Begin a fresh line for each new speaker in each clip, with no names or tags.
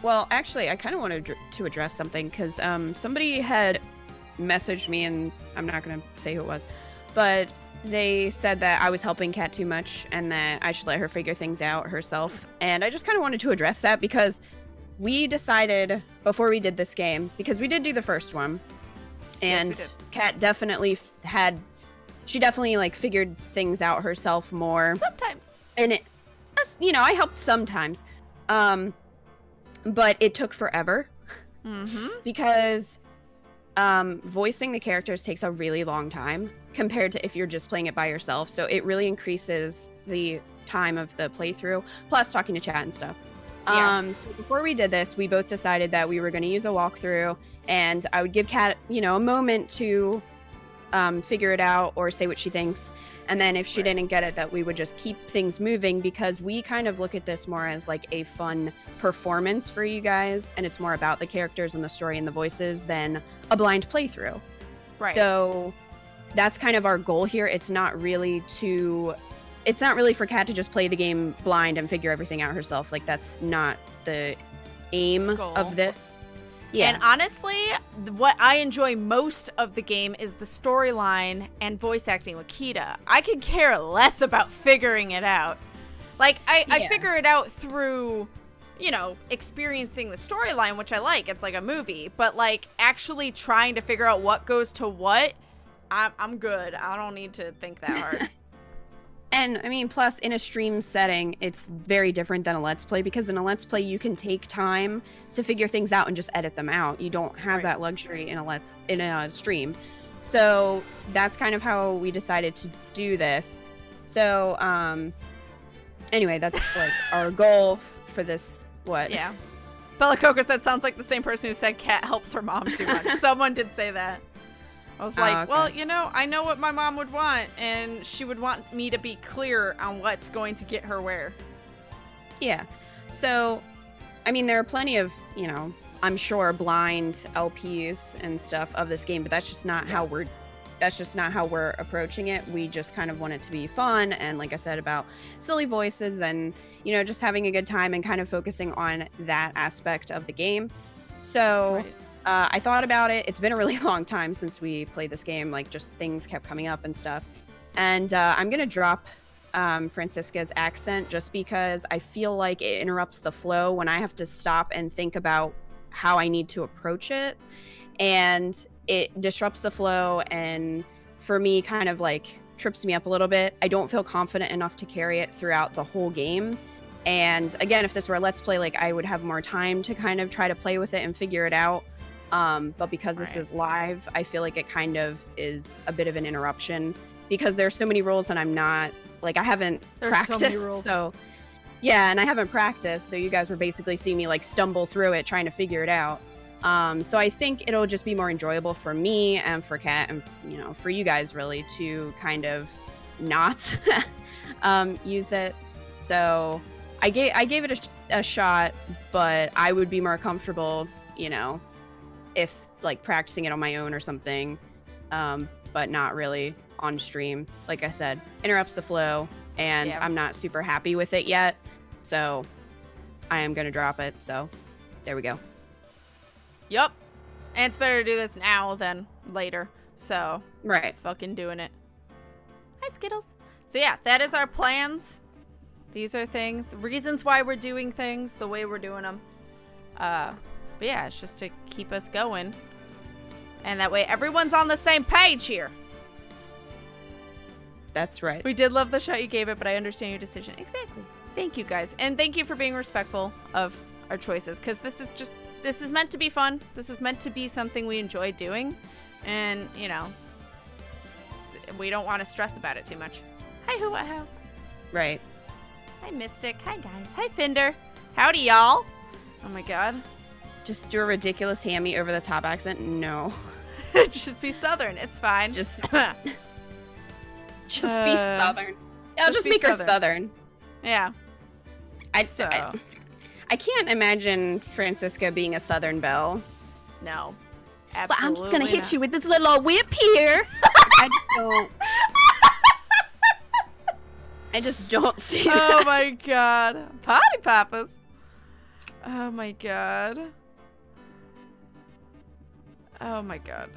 Well, actually, I kind of wanted to address something because somebody had messaged me, and I'm not going to say who it was, but they said that I was helping Kat too much and that I should let her figure things out herself. And I just kind of wanted to address that because we decided before we did this game, because we did do the first one, and
yes,
Kat definitely she definitely like figured things out herself more.
Sometimes.
And it, you know, I helped sometimes. But it took forever because voicing the characters takes a really long time compared to if you're just playing it by yourself. So it really increases the time of the playthrough, plus talking to chat and stuff.
Yeah.
So before we did this, we both decided that we were going to use a walkthrough, and I would give Kat, you know, a moment to figure it out or say what she thinks. And then if she didn't get it, that we would just keep things moving, because we kind of look at this more as like a fun performance for you guys. And it's more about the characters and the story and the voices than a blind playthrough.
Right.
So that's kind of our goal here. It's not really for Kat to just play the game blind and figure everything out herself. Like, that's not the aim of this. Yeah.
And honestly, what I enjoy most of the game is the storyline and voice acting with Kita. I could care less about figuring it out. Like, I figure it out through, you know, experiencing the storyline, which I like. It's like a movie. But, like, actually trying to figure out what goes to what, I'm good. I don't need to think that hard.
And, I mean, plus, in a stream setting, it's very different than a Let's Play, because in a Let's Play, you can take time to figure things out and just edit them out. You don't have that luxury in a stream. So that's kind of how we decided to do this. So, anyway, that's, like, our goal for this,
Yeah. Bella Coco said, sounds like the same person who said Kat helps her mom too much. Someone did say that. I was like, well, you know, I know what my mom would want, and she would want me to be clear on what's going to get her where. Yeah.
So, I mean, there are plenty of, you know, I'm sure blind LPs and stuff of this game, but that's just not how we're approaching it. We just kind of want it to be fun, and like I said, about silly voices and, you know, just having a good time and kind of focusing on that aspect of the game. So I thought about it. It's been a really long time since we played this game. Like, just things kept coming up and stuff. And I'm going to drop Franziska's accent just because I feel like it interrupts the flow when I have to stop and think about how I need to approach it. And it disrupts the flow, and for me, kind of like trips me up a little bit. I don't feel confident enough to carry it throughout the whole game. And again, if this were a Let's Play, like, I would have more time to kind of try to play with it and figure it out. But because this is live, I feel like it kind of is a bit of an interruption, because there's so many rules and I'm not, like, I haven't practiced. So yeah, and I haven't practiced. So you guys were basically seeing me like stumble through it, trying to figure it out. So I think it'll just be more enjoyable for me and for Kat and, you know, for you guys really to kind of not use it. So I gave it a shot, but I would be more comfortable, you know, if like practicing it on my own or something, but not really on stream. Like I said, interrupts the flow, and I'm not super happy with it yet, so I am gonna drop it. So there we go.
Yep. And it's better to do this now than later, so fucking doing it. Hi, Skittles. So yeah, that is our plans. These are reasons why we're doing things the way we're doing them. But yeah, it's just to keep us going. And that way everyone's on the same page here.
That's right.
We did love the shot you gave it, but I understand your decision. Exactly. Thank you, guys. And thank you for being respectful of our choices, because this is meant to be fun. This is meant to be something we enjoy doing. And, you know, we don't want to stress about it too much. Hi, How.
Right.
Hi, Mystic. Hi, guys. Hi, Finder. Howdy, y'all. Oh, my God.
Just do a ridiculous hammy over the top accent? No.
Just be Southern. It's fine.
Just be Southern. Yeah, I'll just make her Southern.
Yeah.
I can't imagine Franziska being a Southern belle.
No. Absolutely.
But I'm just going to hit you with this little old whip here. I just don't see that.
Oh, my God. Potty Papas. Oh my god. Oh my god.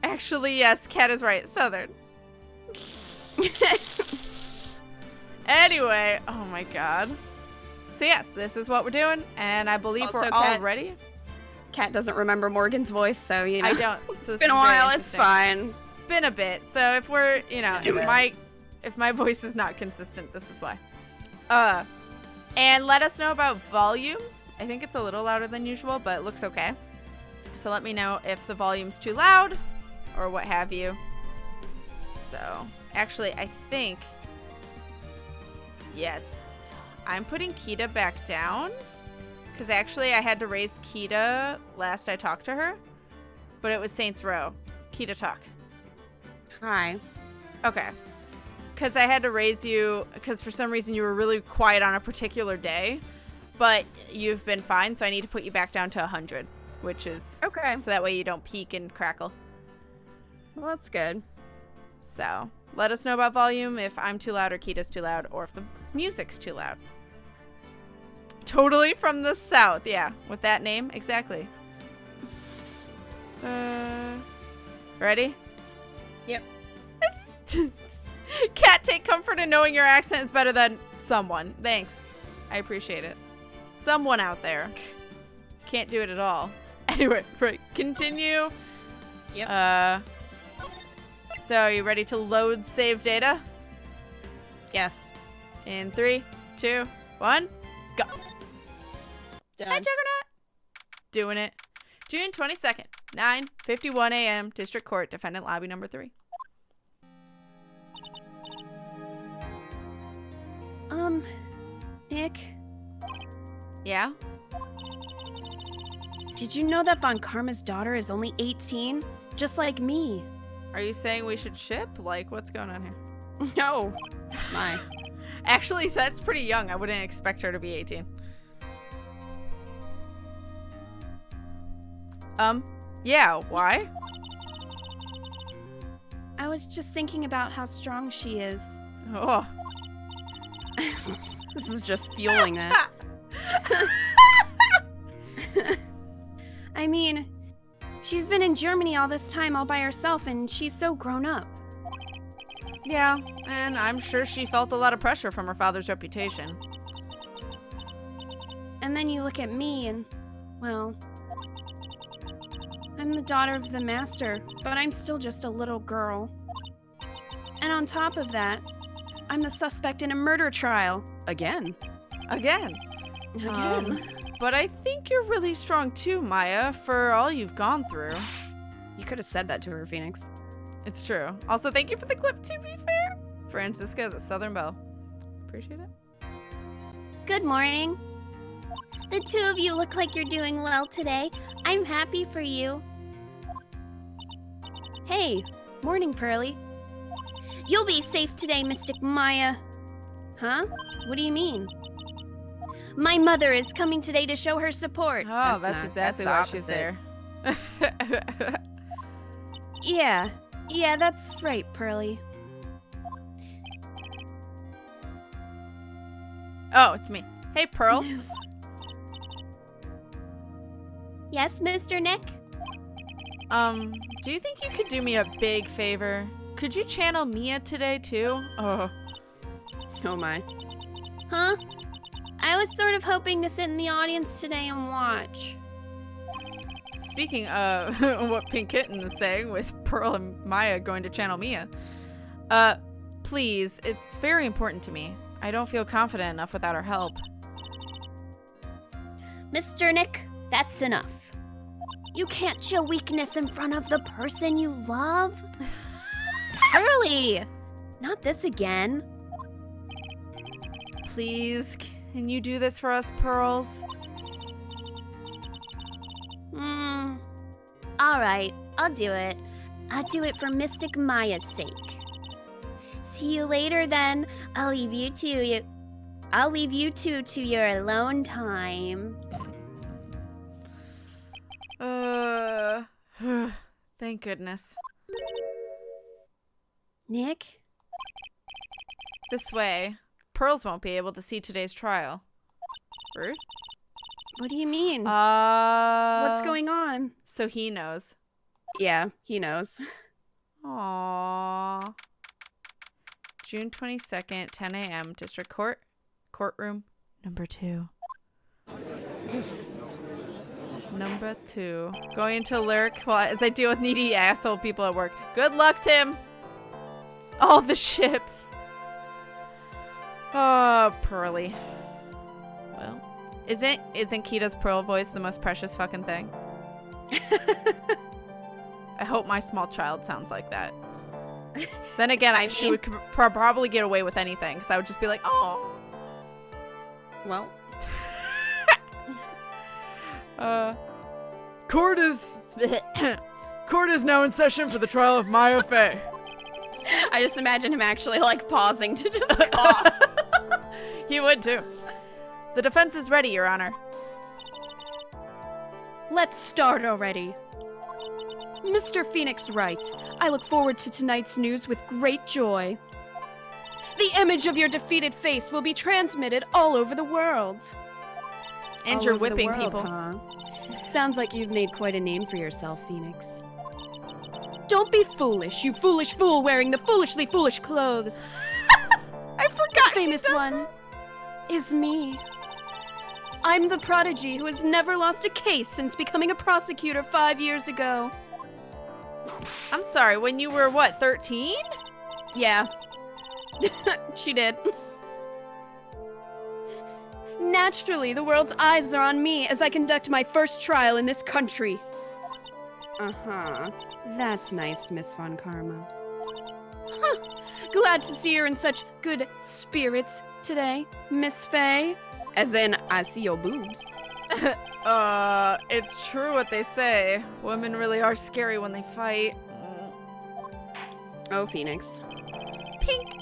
Actually, yes, Kat is right. Southern. Anyway, oh my god. So yes, this is what we're doing, and I believe
Also,
we're
Kat,
all ready.
Kat doesn't remember Morgan's voice, so you know.
I don't. So
It's been a while. It's fine.
It's been a bit. So if we're, you know, if my voice is not consistent, this is why. And let us know about volume. I think it's a little louder than usual, but it looks okay. So let me know if the volume's too loud or what have you. So actually, I think, yes, I'm putting Kita back down because actually I had to raise Kita last I talked to her, but it was Saints Row. Kita, talk.
Hi.
Okay. Because I had to raise you because for some reason you were really quiet on a particular day, but you've been fine, so I need to put you back down to 100, which is
okay.
So that way you don't peak and crackle.
Well, that's good.
So let us know about volume, if I'm too loud or Kita's too loud, or if the music's too loud. Totally from the south, yeah, with that name, exactly. Ready?
Yep.
Kat, take comfort in knowing your accent is better than someone. Thanks. I appreciate it. Someone out there. Can't do it at all. Anyway, right. Continue.
Yep.
So are you ready to load save data?
Yes.
In 3, 2, 1, go.
Done.
Hi, Juggernaut. Doing it. June 22nd, 9:51 a.m. District Court, Defendant Lobby number 3.
Nick,
Yeah?
did you know that Von Karma's daughter is only 18? Just like me.
Are you saying we should ship? Like, what's going on here?
No. My.
Actually, that's pretty young. I wouldn't expect her to be 18. Yeah, why?
I was just thinking about how strong she is.
Oh.
This is just fueling that. I mean, she's been in Germany all this time all by herself, and she's so grown up.
Yeah, and I'm sure she felt a lot of pressure from her father's reputation.
And then you look at me and, well, I'm the daughter of the master, but I'm still just a little girl. And on top of that, I'm the suspect in a murder trial. Again. But
I think you're really strong too, Maya, for all you've gone through.
You could have said that to her, Phoenix.
It's true. Also, thank you for the clip, to be fair. Franziska is a Southern Belle. Appreciate it.
Good morning. The two of you look like you're doing well today. I'm happy for you.
Hey, morning, Pearly.
You'll be safe today, Mystic Maya.
Huh? What do you mean?
My mother is coming today to show her support.
Oh, that's exactly why she's there.
Yeah, that's right, Pearly.
Oh, it's me. Hey, Pearls.
Yes, Mr. Nick?
Do you think you could do me a big favor? Could you channel Mia today, too? Oh
my.
Huh? I was sort of hoping to sit in the audience today and watch.
Speaking of what Pink Kitten is saying with Pearl and Maya going to channel Mia, please, it's very important to me. I don't feel confident enough without her help.
Mr. Nick, that's enough. You can't show weakness in front of the person you love.
Pearly! Not this again.
Please, can you do this for us, Pearls?
Alright, I'll do it. I'll do it for Mystic Maya's sake. See you later then. I'll leave you two to your alone time.
Thank goodness.
Nick?
This way, Pearls won't be able to see today's trial. Rude?
What do you mean?
What's
What's going on?
So he knows.
Yeah, he knows.
Aww. June 22nd, 10 a.m. District Court. Courtroom number 2. Number 2. Going to lurk as I deal with needy asshole people at work. Good luck, Tim. All the ships. Oh, Pearly. Well, isn't Kita's Pearl voice the most precious fucking thing? I hope my small child sounds like that. Then again, she would probably get away with anything, because I would just be like, oh.
Well.
Court is now in session for the trial of Maya Fey.
I just imagine him actually like pausing to just cough.
He would too. The defense is ready, Your Honor.
Let's start already. Mr. Phoenix Wright, I look forward to tonight's news with great joy. The image of your defeated face will be transmitted all over the world.
And you're whipping people.
Huh? Sounds like you've made quite a name for yourself, Phoenix. Don't be foolish, you foolish fool wearing the foolishly foolish clothes.
I forgot.
The famous one is me. I'm the prodigy who has never lost a case since becoming a prosecutor 5 years ago.
I'm sorry, when you were, what, 13?
Yeah. She did. Naturally, the world's eyes are on me as I conduct my first trial in this country. Uh-huh. That's nice, Miss Von Karma. Huh. Glad to see you're in such good spirits today, Miss Fey. As in, I see your boobs.
It's true what they say. Women really are scary when they fight.
Oh, Phoenix.
Pink.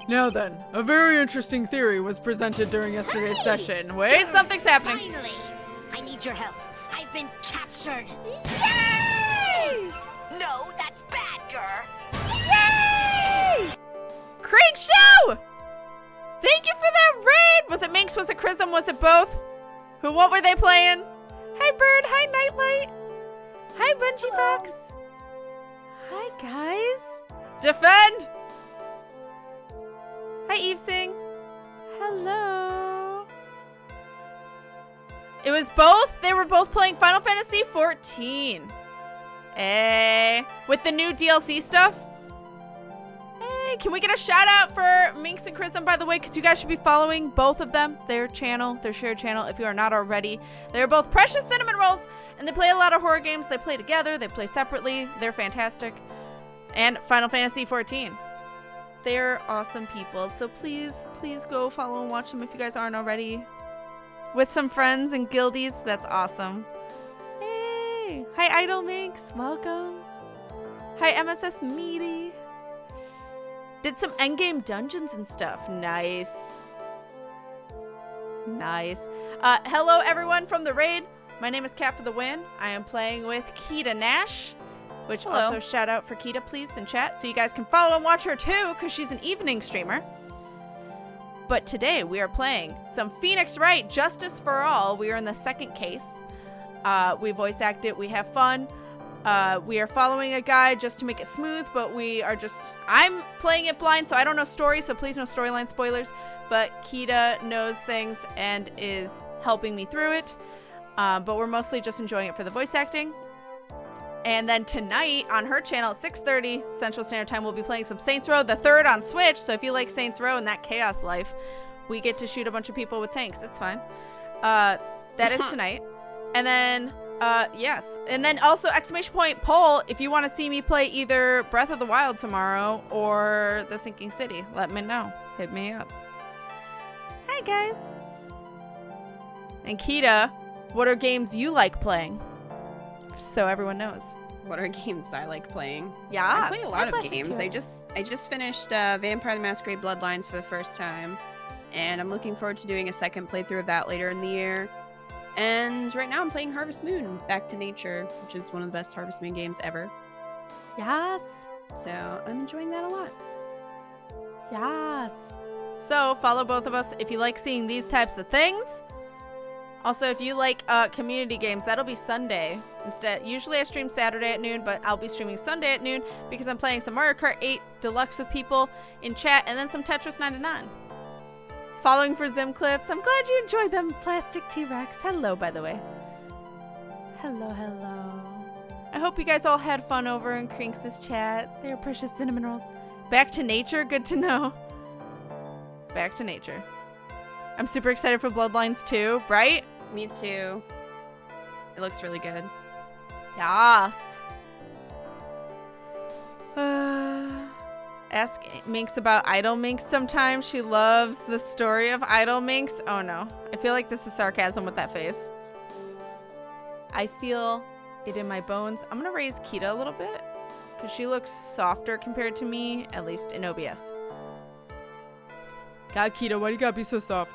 Now then, a very interesting theory was presented during yesterday's session. Wait, something's happening.
Finally! I need your help. I've been captured.
Yay!
No, that's bad, girl.
Yay! Craig Show! Thank you for that raid! Was it Minx? Was it Chrism? Was it both? What were they playing? Hi, Bird. Hi, Nightlight. Hi, Bunchy Fox. Hi, guys. Defend! Hi, Eve Sing. Hello. It was both? They were both playing Final Fantasy 14. Hey. With the new DLC stuff? Hey, can we get a shout out for Minx and Chrism, by the way, because you guys should be following both of them, their channel, their shared channel, if you are not already. They're both precious cinnamon rolls, and they play a lot of horror games. They play together, they play separately. They're fantastic. And Final Fantasy 14. They're awesome people, so please, please go follow and watch them if you guys aren't already. With some friends and guildies, that's awesome. Hey! Hi, Idol Minx. Welcome. Hi, MSS Meaty. Did some endgame dungeons and stuff. Nice. Nice. Hello, everyone from the raid. My name is KatFTWynn. I am playing with Kita Nash, which
Hello.
also shout out for Kita, please, in chat, so you guys can follow and watch her too, because she's an evening streamer. But today we are playing some Phoenix Wright, Justice for All. We are in the second case. We voice act it. We have fun. We are following a guide just to make it smooth, but I'm playing it blind, so I don't know story, so please no storyline spoilers. But Kita knows things and is helping me through it. But we're mostly just enjoying it for the voice acting. And then tonight on her channel at 6:30 Central Standard Time, we'll be playing some Saints Row the Third on Switch. So if you like Saints Row and that chaos life, we get to shoot a bunch of people with tanks. It's fine. That is tonight. And then, yes. And then also, exclamation point poll, if you want to see me play either Breath of the Wild tomorrow or The Sinking City, let me know. Hit me up. Hi, guys. And Kita, what are games you like playing? So everyone knows.
What are games I like playing?
Yeah,
I play a lot of games. I just finished Vampire the Masquerade Bloodlines for the first time, and I'm looking forward to doing a second playthrough of that later in the year. And right now I'm playing Harvest Moon Back to Nature, which is one of the best Harvest Moon games ever.
Yes.
So I'm enjoying that a lot.
Yes. So follow both of us if you like seeing these types of things. Also, if you like community games, that'll be Sunday instead. Usually I stream Saturday at noon, but I'll be streaming Sunday at noon because I'm playing some Mario Kart 8 Deluxe with people in chat and then some Tetris 99. Following for Zim clips. I'm glad you enjoyed them, Plastic T-Rex. Hello, by the way. Hello, hello. I hope you guys all had fun over in Crinks' chat. They are precious cinnamon rolls. Back to nature? Good to know. Back to nature. I'm super excited for Bloodlines 2, right?
Me too. It looks really good.
Yes. Ask Minx about Idle Minx sometimes. She loves the story of Idle Minx. Oh no. I feel like this is sarcasm with that face. I feel it in my bones. I'm gonna raise Kita a little bit because she looks softer compared to me, at least in OBS. God, Kita, why do you gotta be so soft?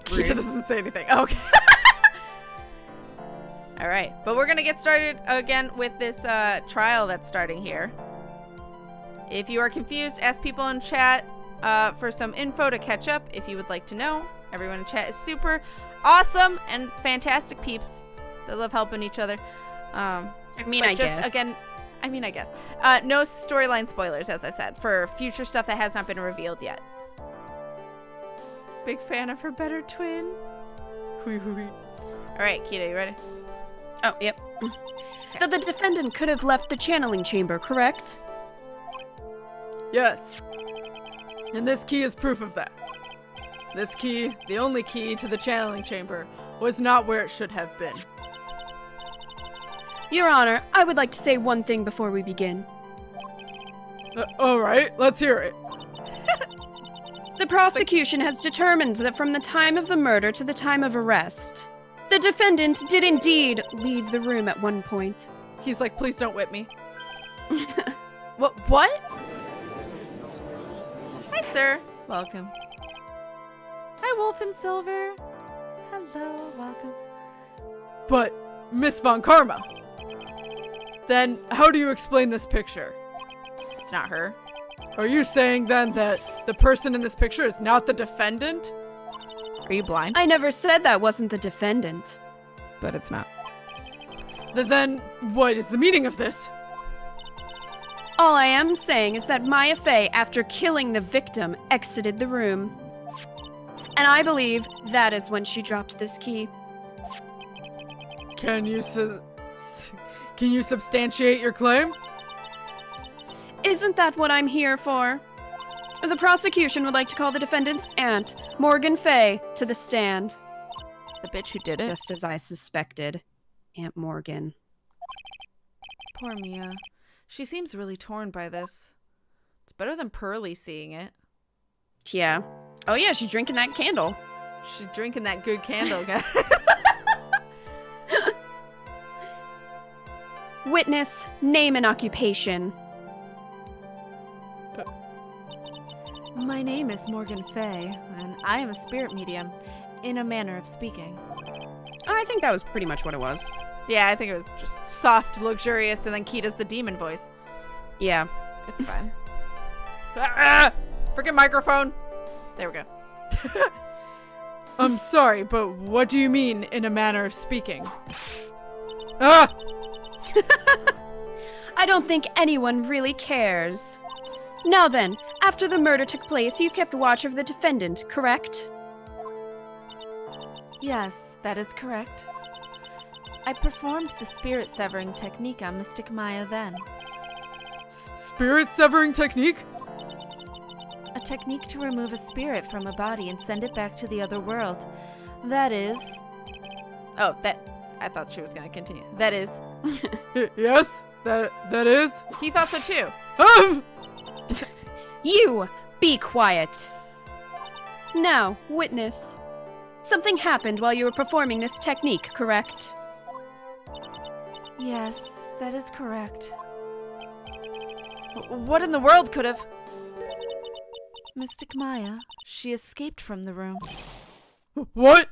Kita doesn't say anything. Oh, okay. All right, but we're gonna get started again with this trial that's starting here. If you are confused, ask people in chat for some info to catch up if you would like to know. Everyone in chat is super awesome and fantastic peeps that love helping each other. I guess. Again, I guess. No storyline spoilers, as I said, for future stuff that has not been revealed yet. Big fan of her better twin. All right, Kita, you ready?
Oh, yep.
Okay.
That the defendant could have left the channeling chamber, correct?
Yes. And this key is proof of that. This key, the only key to the channeling chamber, was not where it should have been.
Your Honor, I would like to say one thing before we begin.
Alright, let's hear it.
The prosecution has determined that from the time of the murder to the time of arrest, the defendant did indeed leave the room at one point.
He's like, please don't whip me.
What? Hi, sir. Welcome. Hi, Wolf and Silver. Hello, welcome.
But, Miss Von Karma, then how do you explain this picture?
It's not her.
Are you saying then that the person in this picture is not the defendant?
Are you blind?
I never said that wasn't the defendant.
But it's not.
Then what is the meaning of this?
All I am saying is that Maya Fey, after killing the victim, exited the room. And I believe that is when she dropped this key.
Can you substantiate your claim?
Isn't that what I'm here for? The prosecution would like to call the defendant's aunt, Morgan Fey, to the stand.
The bitch who did it?
Just as I suspected. Aunt Morgan.
Poor Mia. She seems really torn by this. It's better than Pearly seeing it.
Yeah. Oh yeah, she's drinking that candle.
She's drinking that good candle, guys.
Witness, name and occupation.
My name is Morgan Fey, and I am a spirit medium, in a manner of speaking.
I think that was pretty much what it was.
Yeah, I think it was just soft, luxurious, and then Kita's the demon voice.
Yeah.
It's fine. Freaking microphone. There we go.
I'm sorry, but what do you mean, in a manner of speaking? Ah!
I don't think anyone really cares. Now then, after the murder took place, you kept watch of the defendant, correct?
Yes, that is correct. I performed the spirit severing technique on Mystic Maya then.
Spirit severing technique?
A technique to remove a spirit from a body and send it back to the other world. That is... Oh, I thought she was going to continue. That is...
Yes, that is...
He thought so too.
You! Be quiet! Now, witness. Something happened while you were performing this technique, correct?
Yes, that is correct. What in the world could have... Mystic Maya, she escaped from the room.
What?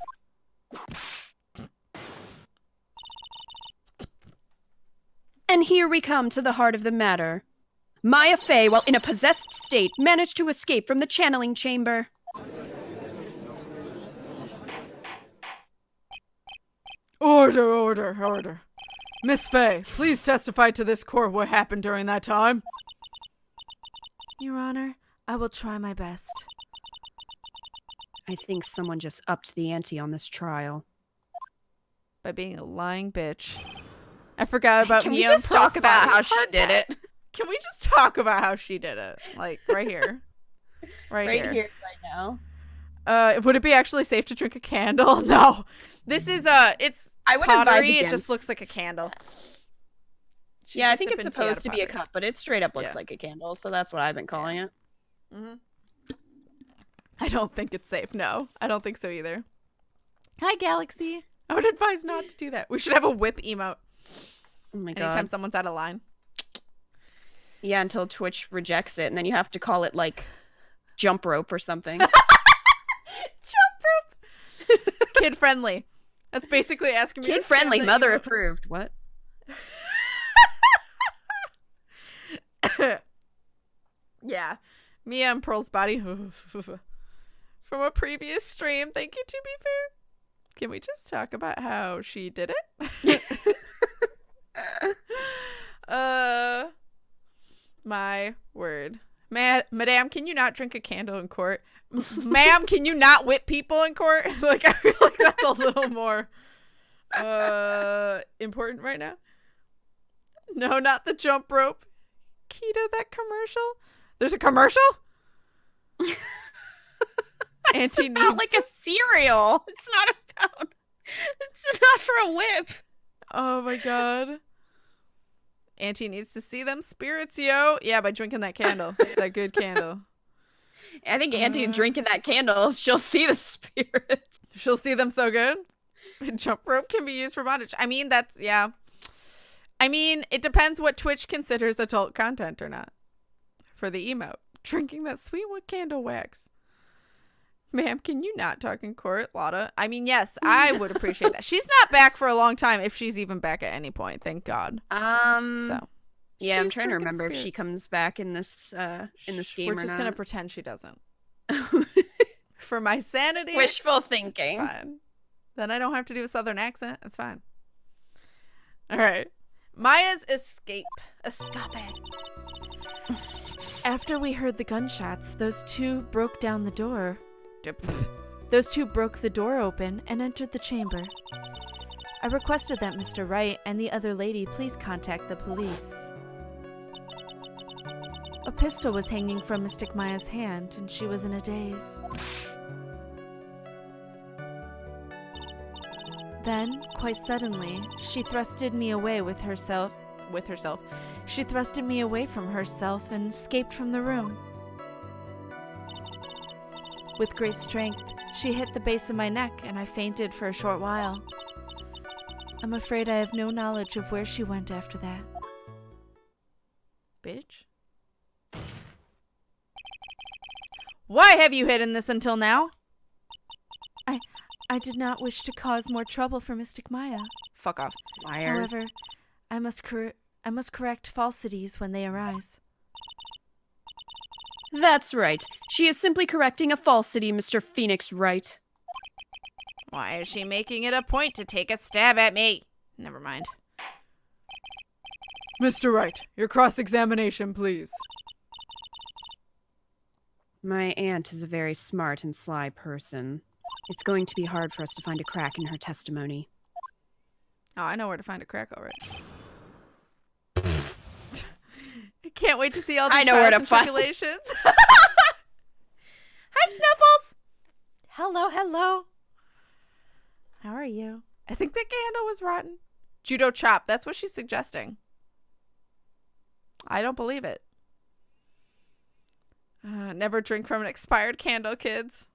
And here we come to the heart of the matter. Maya Fey, while in a possessed state, managed to escape from the channeling chamber.
Order. Miss Fey, please testify to this court what happened during that time.
Your Honor, I will try my best.
I think someone just upped the ante on this trial.
By being a lying bitch. I forgot about
Can
me
we
on
just talk
Pearl's
about
body.
how she did it?
Can we just talk about how she did it? Like, right here. Right here.
Right now.
Would it be actually safe to drink a candle? No. This is, it's
I would advise
pottery. It
against.
just looks like a candle. She's
Yeah, I
just
think it's
sipping tea out
supposed
of
to be a
pottery.
cup, but it straight up looks
Yeah.
like a candle, so that's what I've been calling it.
Mm-hmm. I don't think it's safe. No, I don't think so either. Hi, Galaxy. I would advise not to do that. We should have a whip emote
Oh my god.
anytime someone's out of line.
Yeah, until Twitch rejects it, and then you have to call it like jump rope or something.
Jump rope. Kid friendly. That's basically asking me.
Kid friendly, mother approved. What?
Yeah. Mia and Pearl's body. From a previous stream. Thank you, to be fair. Can we just talk about how she did it? My word. Madame, can you not drink a candle in court? Ma'am, can you not whip people in court? Like, I feel like that's a little more important right now. No, not the jump rope. Kita, that commercial? There's a commercial? Auntie
It's about like a cereal. It's not about. It's not for a whip.
Oh my god. Auntie needs to see them spirits, yo. Yeah, by drinking that candle. That good candle.
I think Auntie drinking that candle, she'll see the spirits.
She'll see them so good. Jump rope can be used for bondage. I mean, that's, yeah. I mean, it depends what Twitch considers adult content or not. For the emote. Drinking that sweet candle wax. Ma'am, can you not talk in court, Lotta? I mean, yes, I would appreciate that. She's not back for a long time, if she's even back at any point. Thank God.
Yeah, I'm
she's
trying to
drinking
remember if she
spirits.
comes back in this game
We're
or
just
not.
gonna pretend she doesn't. For my sanity.
Wishful
It's
thinking.
fine. Then I don't have to do a southern accent. It's fine. All right. Maya's escape. After we heard the gunshots, those two broke down the door. Those two broke the door open and entered the chamber. I requested that Mr. Wright and the other lady please contact the police. A pistol was hanging from Mystic Maya's hand, and she was in a daze. Then, quite suddenly, she thrusted me away with herself. She thrusted me away from herself and escaped from the room. With great strength, she hit the base of my neck, and I fainted for a short while. I'm afraid I have no knowledge of where she went after that. Bitch. Why have you hidden this until now? I did not wish to cause more trouble for Mystic Maya. Fuck off.
Liar.
However, I must correct falsities when they arise.
That's right. She is simply correcting a falsity, Mr. Phoenix Wright.
Why is she making it a point to take a stab at me? Never mind.
Mr. Wright, your cross-examination, please.
My aunt is a very smart and sly person. It's going to be hard for us to find a crack in her testimony.
Oh, I know where to find a crack already. I can't wait to see all the
I know where
trials
to
and
find-
tribulations. Hi, Snuffles. Hello. How are you? I think that candle was rotten. Judo chop. That's what she's suggesting. I don't believe it. Never drink from an expired candle, kids.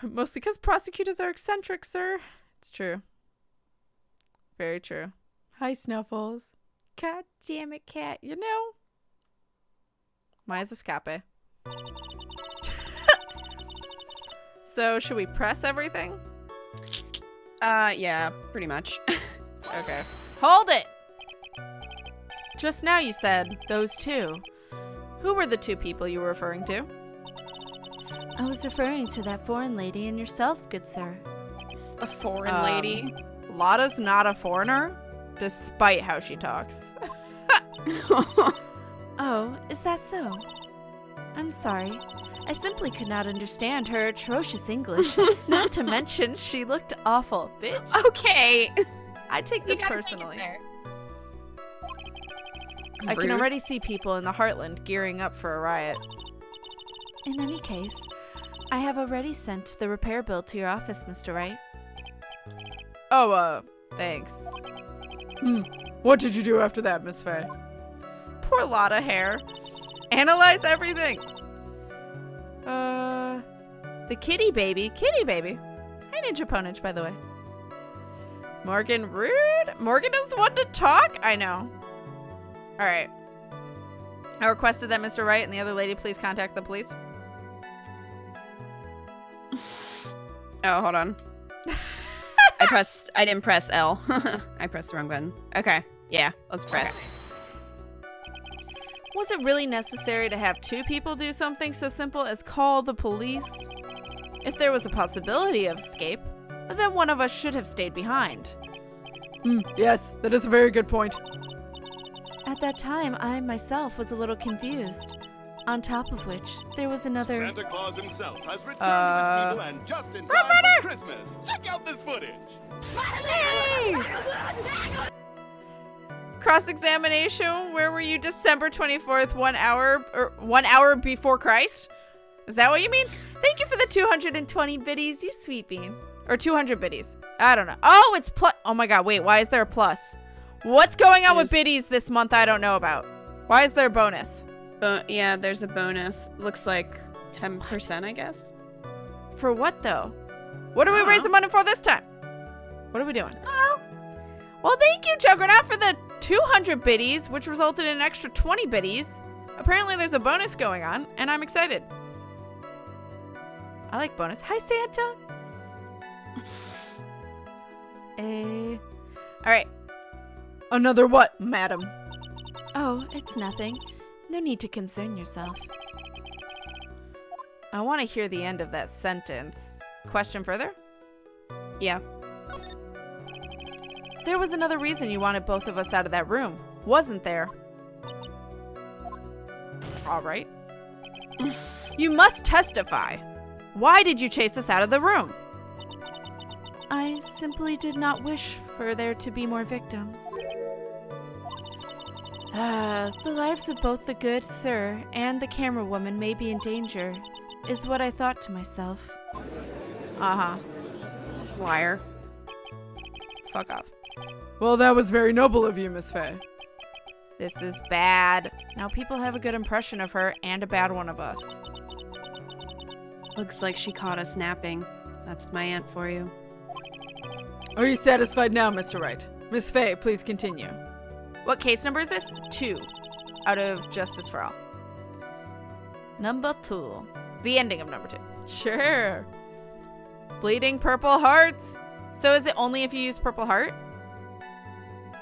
Mostly because prosecutors are eccentric, sir. It's true. Very true. Hi, Snuffles. God damn it, cat. You know? Maya's escape. So, should we press everything?
Yeah, pretty much.
Okay. Hold it! Just now you said, those two. Who were the two people you were referring to? I was referring to that foreign lady and yourself, good sir.
A foreign lady.
Lotta's not a foreigner, despite how she talks. Oh, is that so? I'm sorry. I simply could not understand her atrocious English. Not to mention, she looked awful. Bitch.
Okay.
I take this
You gotta take it
personally.
there.
I can
Rude.
already see people in the Heartland gearing up for a riot. In any case, I have already sent the repair bill to your office, Mr. Wright.
Oh,
Thanks.
what did you do after that, Miss Fey?
Poor Lotta hair. Analyze everything. The kitty baby. Kitty baby. Hi, Ninja Ponage, by the way. Morgan, rude. Morgan is one to talk? I know. All right. I requested that Mr. Wright and the other lady please contact the police.
Oh, hold on. I didn't press L. I pressed the wrong button. Okay. Yeah, let's press.
Okay. Was it really necessary to have two people do something so simple as call the police? If there was a possibility of escape, then one of us should have stayed behind.
Yes, that is a very good point.
At that time, I myself was a little confused. On top of which, there was another...
Santa Claus himself has returned to his people and just in time for Christmas. Check out this footage.
Hey! Cross-examination, where were you December 24th, 1 hour before Christ? Is that what you mean? Thank you for the 220 biddies, you sweet bean. Or 200 biddies. I don't know. Oh, it's plus. Oh my god, wait, why is there a plus? What's going on with biddies this month I don't know about? Why is there a bonus?
Yeah, there's a bonus. Looks like 10%, I guess.
For what, though? What are we raising money for this time? What are we doing? Well, thank you, Juggernaut, for the 200 biddies, which resulted in an extra 20 biddies. Apparently, there's a bonus going on, and I'm excited. I like bonus. Hi, Santa. All right.
Another what?
Madam. Oh, it's nothing. No need to concern yourself. I want to hear the end of that sentence. Question further?
Yeah.
There was another reason you wanted both of us out of that room, wasn't there? All right. You must testify. Why did you chase us out of the room? I simply did not wish for there to be more victims. The lives of both the good sir and the camera woman may be in danger, is what I thought to myself. Uh-huh.
Liar.
Fuck off.
Well, that was very noble of you, Miss Fey.
This is bad. Now people have a good impression of her and a bad one of us.
Looks like she caught us napping. That's my aunt for you.
Are you satisfied now, Mr. Wright? Miss Fey, please continue.
What case number is this? 2 out of Justice for All. Number 2. The ending of number 2. Sure. Bleeding purple hearts. So is it only if you use purple heart?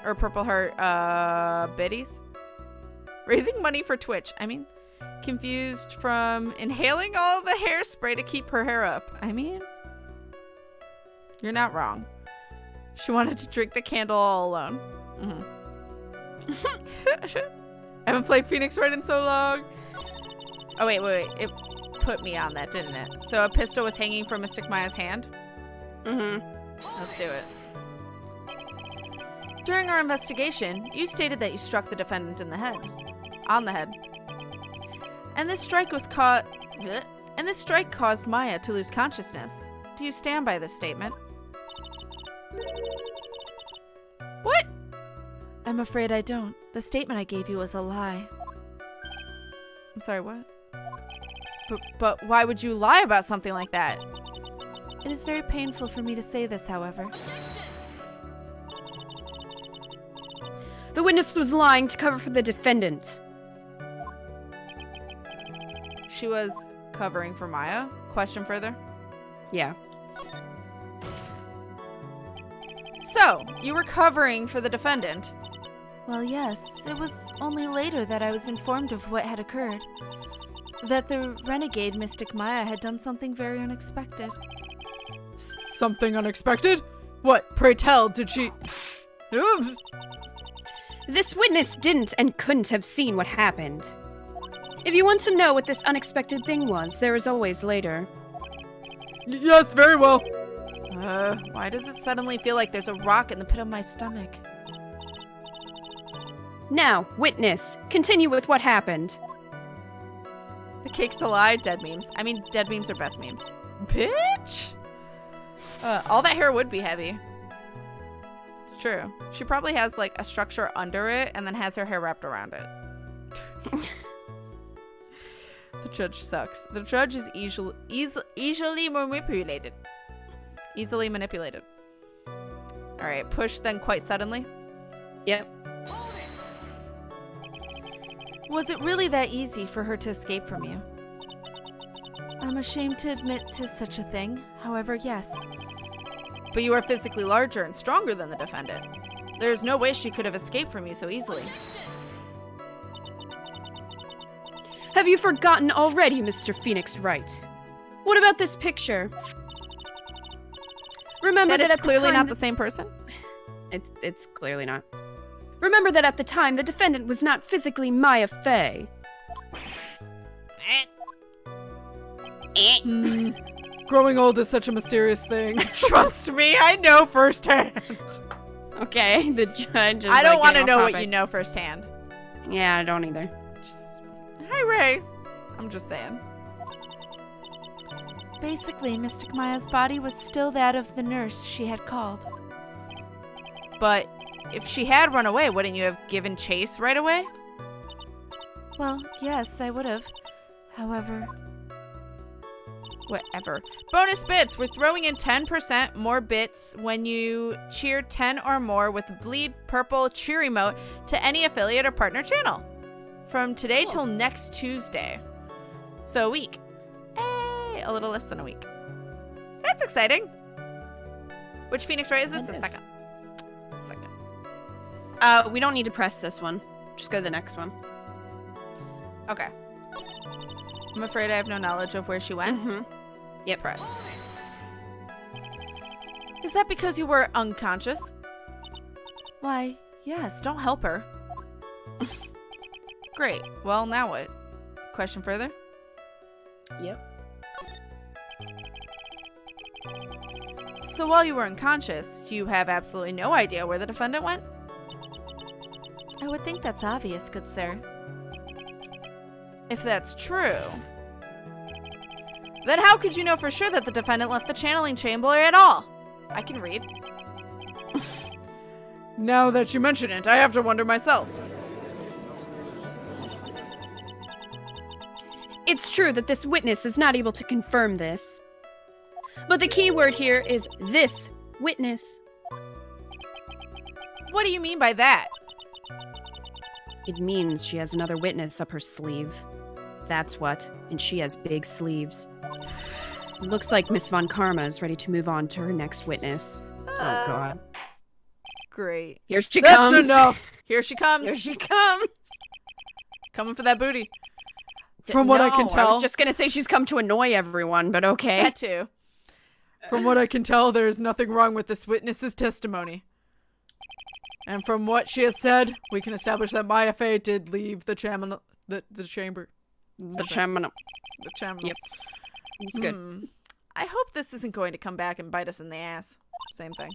Or purple heart biddies? Raising money for Twitch. I mean, confused from inhaling all the hairspray to keep her hair up. I mean, you're not wrong. She wanted to drink the candle all alone. I haven't played Phoenix Wright in so long. Oh, wait. It put me on that, didn't it? So a pistol was hanging from Mystic Maya's hand? Let's do it. During our investigation, you stated that you struck the defendant in the head. On the head. And this strike caused Maya to lose consciousness. Do you stand by this statement? What? I'm afraid I don't. The statement I gave you was a lie. I'm sorry, what? But why would you lie about something like that? It is very painful for me to say this, however.
The witness was lying to cover for the defendant.
She was covering for Maya? Question further?
Yeah.
So, you were covering for the defendant? Well, yes. It was only later that I was informed of what had occurred. that the renegade Mystic Maya had done something very unexpected.
Something unexpected? What, pray tell, did she... Ugh.
This witness didn't and couldn't have seen what happened. If you want to know what this unexpected thing was, there is always later.
Yes, very well.
Why does it suddenly feel like there's a rock in the pit of my stomach?
Now, witness, continue with what happened.
The cake's a lie, dead memes. I mean, dead memes are best memes. Bitch! All that hair would be heavy. It's true. She probably has, like, a structure under it and then has her hair wrapped around it. The judge sucks. The judge is easily manipulated. Easily manipulated. Alright, push then quite suddenly.
Yep.
Was it really that easy for her to escape from you? I'm ashamed to admit to such a thing. However, yes. But you are physically larger and stronger than the defendant. There's no way she could have escaped from you so easily.
Have you forgotten already, Mr. Phoenix Wright? What about this picture? Remember that
it's
at the
clearly
time
not the same person?
It's clearly not. Remember that at the time, the defendant was not physically Maya Fey.
Growing old is such a mysterious thing. Trust me, I know firsthand.
Okay, the judge is
I don't want to
getting
know
off
what
topic.
you know firsthand.
Yeah, I don't either.
Hi, Ray. I'm just saying. Basically, Mystic Maya's body was still that of the nurse she had called. But if she had run away, wouldn't you have given chase right away? Well, yes, I would have. However... Whatever. Bonus bits! We're throwing in 10% more bits when you cheer 10 or more with the Bleed Purple Cheer emote to any affiliate or partner channel. From today till next Tuesday. So a week. Hey, a little less than a week. That's exciting. Which Phoenix Wright is this? The second.
We don't need to press this one. Just go to the next one.
Okay. I'm afraid I have no knowledge of where she went.
Mm-hmm. Yep.
Press. Is that because you were unconscious? Why, yes, don't help her. Great. Well, now what? Question further?
Yep.
So while you were unconscious, you have absolutely no idea where the defendant went? I would think that's obvious, good sir. If that's true, then how could you know for sure that the defendant left the channeling chamber at all? I can read.
Now that you mention it, I have to wonder myself.
It's true that this witness is not able to confirm this. But the key word here is this witness.
What do you mean by that?
It means she has another witness up her sleeve. That's what, and she has big sleeves. It looks like Miss Von Karma is ready to move on to her next witness. Oh, God.
Great.
Here she
That's
comes.
enough.
Here she comes.
Here she comes.
Coming for that booty.
From what I can
I
tell,
was just going to say she's come to annoy everyone, but okay.
That too.
from what I can tell, there is nothing wrong with this witness's testimony. And from what she has said, we can establish that Maya Fey did leave the chamber.
The chamber.
The chamber.
Yep. It's good.
I hope this isn't going to come back and bite us in the ass. Same thing.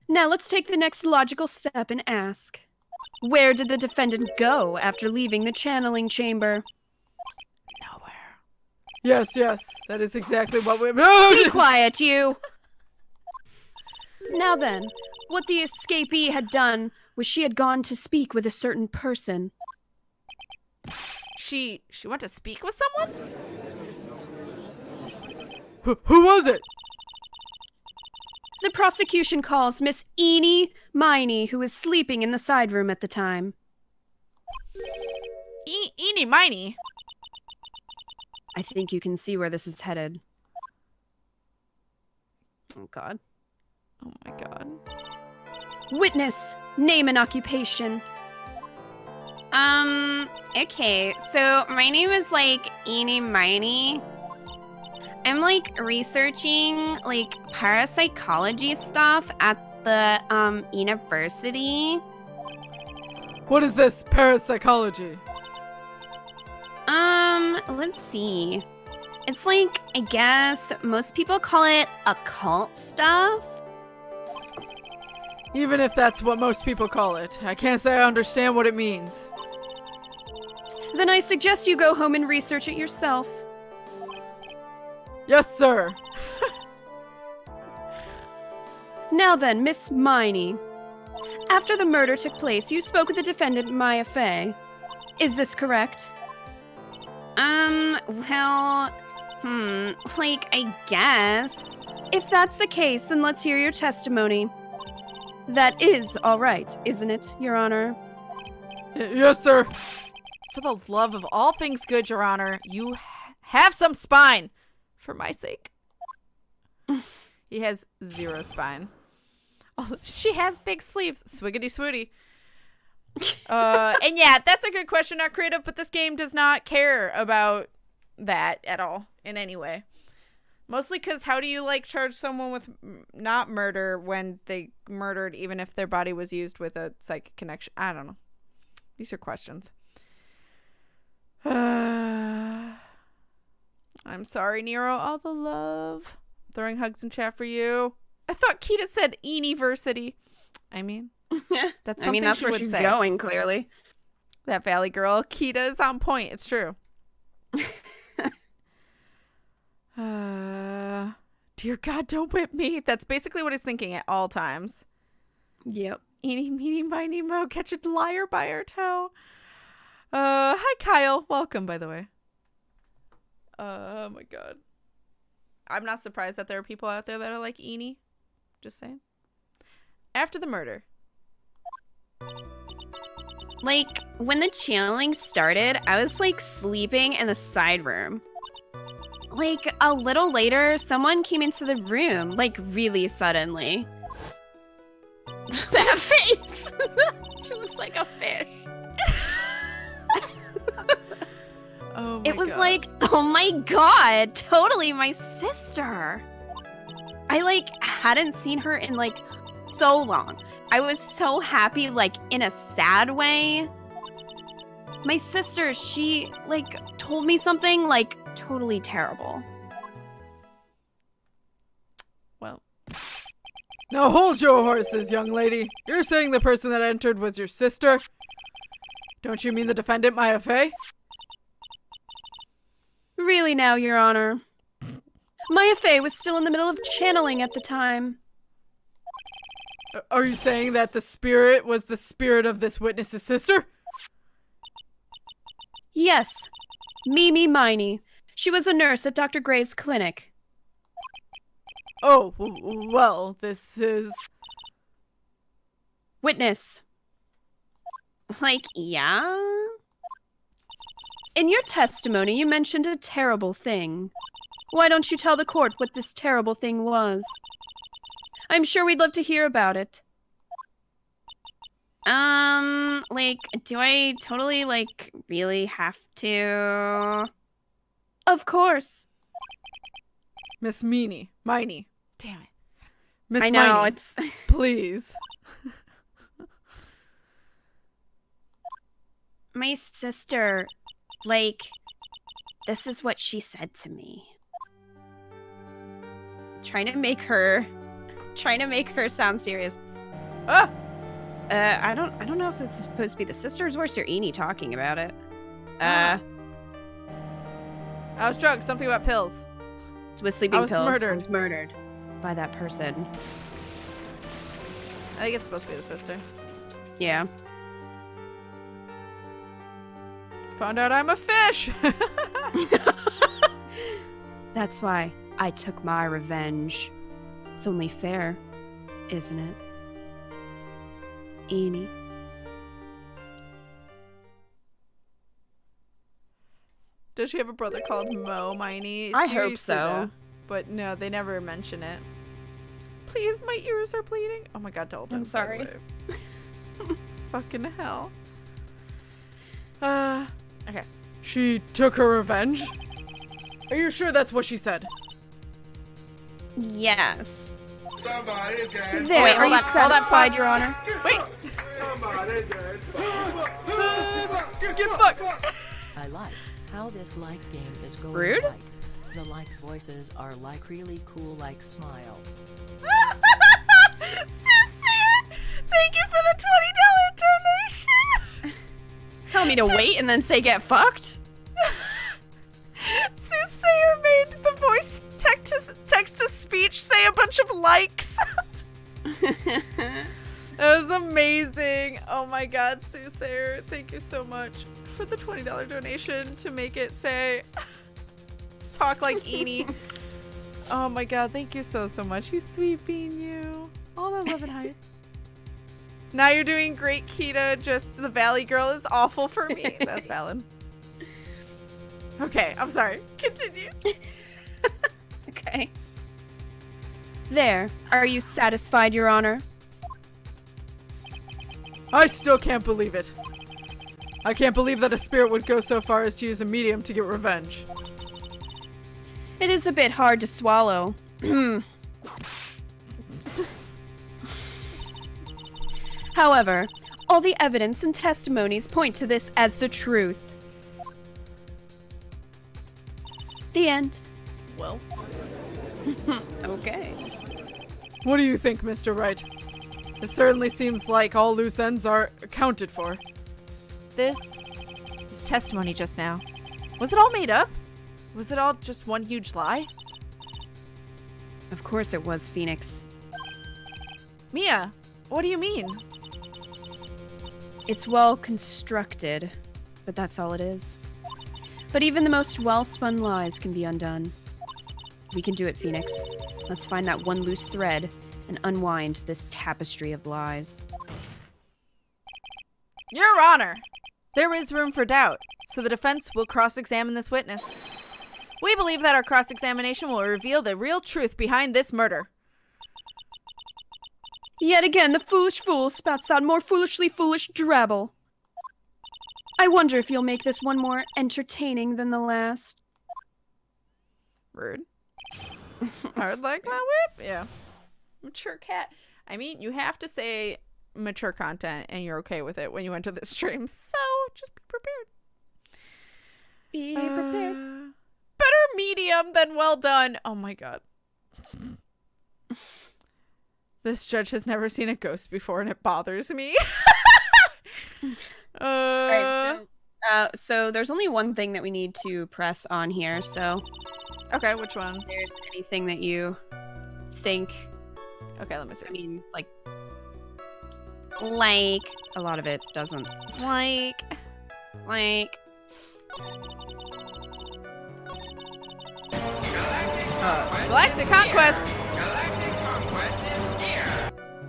Now let's take the next logical step and ask. Where did the defendant go after leaving the channeling chamber?
Nowhere.
Yes, that is exactly what we...
Be quiet, you! Now then, what the escapee had done was she had gone to speak with a certain person.
She went to speak with someone?
Who was it?
The prosecution calls Miss Eenie Meenie, who was sleeping in the side room at the time.
Eenie Meenie?
I think you can see where this is headed. Oh, God.
Oh my God.
Witness, name and occupation. Okay, so my name is like Ini Miney. I'm like researching like parapsychology stuff at the university.
What is this parapsychology?
Let's see. It's like, I guess most people call it occult stuff.
Even if that's what most people call it, I can't say I understand what it means.
Then I suggest you go home and research it yourself.
Yes, sir.
Now then, Miss Miney. After the murder took place, you spoke with the defendant, Maya Fey. Is this correct? Like, I guess. If that's the case, then let's hear your testimony. That is all right, isn't it, Your Honor?
Yes, sir.
For the love of all things good, Your Honor, you have some spine. For my sake. He has 0 spine. Oh, she has big sleeves. Swiggity swooty. And yeah, that's a good question, not creative, but this game does not care about that at all in any way. Mostly because how do you like charge someone with not murder when they murdered even if their body was used with a psychic connection? I don't know. These are questions. I'm sorry, Nero. All the love. Throwing hugs in chat for you. I thought Kita said Eniversity. I mean, that's something
that's
she
where
would
she's
say.
going, clearly.
That Valley girl. Kita is on point. It's true. Dear God, don't whip me. That's basically what he's thinking at all times.
Yep.
Eenie, meenie, miny, mo. Catch a liar by her toe. Hi, Kyle. Welcome, by the way. Oh, my God. I'm not surprised that there are people out there that are like Eenie. Just saying. After the murder.
Like, when the channeling started, I was, like, sleeping in the side room. Like, a little later, someone came into the room, like, really suddenly. That face! She looks like a fish.
Oh my
It was
God.
like, oh my God, totally my sister. I, like, hadn't seen her in, like, so long. I was so happy, like, in a sad way. My sister, she, like, told me something, like, totally terrible.
Well.
Now hold your horses, young lady. You're saying the person that entered was your sister? Don't you mean the defendant, Maya Fey?
Really now, Your Honor. Maya Fey was still in the middle of channeling at the time.
Are you saying that the spirit was the spirit of this witness's sister?
Yes. Ini Miney. She was a nurse at Dr. Gray's clinic.
Oh, well, this is...
Witness. Like, yeah? In your testimony, you mentioned a terrible thing. Why don't you tell the court what this terrible thing was? I'm sure we'd love to hear about it. Like, do I totally, like, really have to? Of course.
Miss Miney.
Damn it.
Miss
I know,
Miney,
it's...
please.
My sister, like, this is what she said to me. Trying to make her sound serious.
Ah!
I don't know if it's supposed to be the sister's voice or Eenie talking about it.
I was drunk. Something about pills.
With sleeping
I was
pills.
murdered.
I was murdered by that person.
I think it's supposed to be the sister.
Yeah.
Found out I'm a fish.
That's why I took my revenge. It's only fair, isn't it? Eenie.
Does she have a brother called Mo Miney?
I hope
Seriously,
so.
though. But no, they never mention it. Please, my ears are bleeding. Oh my God, Dalton.
I'm sorry.
Fucking hell. Okay.
She took her revenge? Are you sure that's what she said?
Yes.
Somebody get
There,
wait,
are
hold
you
on, hold on,
satisfied,
pause.
Your Honor?
Wait.
somebody
Get fucked!
I like how this like game is going.
Rude?
Like. The like voices are like really cool, like smile.
Sincere! Thank you for the $20 donation!
Tell me to wait and then say get fucked?
Soothsayer made the voice text-to-speech say a bunch of likes. That was amazing. Oh my god, Soothsayer. Thank you so much for the $20 donation to make it say talk like Eenie. Oh my god, thank you so much. You sweet bean, you. All the love and hype. Now you're doing great, Kita. Just the Valley Girl is awful for me. That's valid. Okay, I'm sorry. Continue.
Okay. There. Are you satisfied, Your Honor?
I still can't believe it. I can't believe that a spirit would go so far as to use a medium to get revenge.
It is a bit hard to swallow. However, all the evidence and testimonies point to this as the truth. The end.
Well.
Okay.
What do you think, Mr. Wright? It certainly seems like all loose ends are accounted for.
This testimony just now. Was it all made up? Was it all just one huge lie?
Of course it was, Phoenix.
Mia, what do you mean?
It's well constructed, but that's all it is. But even the most well-spun lies can be undone. We can do it, Phoenix. Let's find that one loose thread and unwind this tapestry of lies.
Your Honor, there is room for doubt, so the defense will cross-examine this witness. We believe that our cross-examination will reveal the real truth behind this murder.
Yet again, the foolish fool spouts out more foolishly foolish drabble. I wonder if you'll make this one more entertaining than the last.
Rude. Hard like my whip. Yeah. Mature cat. I mean, you have to say mature content and you're okay with it when you enter this stream, so just be prepared.
Be prepared.
Better medium than well done. Oh my god. This judge has never seen a ghost before and it bothers me.
Alright, so there's only one thing that we need to press on here, so
Okay, which one?
if there's anything that you think,
Okay, let me see.
I mean, like a lot of it doesn't.
Like Galactic Conquest.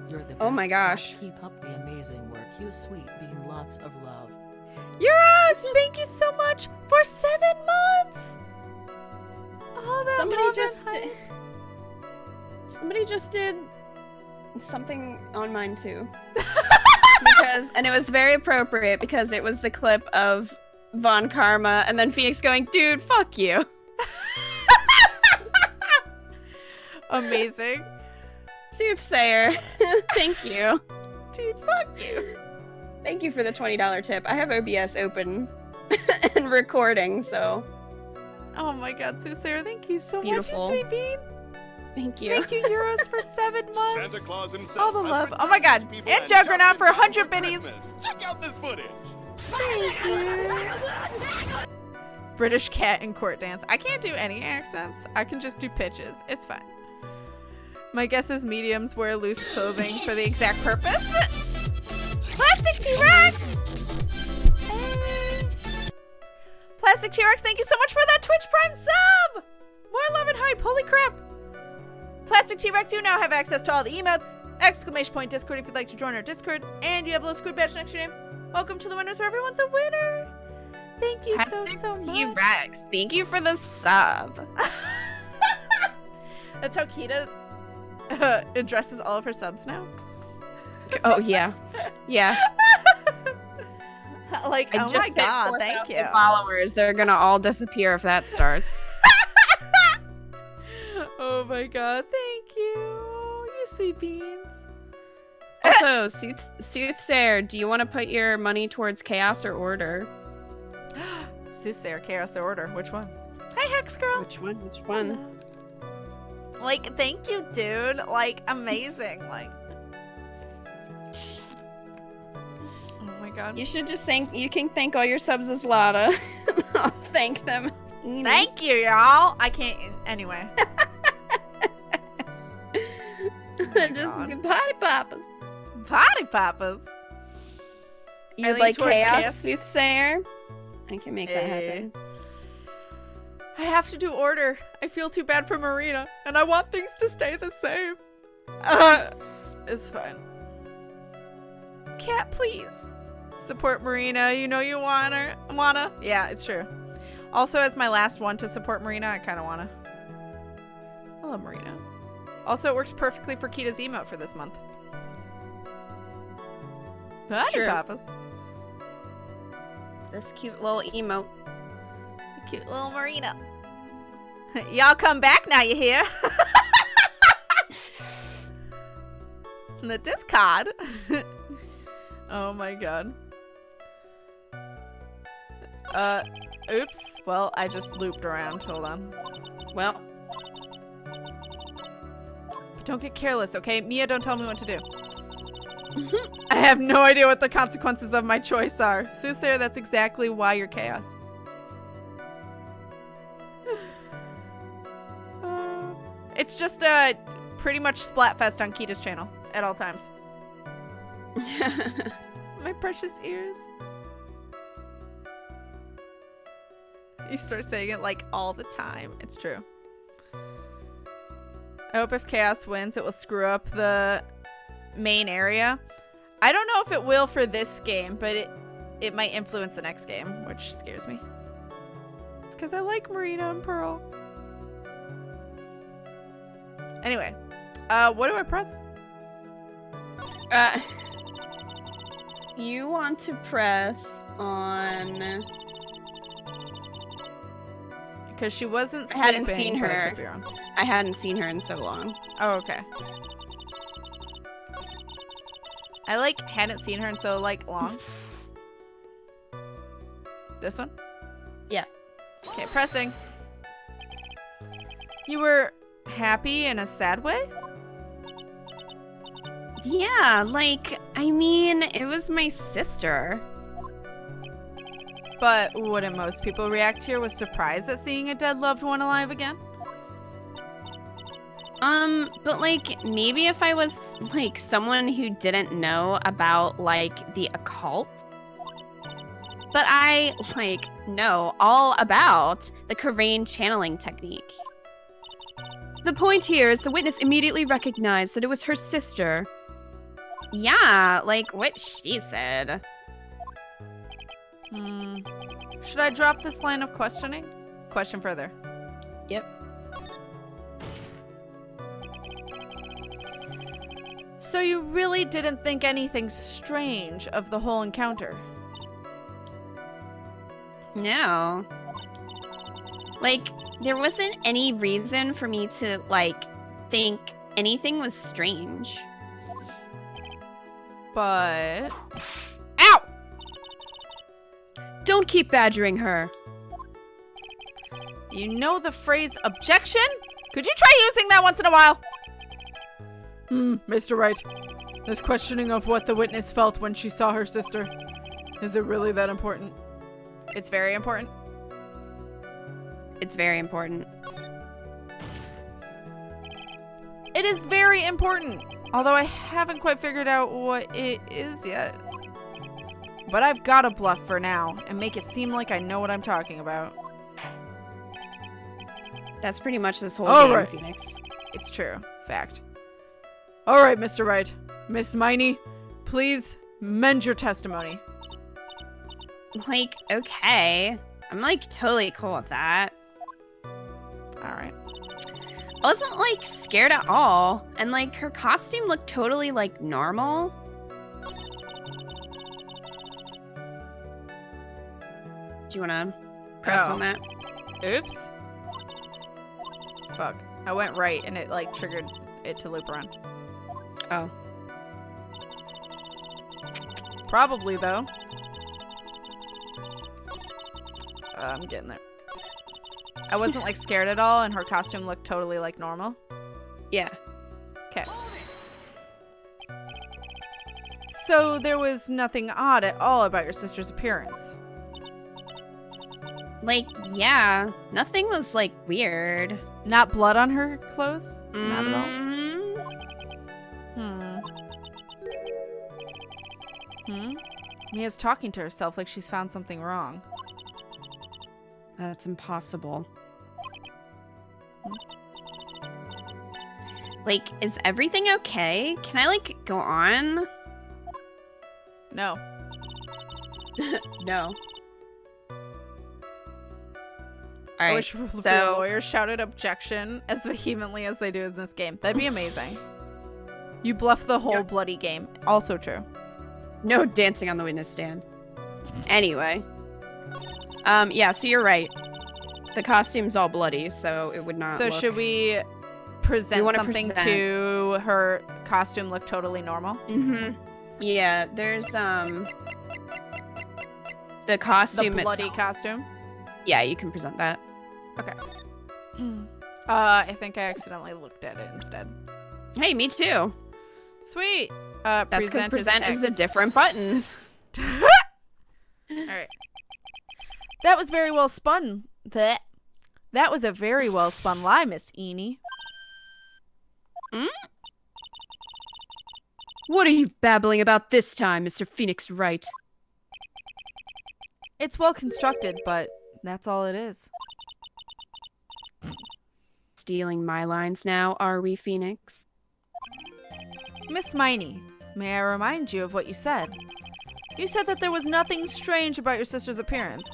You're the best.
Oh my gosh.
Keep up the amazing work, you sweet bean. Lots of love.
Euros, thank you so much for 7 months. Oh, that
Somebody just did something on mine too. And it was very appropriate because it was the clip of Von Karma and then Phoenix going, dude, fuck you.
Amazing.
Soothsayer. Thank you.
Dude, fuck you.
Thank you for the $20 tip. I have OBS open and recording, so
Oh my god, Soothsayer, thank you so
Beautiful.
much, you sweet bean.
thank you.
Thank you, Euros, for 7 months.
Santa Claus himself
All the
has
love.
returned
Oh my god.
his people
And Juggernaut
just
for
in time
100 biddies.
Christmas. Check out this footage.
British cat and court dance. I can't do any accents. I can just do pitches. It's fine. My guess is mediums wear loose clothing for the exact purpose. Plastic T-Rex! Hey. Plastic T-Rex, thank you so much for that Twitch Prime sub! More love and hype, holy crap! Plastic T-Rex, you now have access to all the emotes, exclamation point Discord if you'd like to join our Discord, and you have a little squid badge next to your name. Welcome to the winners where everyone's a winner! Thank you so much.
T-Rex, thank you for the sub.
That's how Kita addresses all of her subs now.
Oh, yeah. Yeah.
Like,
I
oh
just
my
hit
god, thank
4,000
you.
Followers, they're gonna all disappear if that starts.
Oh my god, thank you. You sweet beans.
Also, Soothsayer, do you want to put your money towards chaos or order?
Soothsayer, chaos, or order. Which one? Hi, Hex Girl.
Which one? Which one?
Like, thank you, dude. Like, amazing. Like, oh my god.
You should just you can thank all your subs as Lotta. I'll thank them.
Thank you, y'all. I can't. Anyway.
Just
God.
party poppers.
Party poppers.
You
I
would
lean
like
towards
chaos, Soothsayer? I can make that happen.
I have to do order. I feel too bad for Marina, and I want things to stay the same. It's fine. Cat, please. Support Marina. You know you wanna. Yeah, it's true. Also, as my last one to support Marina, I kind of wanna. I love Marina. Also, it works perfectly for Kita's emote for this month. Party
true.
Papas.
This cute little emote.
Cute little Marina. Y'all come back now, you hear? The discard. Oh my god. Oops. Well, I just looped around. Hold on.
Well,
But don't get careless, okay? Mia, don't tell me what to do. I have no idea what the consequences of my choice are. Soothsayer, that's exactly why you're chaos. It's just pretty much Splatfest on Kita's channel at all times. My precious ears. You start saying it like all the time. It's true. I hope if Chaos wins, it will screw up the main area. I don't know if it will for this game, but it might influence the next game, which scares me. Because I like Marina and Pearl. Anyway, what do I press?
you want to press on...
Because she wasn't
I hadn't
sleeping,
seen
but I
her.
could be wrong.
I hadn't seen her in so long.
Oh, okay. I hadn't seen her in so long. This one?
Yeah.
Okay, pressing. You were happy in a sad way?
Yeah, I mean, it was my sister.
But wouldn't most people react here with surprise at seeing a dead loved one alive again?
But maybe if I was someone who didn't know about the occult. But I know all about the Karain channeling technique. The point here is the witness immediately recognized that it was her sister. Yeah, what she said.
Should I drop this line of questioning? Question further.
Yep.
So you really didn't think anything strange of the whole encounter?
No. There wasn't any reason for me to, think anything was strange.
But... Ow!
Don't keep badgering her.
You know the phrase objection? Could you try using that once in a while?
Mr. Wright. This questioning of what the witness felt when she saw her sister. Is it really that important?
It's very important.
It's very important.
It is very important. Although I haven't quite figured out what it is yet. But I've got to bluff for now and make it seem like I know what I'm talking about.
That's pretty much this whole
All
game,
right.
Phoenix.
It's true. Fact.
All right, Mr. Wright. Miss Miney, please mend your testimony.
Okay. I'm totally cool with that.
All right.
I wasn't scared at all. And her costume looked totally normal. Do you want to press on that?
Oops. Fuck. I went right and it like triggered it to loop around.
Oh.
Probably though. I'm getting there. I wasn't like scared at all and her costume looked totally like normal.
Yeah.
Okay. So there was nothing odd at all about your sister's appearance.
Like, yeah. Nothing was, like, weird.
Not blood on her clothes? Not at all? Mia's talking to herself like she's found something wrong.
That's impossible. Like, is everything okay? Can I, like, go on?
No.
No.
I
Alright,
wish the lawyers shouted objection as vehemently as they do in this game. That'd be amazing. You bluff the whole bloody game. Also true.
no dancing on the witness stand. Anyway. Yeah, so you're right. The costume's all bloody, so it would not
So
look...
should we present
wanna
something
present-
to her costume look totally normal?
Mm-hmm. Yeah, there's, the costume
The bloody
itself.
costume?
Yeah, you can present that.
Okay. I think I accidentally looked at it instead.
Hey, me too.
Sweet.
That's because present is a
X.
different button.
Alright. That was very well spun. That was a very well spun lie, Miss Eenie.
What are you babbling about this time, Mr. Phoenix Wright?
It's well constructed, but that's all it is.
Stealing my lines now, are we, Phoenix?
Miss Miney, may I remind you of what you said? You said that there was nothing strange about your sister's appearance.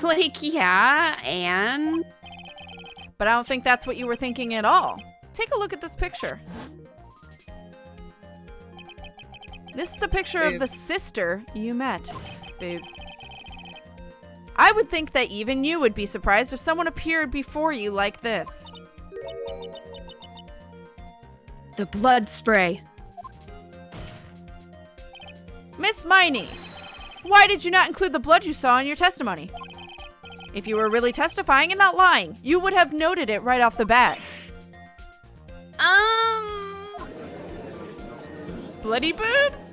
Like, yeah, and...
But I don't think that's what you were thinking at all. Take a look at this picture. This is a picture of the sister you met. Boobs. I would think that even you would be surprised if someone appeared before you like this.
The blood spray.
Miss Miney, why did you not include the blood you saw in your testimony? If you were really testifying and not lying, you would have noted it right off the bat. Bloody boobs?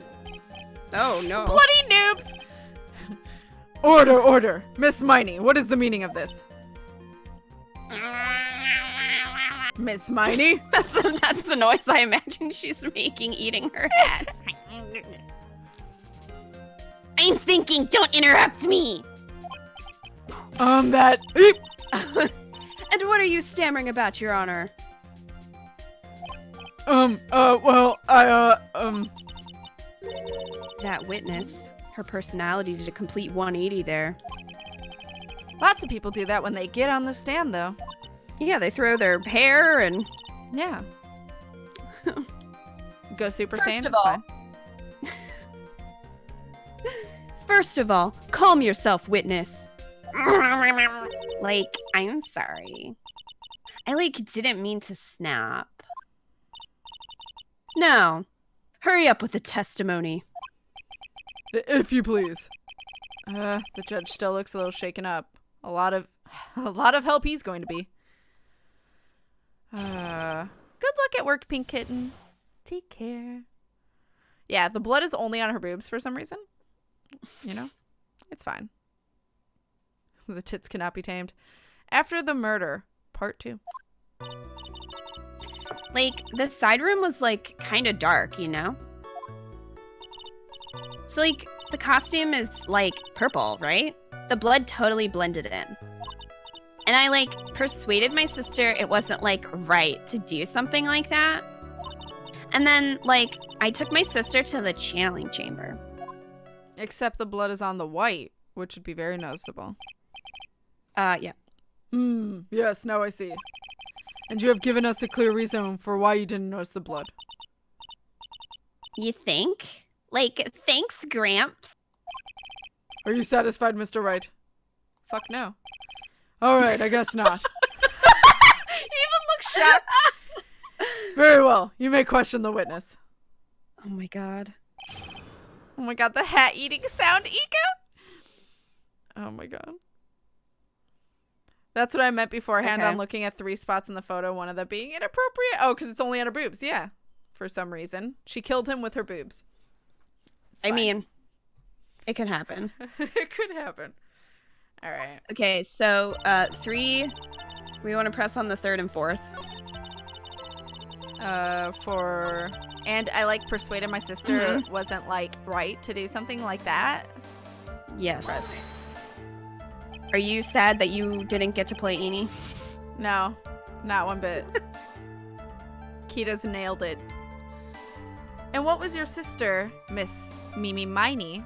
Oh, no.
Bloody noobs! Order, order. Miss Miney, what is the meaning of this? Miss Miney?
That's the noise I imagine she's making eating her hat.
I'm thinking, don't interrupt me!
That...
And what are you stammering about, Your Honor?
well,
That witness, her personality did a complete 180 there.
Lots of people do that when they get on the stand, though.
Yeah, they throw their hair and...
Yeah. Go Super
First
Saiyan,
of
it's
all-
fine.
First of all, calm yourself, witness. Like, I'm sorry. I, didn't mean to snap. No. Hurry up with the testimony.
If you please. The judge still looks a little shaken up. A lot of help he's going to be. Good luck at work, Pink Kitten. Take care. Yeah, the blood is only on her boobs for some reason. You know? It's fine. The tits cannot be tamed. After the murder, part 2.
The side room was, kind of dark, you know? So, the costume is, purple, right? The blood totally blended in. And I, persuaded my sister it wasn't, right to do something like that. And then, I took my sister to the channeling chamber.
Except the blood is on the white, which would be very noticeable.
Yeah.
Yes, now I see. And you have given us a clear reason for why you didn't notice the blood.
You think? Thanks, Gramps.
Are you satisfied, Mr. Wright? Fuck no. All right, I guess not.
He even looks shocked.
Very well. You may question the witness.
Oh my god.
Oh my god, the hat eating sound eco.
Oh my god. That's what I meant beforehand
Okay.
on looking at 3 spots in the photo, one of them being inappropriate. Oh, because it's only on her boobs. Yeah. For some reason. She killed him with her boobs. It's
I
fine.
mean, it could happen.
It could happen. All right.
Okay, so 3. We want to press on the 3rd and 4th.
And I like persuaded my sister wasn't like right to do something like that.
Yes.
Press.
Are you sad that you didn't get to play Eenie?
No, not one bit. Kita's nailed it. And what was your sister, Miss Mimi Miney,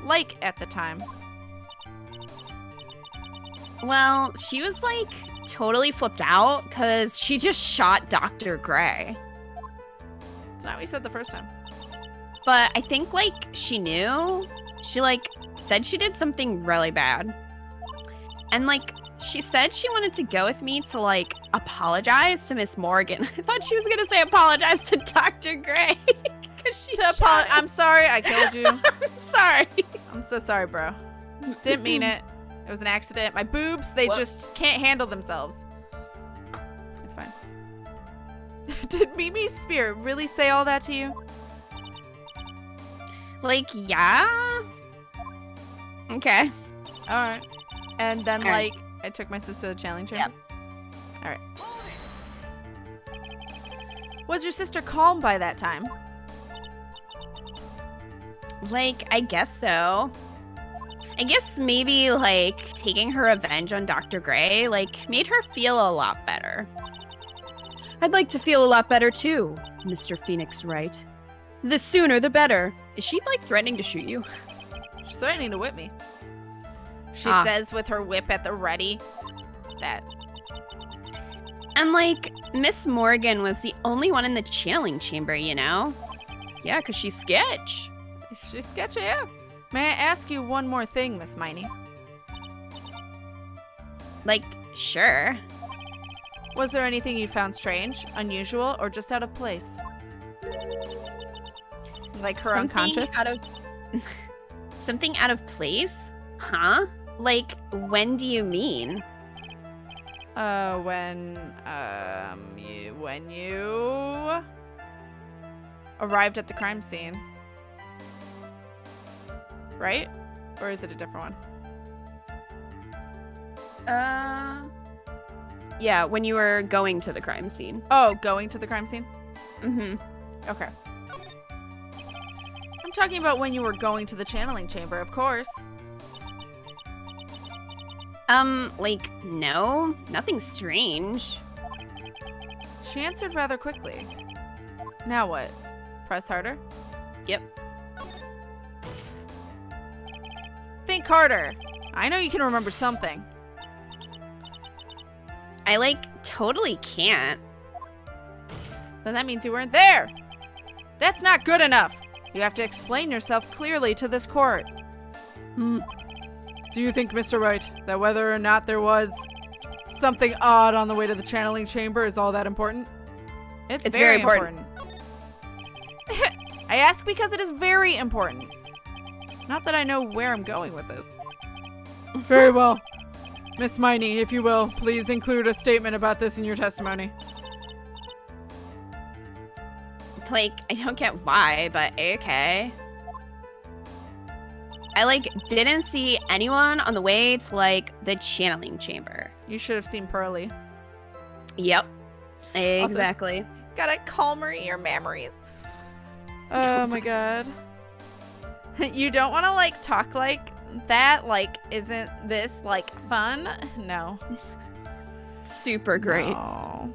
like at the time?
Well, she was like totally flipped out because she just shot Dr. Gray.
It's not what you said the first time.
But I think like she knew. She like said she did something really bad. And like she said she wanted to go with me to like apologize to Miss Morgan. I thought she was going to say apologize to Dr. Gray.
I'm sorry I killed you.
Sorry.
I'm so sorry, bro. Didn't mean it. It was an accident. My boobs, they just can't handle themselves. It's fine. Did Mimi's spirit really say all that to you?
Like, yeah. Okay.
All right. And then,
All right.
like, I took my sister to the challenge chamber?
Yep.
All right. Was your sister calm by that time?
Like, I guess so. I guess maybe, like, taking her revenge on Dr. Gray, like, made her feel a lot better. I'd like to feel a lot better, too, Mr. Phoenix Wright. The sooner, the better. Is she, like, threatening to shoot you?
She's threatening to whip me. She
Ah.
says with her whip at the ready that.
And, like, Miss Morgan was the only one in the channeling chamber, you know? Yeah, because she's sketch.
She's sketchy, yeah. May I ask you one more thing, Miss Miney?
Like, sure.
Was there anything you found strange, unusual, or just out of place? Like her unconscious?
Something out of place? Huh? Like, when do you mean?
When you arrived at the crime scene. Right? Or is it a different one?
Yeah, when you were going to the crime scene.
Oh, going to the crime scene?
Mm-hmm.
Okay. I'm talking about when you were going to the channeling chamber, of course.
Like, no, nothing strange.
She answered rather quickly. Now what? Press harder?
Yep.
Think harder. I know you can remember something.
I, like, totally can't.
Then that means you weren't there. That's not good enough. You have to explain yourself clearly to this court.
Do you think, Mr. Wright, that whether or not there was something odd on the way to the channeling chamber is all that important?
It's very important. I ask because it is very important. Not that I know where I'm going with this.
Very well. Miss Miney, if you will, please include a statement about this in your testimony.
Like, I don't get why, but okay. I, like, didn't see anyone on the way to, like, the channeling chamber.
You should have seen Pearly.
Yep. Exactly.
Gotta calmer your memories. Oh my god. You don't want to, like, talk like that? Like, isn't this, like, fun? No.
Super great.
No.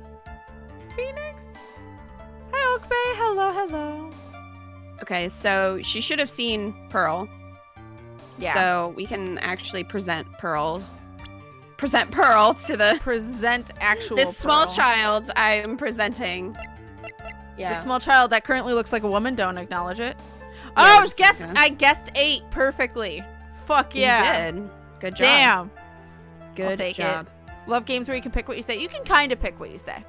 Phoenix? Hi, Oak Bay. Hello, hello.
Okay, so she should have seen Pearl.
Yeah.
So we can actually present Pearl to the
Present actual
this small
Pearl.
child I'm presenting. Yeah.
The small child that currently looks like a woman. Don't acknowledge it.
Yeah,
Oh,
we're just gonna-
I guessed 8 perfectly. Fuck yeah.
You did. Good job.
Damn.
Good
I'll take
job.
it. Love games where you can pick what you say. You can kind of pick what you say.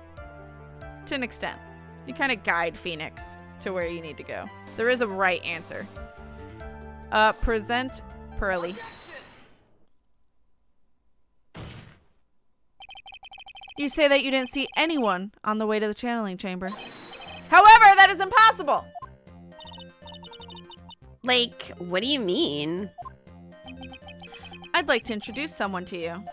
To an extent. You kind of guide Phoenix to where you need to go. There is a right answer. Present Pearly. You say that you didn't see anyone on the way to the channeling chamber. However, that is impossible.
Like, what do you mean?
I'd like to introduce someone to you.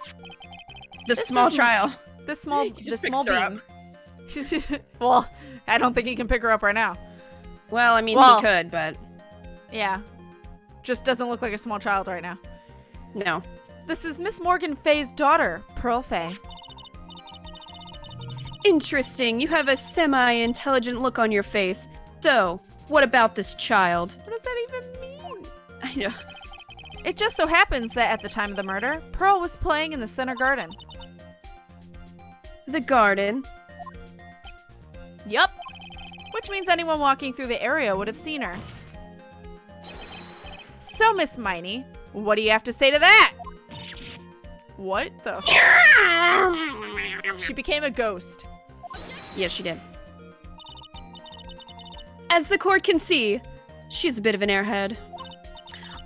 The small child.
The small
just
small
picks her
being. Well, I don't think he can pick her up right now.
Well, I mean,
Well-
he could, but
Yeah. Just doesn't look like a small child right now.
no.
This is Miss Morgan Fey's daughter, Pearl Fey.
Interesting. You have a semi-intelligent look on your face. So, what about this child?
What does that even mean?
I know.
It just so happens that at the time of the murder, Pearl was playing in the center garden.
The garden.
Yup. Which means anyone walking through the area would have seen her. So, Miss Miney, what do you have to say to that? What the She became a ghost.
Yes, she did. As the court can see, she's a bit of an airhead.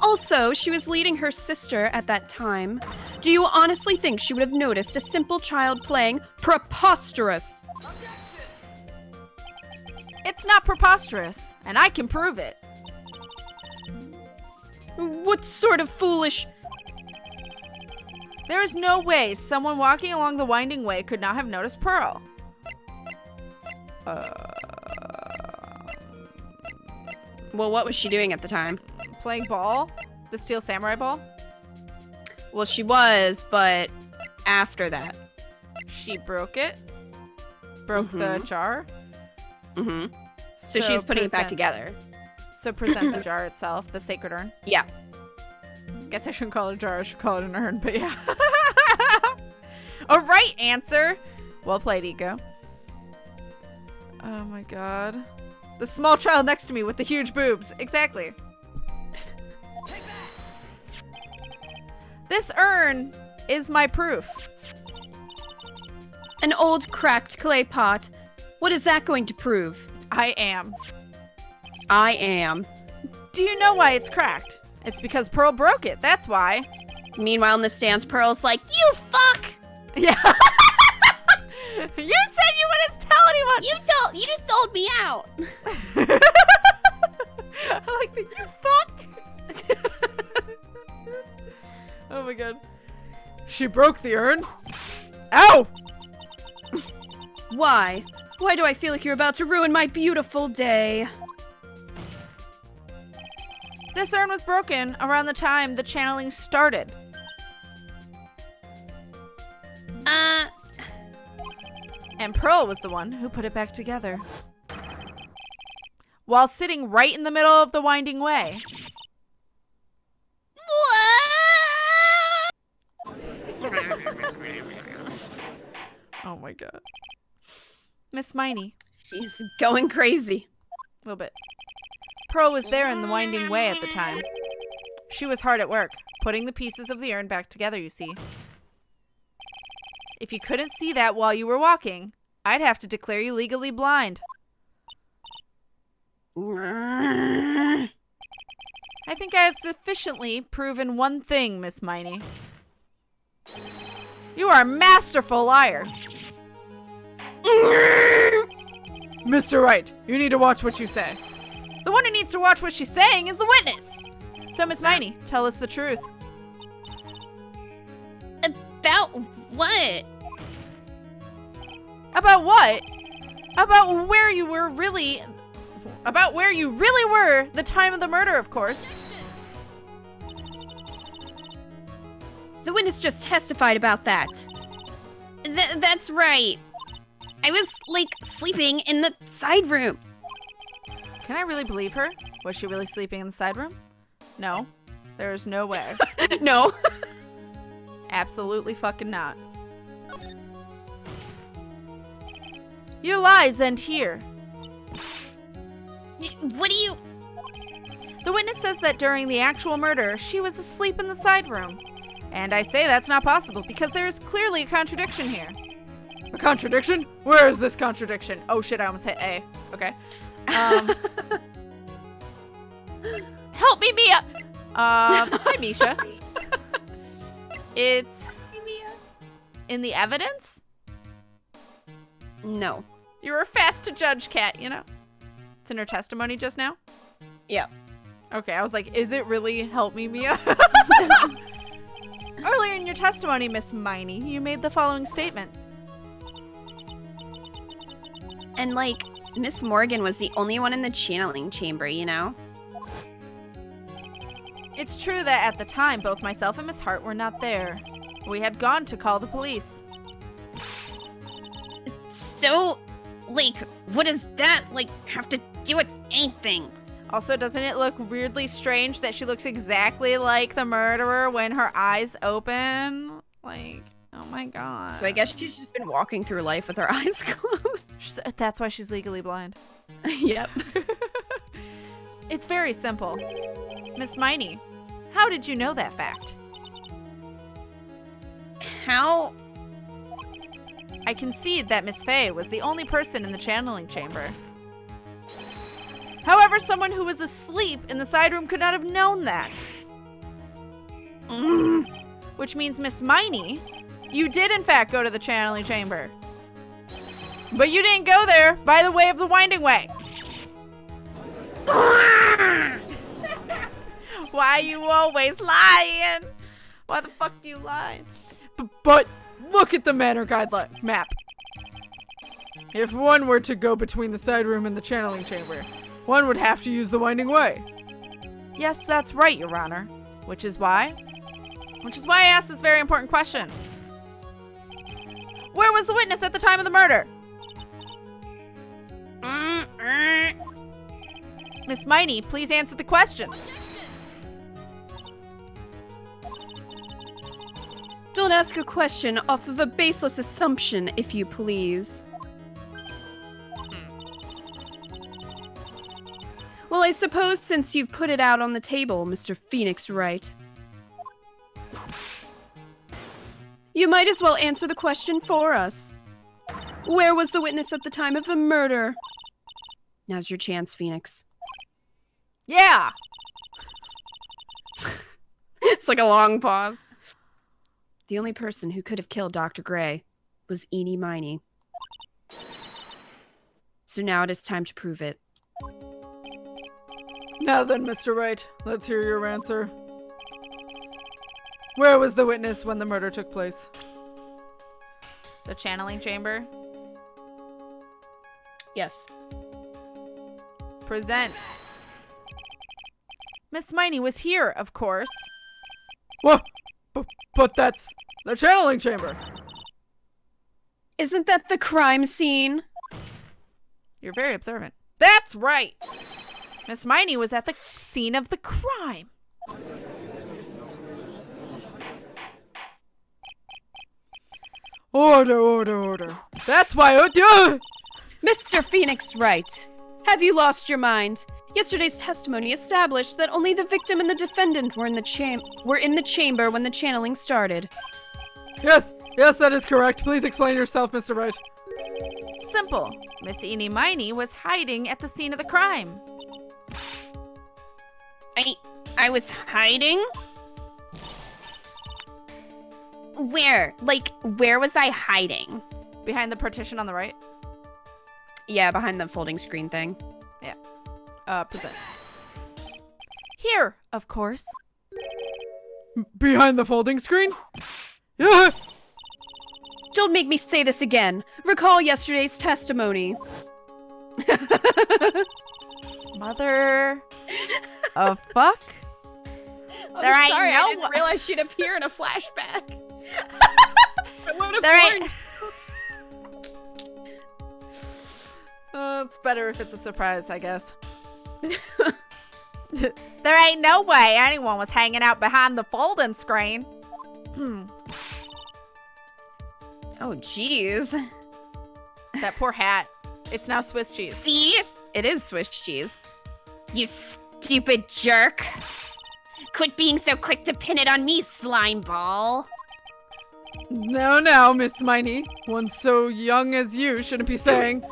Also, she was leading her sister at that time. Do you honestly think she would have noticed a simple child playing preposterous?
It's not preposterous, and I can prove it.
What sort of foolish...
There is no way someone walking along the winding way could not have noticed Pearl.
Well, what was she doing at the time?
Playing ball? The steel samurai ball?
Well, she was, but after that.
She broke it. Broke the jar.
Mm-hmm. So she's putting it back together.
So present the jar itself, the sacred urn.
Yeah.
Guess I shouldn't call it a jar, I should call it an urn, but yeah. A right answer. Well played, Ego. Oh my god. The small child next to me with the huge boobs. Exactly. This urn is my proof.
An old cracked clay pot. What is that going to prove?
I am.
I am.
Do you know why it's cracked? It's because Pearl broke it, that's why.
Meanwhile, in the stands, Pearl's like, "You fuck!
Yeah. You said you wouldn't tell anyone!
You just sold me out.
I like the you fuck! Oh my god.
She broke the urn.
Ow!
Why? Why do I feel like you're about to ruin my beautiful day?"
This urn was broken around the time the channeling started. And Pearl was the one who put it back together. While sitting right in the middle of the winding way. Oh my god. Miss Miney.
She's going crazy.
A little bit. Pearl was there in the winding way at the time. She was hard at work, putting the pieces of the urn back together, you see. If you couldn't see that while you were walking, I'd have to declare you legally blind. I think I have sufficiently proven one thing, Miss Miney. You are a masterful liar.
Mr. Wright, you need to watch what you say.
The one who needs to watch what she's saying is the witness. So, Miss Miney, tell us the truth.
About what?
About what? About where you were really... About where you really were the time of the murder, of course.
The witness just testified about that.
That's right. I was, like, sleeping in the side room.
Can I really believe her? Was she really sleeping in the side room? No. There's no way.
No.
Absolutely fucking not. Your lies end here.
What do you...
The witness says that during the actual murder, she was asleep in the side room. And I say that's not possible because there is clearly a contradiction here.
A contradiction? Where is this contradiction?
Oh shit, I almost hit A. Okay. Help me, Mia! Hi, Misha. It's in the evidence?
No.
You were fast to judge, Kat, you know? It's in her testimony just now?
Yeah.
Okay, I was like, is it really help me, Mia? Earlier in your testimony, Miss Miney, you made the following statement.
And like, Miss Morgan was the only one in the channeling chamber, you know?
It's true that at the time, both myself and Miss Hart were not there. We had gone to call the police.
So, like, what does that, like, have to do with anything?
Also, doesn't it look weirdly strange that she looks exactly like the murderer when her eyes open? Like, oh my god.
So I guess she's just been walking through life with her eyes closed.
That's why she's legally blind.
Yep.
It's very simple. Miss Miney, how did you know that fact?
How?
I concede that Miss Fey was the only person in the channeling chamber. However, someone who was asleep in the side room could not have known that. Which means, Miss Miney, you did in fact go to the channeling chamber. But you didn't go there by the way of the winding way. Why you always lying? Why the fuck do you lie?
But look at the manner guideline map. If one were to go between the side room and the channeling chamber, one would have to use the winding way.
Yes, that's right, Your Honor. Which is why I asked this very important question. Where was the witness at the time of the murder? Miss Miney, please answer the question.
Don't ask a question off of a baseless assumption, if you please. Well, I suppose since you've put it out on the table, Mr. Phoenix Wright, you might as well answer the question for us. Where was the witness at the time of the murder? Now's your chance, Phoenix.
Yeah.
It's like a long pause. The only person who could have killed Dr. Gray was Ini Miney. So now it is time to prove it.
Now then, Mr. Wright, let's hear your answer. Where was the witness when the murder took place?
The channeling chamber.
Yes.
Present. Miss Miney was here, of course.
What? But that's the channeling chamber.
Isn't that the crime scene?
You're very observant. That's right. Miss Miney was at the scene of the crime.
Order. That's why.
Mr. Phoenix Wright, have you lost your mind? Yesterday's testimony established that only the victim and the defendant were in the chamber when the channeling started.
Yes, that is correct. Please explain yourself, Mr. Wright.
Simple. Miss Eenie Meenie was hiding at the scene of the crime.
I was hiding? Where? Like, where was I hiding?
Behind the partition on the right?
Yeah, behind the folding screen thing.
Yeah. Present. Here, of course.
Behind the folding screen? Yeah.
Don't make me say this again. Recall yesterday's testimony.
Mother of fuck?
There ain't sorry, I didn't realize she'd appear in a flashback. I would have warned.
It's better if it's a surprise, I guess. There ain't no way anyone was hanging out behind the folding screen.
Oh, jeez.
That poor hat. It's now Swiss cheese.
See?
It is Swiss cheese.
You stupid stupid jerk. Quit being so quick to pin it on me, slime ball.
Now, Miss Miney. One so young as you shouldn't be saying.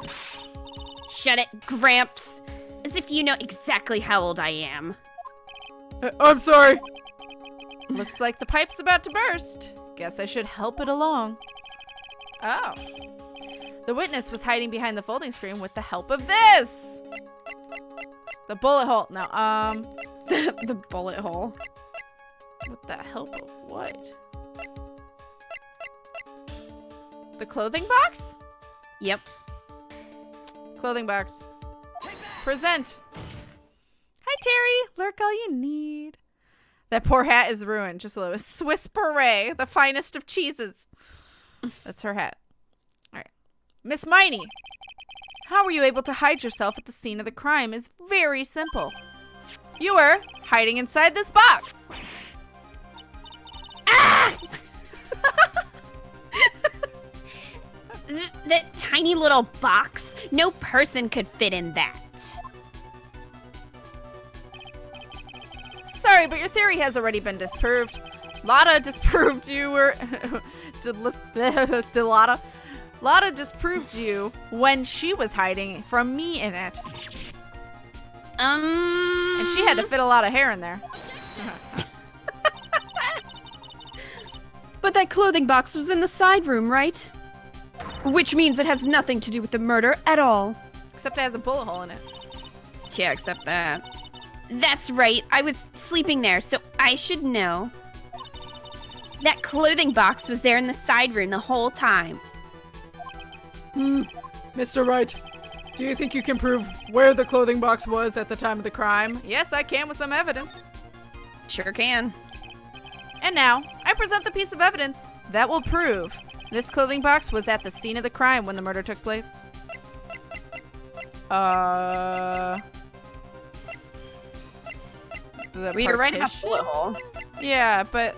Shut it, Gramps. As if you know exactly how old I am.
I'm sorry.
Looks like the pipe's about to burst. Guess I should help it along. Oh. The witness was hiding behind the folding screen with the help of this. The bullet hole. No,
The bullet hole.
with the help of what? The clothing box?
Yep.
Clothing box. Present. Hi, Terry. Lurk all you need. That poor hat is ruined. Just a little Swiss beret, the finest of cheeses. That's her hat. All right. Miss Miney, how were you able to hide yourself at the scene of the crime is very simple. You were hiding inside this box.
Ah! That tiny little box? No person could fit in that.
Sorry, but your theory has already been disproved. Lotta disproved you were... Lotta disproved you when she was hiding from me in it. And she had to fit a lot of hair in there.
But that clothing box was in the side room, right? Which means it has nothing to do with the murder at all.
Except it has a bullet hole in it.
Yeah, except that.
That's right. I was sleeping there, so I should know. That clothing box was there in the side room the whole time.
Mr. Wright, do you think you can prove where the clothing box was at the time of the crime?
Yes, I can with some evidence.
Sure can.
And now, I present the piece of evidence that will prove this clothing box was at the scene of the crime when the murder took place.
We already have a bullet hole.
Yeah, but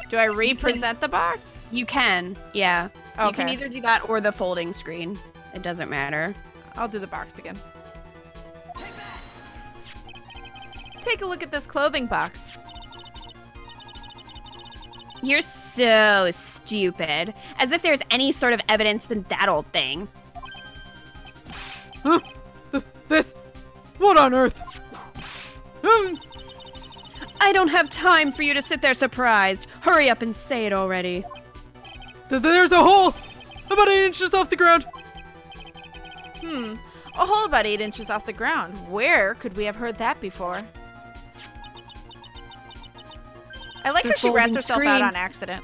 do I represent the box?
You can, yeah.
Okay.
You can either do that or the folding screen. It doesn't matter.
I'll do the box again. Take a look at this clothing box.
You're so stupid. As if there's any sort of evidence in that old thing.
Huh? This? What on earth?
I don't have time for you to sit there surprised. Hurry up and say it already.
There's a hole! About 8 inches off the ground.
A hole about 8 inches off the ground. Where could we have heard that before? I like
The
how she rats
folding
herself out
screen.
on accident.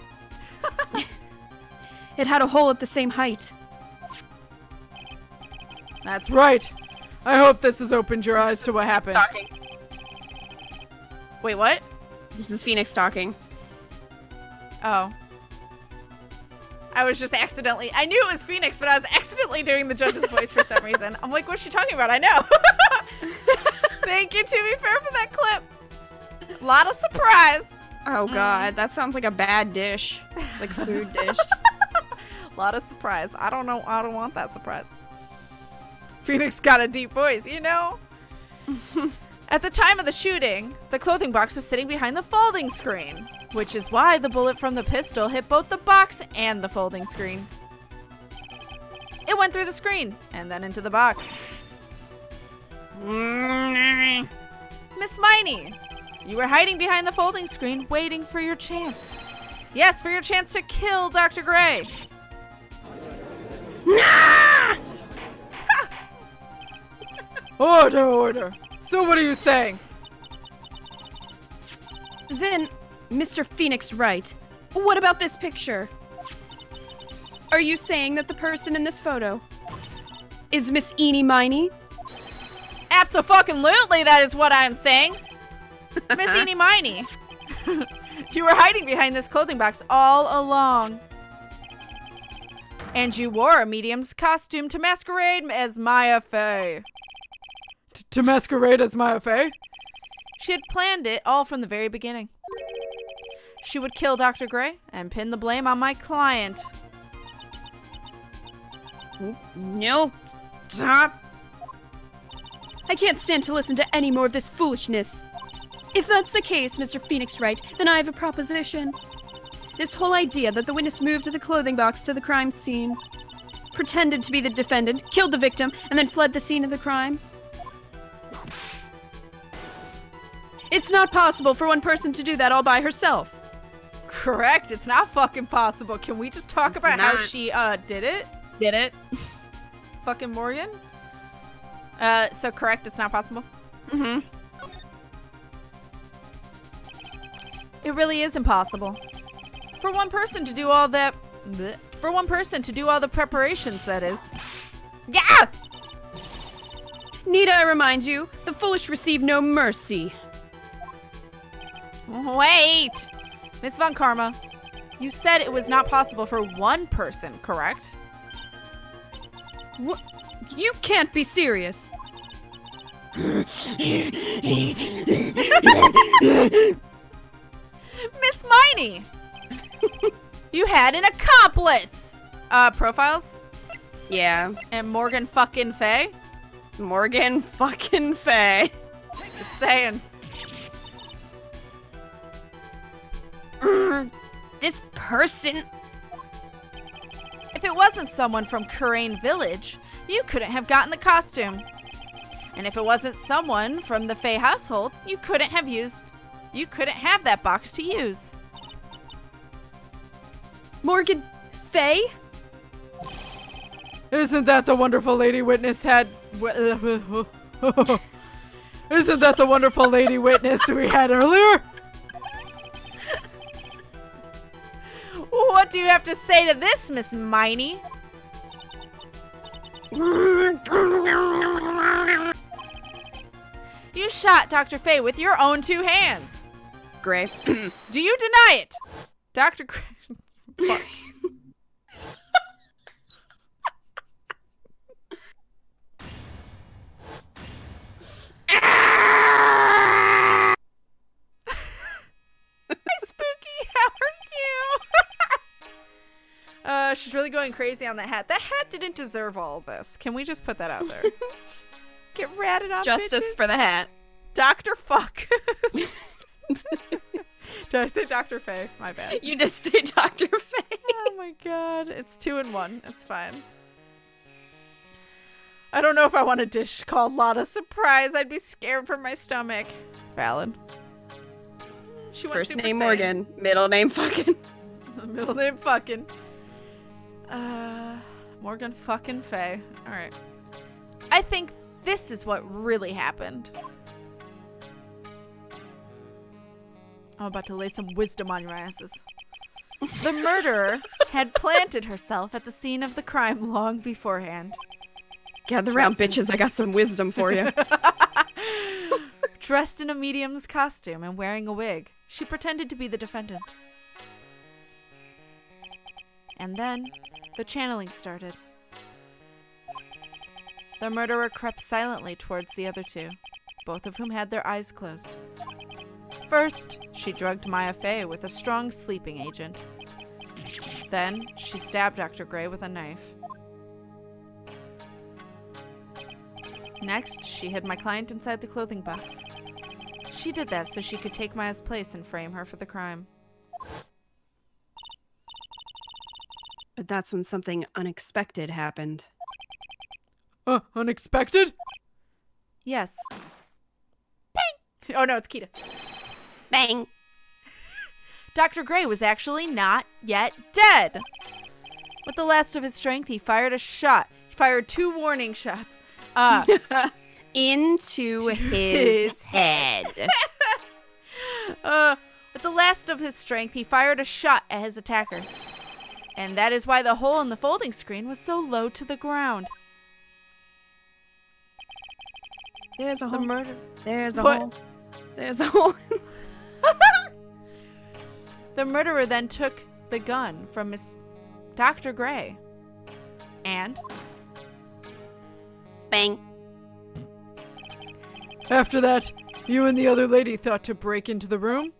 It had a hole at the same height.
That's right. I hope this has opened your eyes to what happened.
Talking.
Wait, what?
This is Phoenix talking.
Oh. I was just accidentally... I knew it was Phoenix, but I was accidentally doing the judge's voice for some reason. I'm like, what's she talking about? I know. Thank you, To Be Fair, for that clip. Lot of surprise.
Oh god, that sounds like a bad dish. Like food dish.
Lot of surprise. I don't know. I don't want that surprise. Phoenix got a deep voice, you know? At the time of the shooting, the clothing box was sitting behind the folding screen, which is why the bullet from the pistol hit both the box and the folding screen. It went through the screen and then into the box. Miss Miney, you were hiding behind the folding screen waiting for your chance. Yes, for your chance to kill Dr. Gray.
Order. So what are you saying?
Then, Mr. Phoenix Wright, what about this picture? Are you saying that the person in this photo is Miss Eenie Meenie?
Abso-fucking-lutely, that is what I'm saying. Miss Ini Miney, you were hiding behind this clothing box all along. And you wore a medium's costume to masquerade as Maya Fey.
To masquerade as Maya Fey?
She had planned it all from the very beginning. She would kill Dr. Gray and pin the blame on my client.
No, stop. I can't stand to listen to any more of this foolishness. If that's the case, Mr. Phoenix Wright, then I have a proposition. This whole idea that the witness moved the clothing box to the crime scene, pretended to be the defendant, killed the victim, and then fled the scene of the crime. It's not possible for one person to do that all by herself.
Correct. It's not fucking possible. Can we just talk about how she did it?
Did it?
Fucking Morgan? So correct, it's not possible?
Mm-hmm.
It really is impossible. For one person to do all that... For one person to do all the preparations, that is. Yeah!
Need I remind you, the foolish receive no mercy.
Wait! Miss Von Karma, you said it was not possible for one person, correct?
What? You can't be serious.
Miss Miney! You had an accomplice! Profiles?
Yeah.
And Morgan fucking Fey?
Morgan fucking Fey.
Just saying.
This person...
If it wasn't someone from Kurain Village, you couldn't have gotten the costume. And if it wasn't someone from the Fey household, you couldn't have that box to use.
Morgan Fey?
Isn't that the wonderful lady witness had... Isn't that the wonderful lady witness we had earlier?
What do you have to say to this, Miss Miney? You shot Dr. Fey with your own 2 hands.
Gray.
Do you deny it? Dr. Fuck. Hi, Spooky. How are you? She's really going crazy on that hat. That hat didn't deserve all of this. Can we just put that out there? Get ratted on,
Justice
bitches.
for the hat.
Dr. Fuck. Did I say Dr. Fey? My bad.
You did say Dr. Fey.
Oh my god. It's 2 in 1. It's fine. I don't know if I want a dish called Lotta Surprise. I'd be scared for my stomach. Valid. She went
First
Super
name
Saiyan.
Morgan, middle name fucking.
Middle name fucking. Morgan fucking Fey. Alright. I think this is what really happened. I'm about to lay some wisdom on your asses. The murderer had planted herself at the scene of the crime long beforehand.
Gather round, bitches. I got some wisdom for you.
Dressed in a medium's costume and wearing a wig, she pretended to be the defendant. And then, the channeling started. The murderer crept silently towards the other 2, both of whom had their eyes closed. First, she drugged Maya Fey with a strong sleeping agent. Then, she stabbed Dr. Gray with a knife. Next, she hid my client inside the clothing box. She did that so she could take Maya's place and frame her for the crime.
But that's when something unexpected happened.
Unexpected?
Yes. Bang! Oh no, it's Kita.
Bang.
Dr. Gray was actually not yet dead. With the last of his strength, he fired a shot. He fired 2 warning shots.
Into his head.
With the last of his strength, he fired a shot at his attacker. And that is why the hole in the folding screen was so low to the ground.
There's a
The
hole.
murder.
There's a
What?
hole. There's a hole.
The murderer then took the gun from Miss Dr. Gray. And
Bang.
After that, you and the other lady thought to break into the room?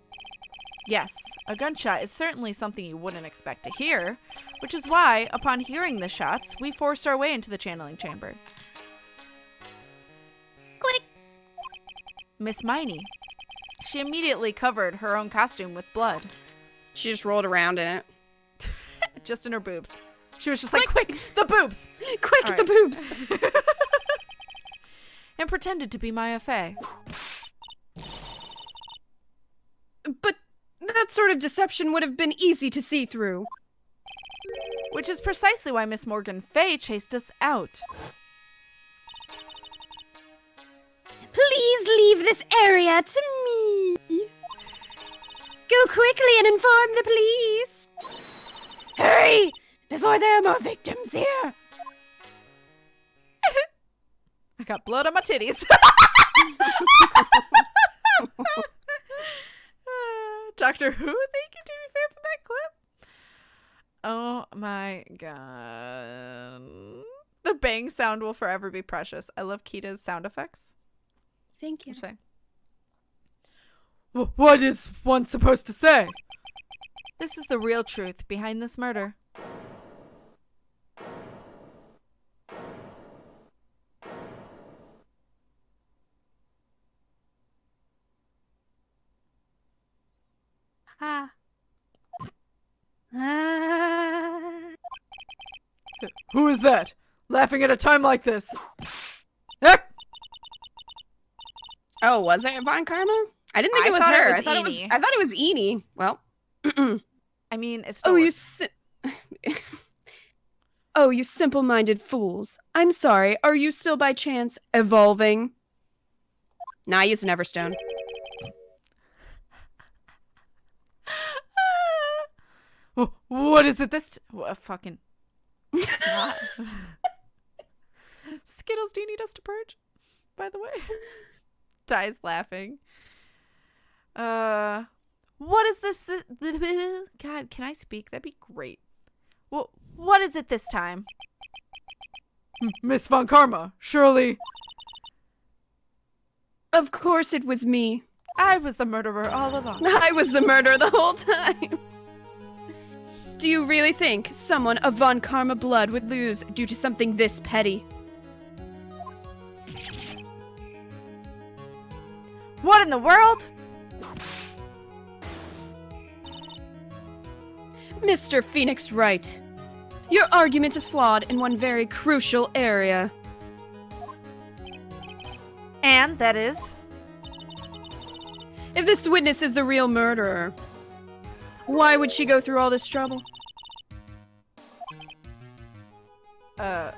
yes, a gunshot is certainly something you wouldn't expect to hear, which is why, upon hearing the shots, we forced our way into the channeling chamber.
Click.
Miss Miney. She immediately covered her own costume with blood.
She just rolled around in it.
Just in her boobs. She was just like, quick, the boobs!
Quick,
All right.
the boobs!
And pretended to be Maya Fey.
But that sort of deception would have been easy to see through.
Which is precisely why Miss Morgan Fey chased us out.
Please leave this area to me. Go quickly and inform the police. Hurry, before there are more victims here.
I got blood on my titties. Doctor Who, thank you to be fair for that clip. Oh my god. The bang sound will forever be precious. I love Kita's sound effects.
Thank you.
What is one supposed to say?
This is the real truth behind this murder.
Who is that? Laughing at a time like this? Heck!
Oh, was it Von Karma? I didn't think it was
thought it
her.
was
I thought
Eenie.
I thought it was Eenie. Well.
I mean, it's still
Oh, oh, you simple-minded fools. I'm sorry. Are you still by chance evolving?
Nah, I used an Everstone.
What is it this
fucking... It's not. Skittles, do you need us to purge? By the way. Dies laughing. What is this? God, can I speak? That'd be great. What is it this time?
Miss Von Karma, surely...
Of course it was me.
I was the murderer all along.
I was the murderer the whole time. Do you really think someone of Von Karma blood would lose due to something this petty?
What in the world?
Mr. Phoenix Wright, your argument is flawed in one very crucial area.
And that is?
If this witness is the real murderer, why would she go through all this trouble?
I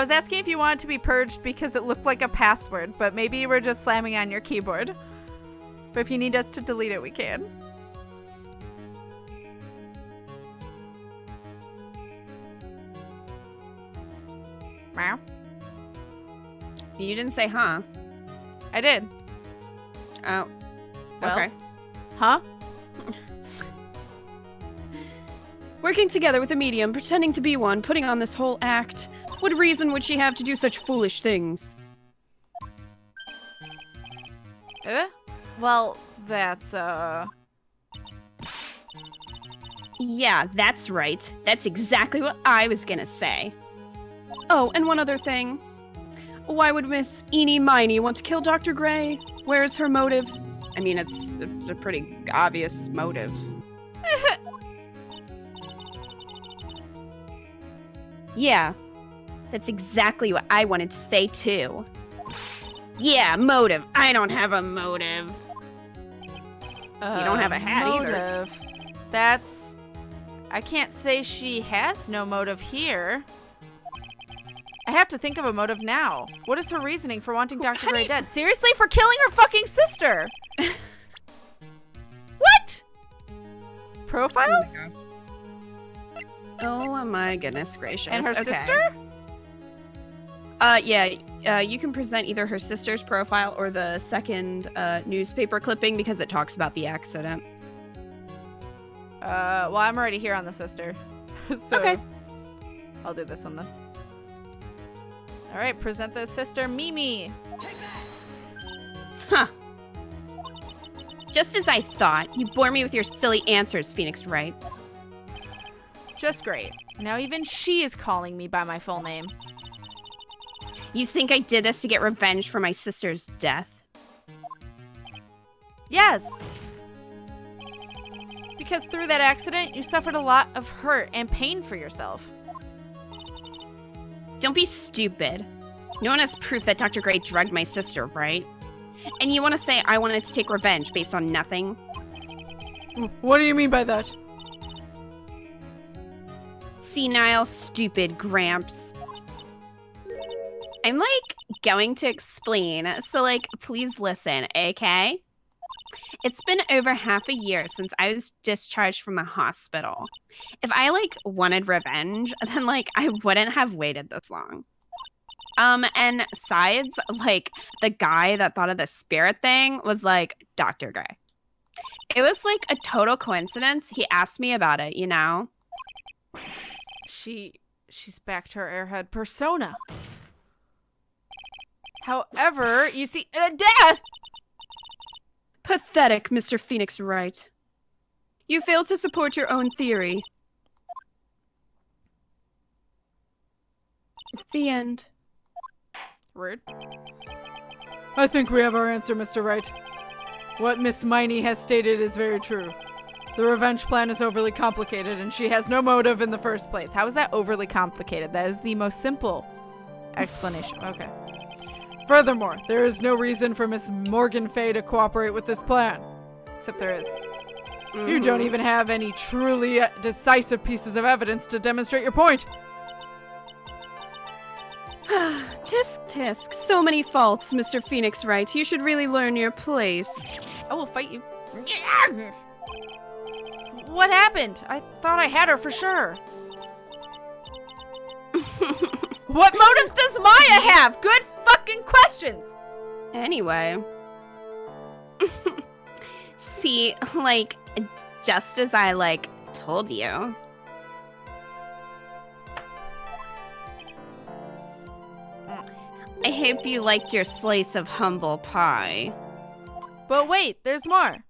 was asking if you wanted to be purged because it looked like a password, but maybe you were just slamming on your keyboard. But if you need us to delete it, we can. Meow.
You didn't say huh.
I did.
Oh.
Well.
Okay.
Huh?
Working together with a medium, pretending to be one, putting on this whole act. What reason would she have to do such foolish things?
Well, that's,
Yeah, that's right. That's exactly what I was gonna say.
Oh, and one other thing. Why would Miss Eenie Meenie want to kill Dr. Gray? Where is her motive?
I mean, it's a pretty obvious motive. Yeah, that's exactly what I wanted to say too. Yeah, motive. I don't have a motive. You don't have a hat either.
That's... I can't say she has no motive here. I have to think of a motive now. What is her reasoning for wanting Dr. Gray dead? Seriously? For killing her fucking sister? What? Profiles?
Oh my goodness gracious.
And her
Okay.
sister?
Yeah, you can present either her sister's profile or the second newspaper clipping because it talks about the accident.
Well, I'm already here on the sister. So
Okay.
I'll do this one then. All right, present the sister, Mimi.
Huh. Just as I thought. You bore me with your silly answers, Phoenix Wright.
Just great. Now even she is calling me by my full name.
You think I did this to get revenge for my sister's death?
Yes. Because through that accident, you suffered a lot of hurt and pain for yourself.
Don't be stupid. No one has proof that Dr. Gray drugged my sister, right? And you want to say I wanted to take revenge based on nothing?
What do you mean by that?
Senile, stupid Gramps. I'm, like, going to explain, so, like, please listen, okay? It's been over half a year since I was discharged from the hospital. If I, like, wanted revenge, then, like, I wouldn't have waited this long. And besides, like, the guy that thought of the spirit thing was, like, Dr. Gray. It was, like, a total coincidence. He asked me about it, you know?
She's back to her airhead persona. However, you see, death!
Pathetic, Mr. Phoenix Wright. You failed to support your own theory. The end.
Rude.
I think we have our answer, Mr. Wright. What Miss Miney has stated is very true. The revenge plan is overly complicated, and she has no motive in the first place.
How is that overly complicated? That is the most simple explanation. Okay.
Furthermore, there is no reason for Miss Morgan Fey to cooperate with this plan. Except there is. You don't even have any truly decisive pieces of evidence to demonstrate your point.
Tisk tisk. So many faults, Mr. Phoenix Wright. You should really learn your place.
I will fight you. What happened? I thought I had her for sure. What motives does Maya have? Good fucking questions.
Anyway. See, like, just as I, like, told you. I hope you liked your slice of humble pie.
But wait, there's more.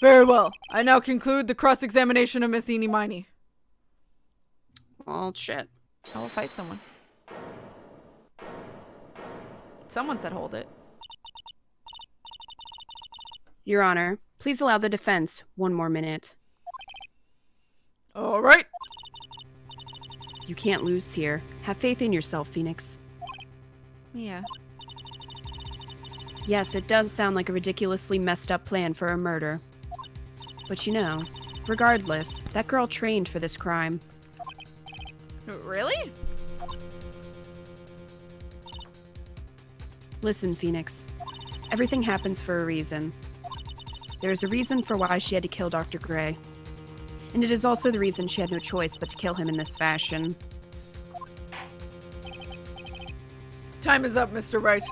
Very well. I now conclude the cross-examination of Miss Eenie Meenie.
Well, shit.
I will fight someone. Someone said hold it.
Your Honor, please allow the defense one more minute.
All right.
You can't lose here. Have faith in yourself, Phoenix.
Yeah.
Yes, it does sound like a ridiculously messed up plan for a murder. But you know, regardless, that girl trained for this crime.
Really?
Listen, Phoenix. Everything happens for a reason. There is a reason for why she had to kill Dr. Gray. And it is also the reason she had no choice but to kill him in this fashion.
Time is up, Mr. Wright.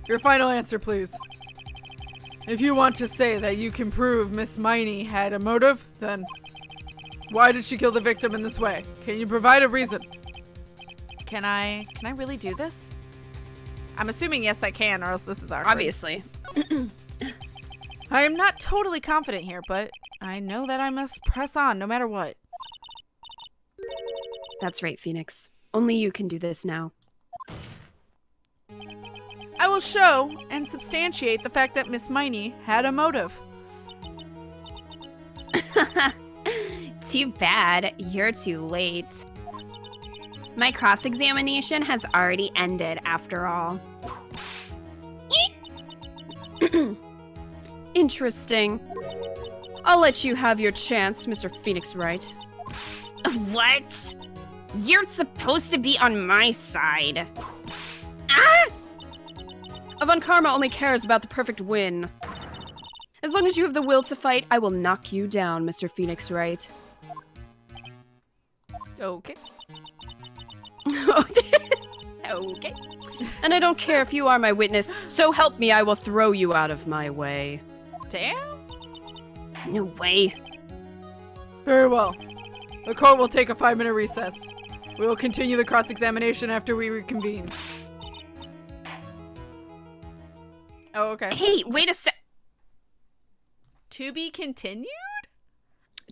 Your final answer, please. If you want to say that you can prove Miss Miney had a motive, then why did she kill the victim in this way? Can you provide a reason?
Can I really do this? I'm assuming yes I can, or else this is awkward.
Obviously.
I am not totally confident here, but I know that I must press on no matter what.
That's right, Phoenix. Only you can do this now.
I will show and substantiate the fact that Miss Miney had a motive.
Too bad. You're too late. My cross-examination has already ended, after all.
Interesting. I'll let you have your chance, Mr. Phoenix Wright.
What? You're supposed to be on my side. Ah!
Avon Karma only cares about the perfect win. As long as you have the will to fight, I will knock you down, Mr. Phoenix Wright.
Okay.
Okay.
And I don't care if you are my witness, so help me, I will throw you out of my way.
Damn.
No way.
Very well. The court will take a 5-minute recess. We will continue the cross-examination after we reconvene.
Oh, okay.
Hey, wait a sec.
To be continued?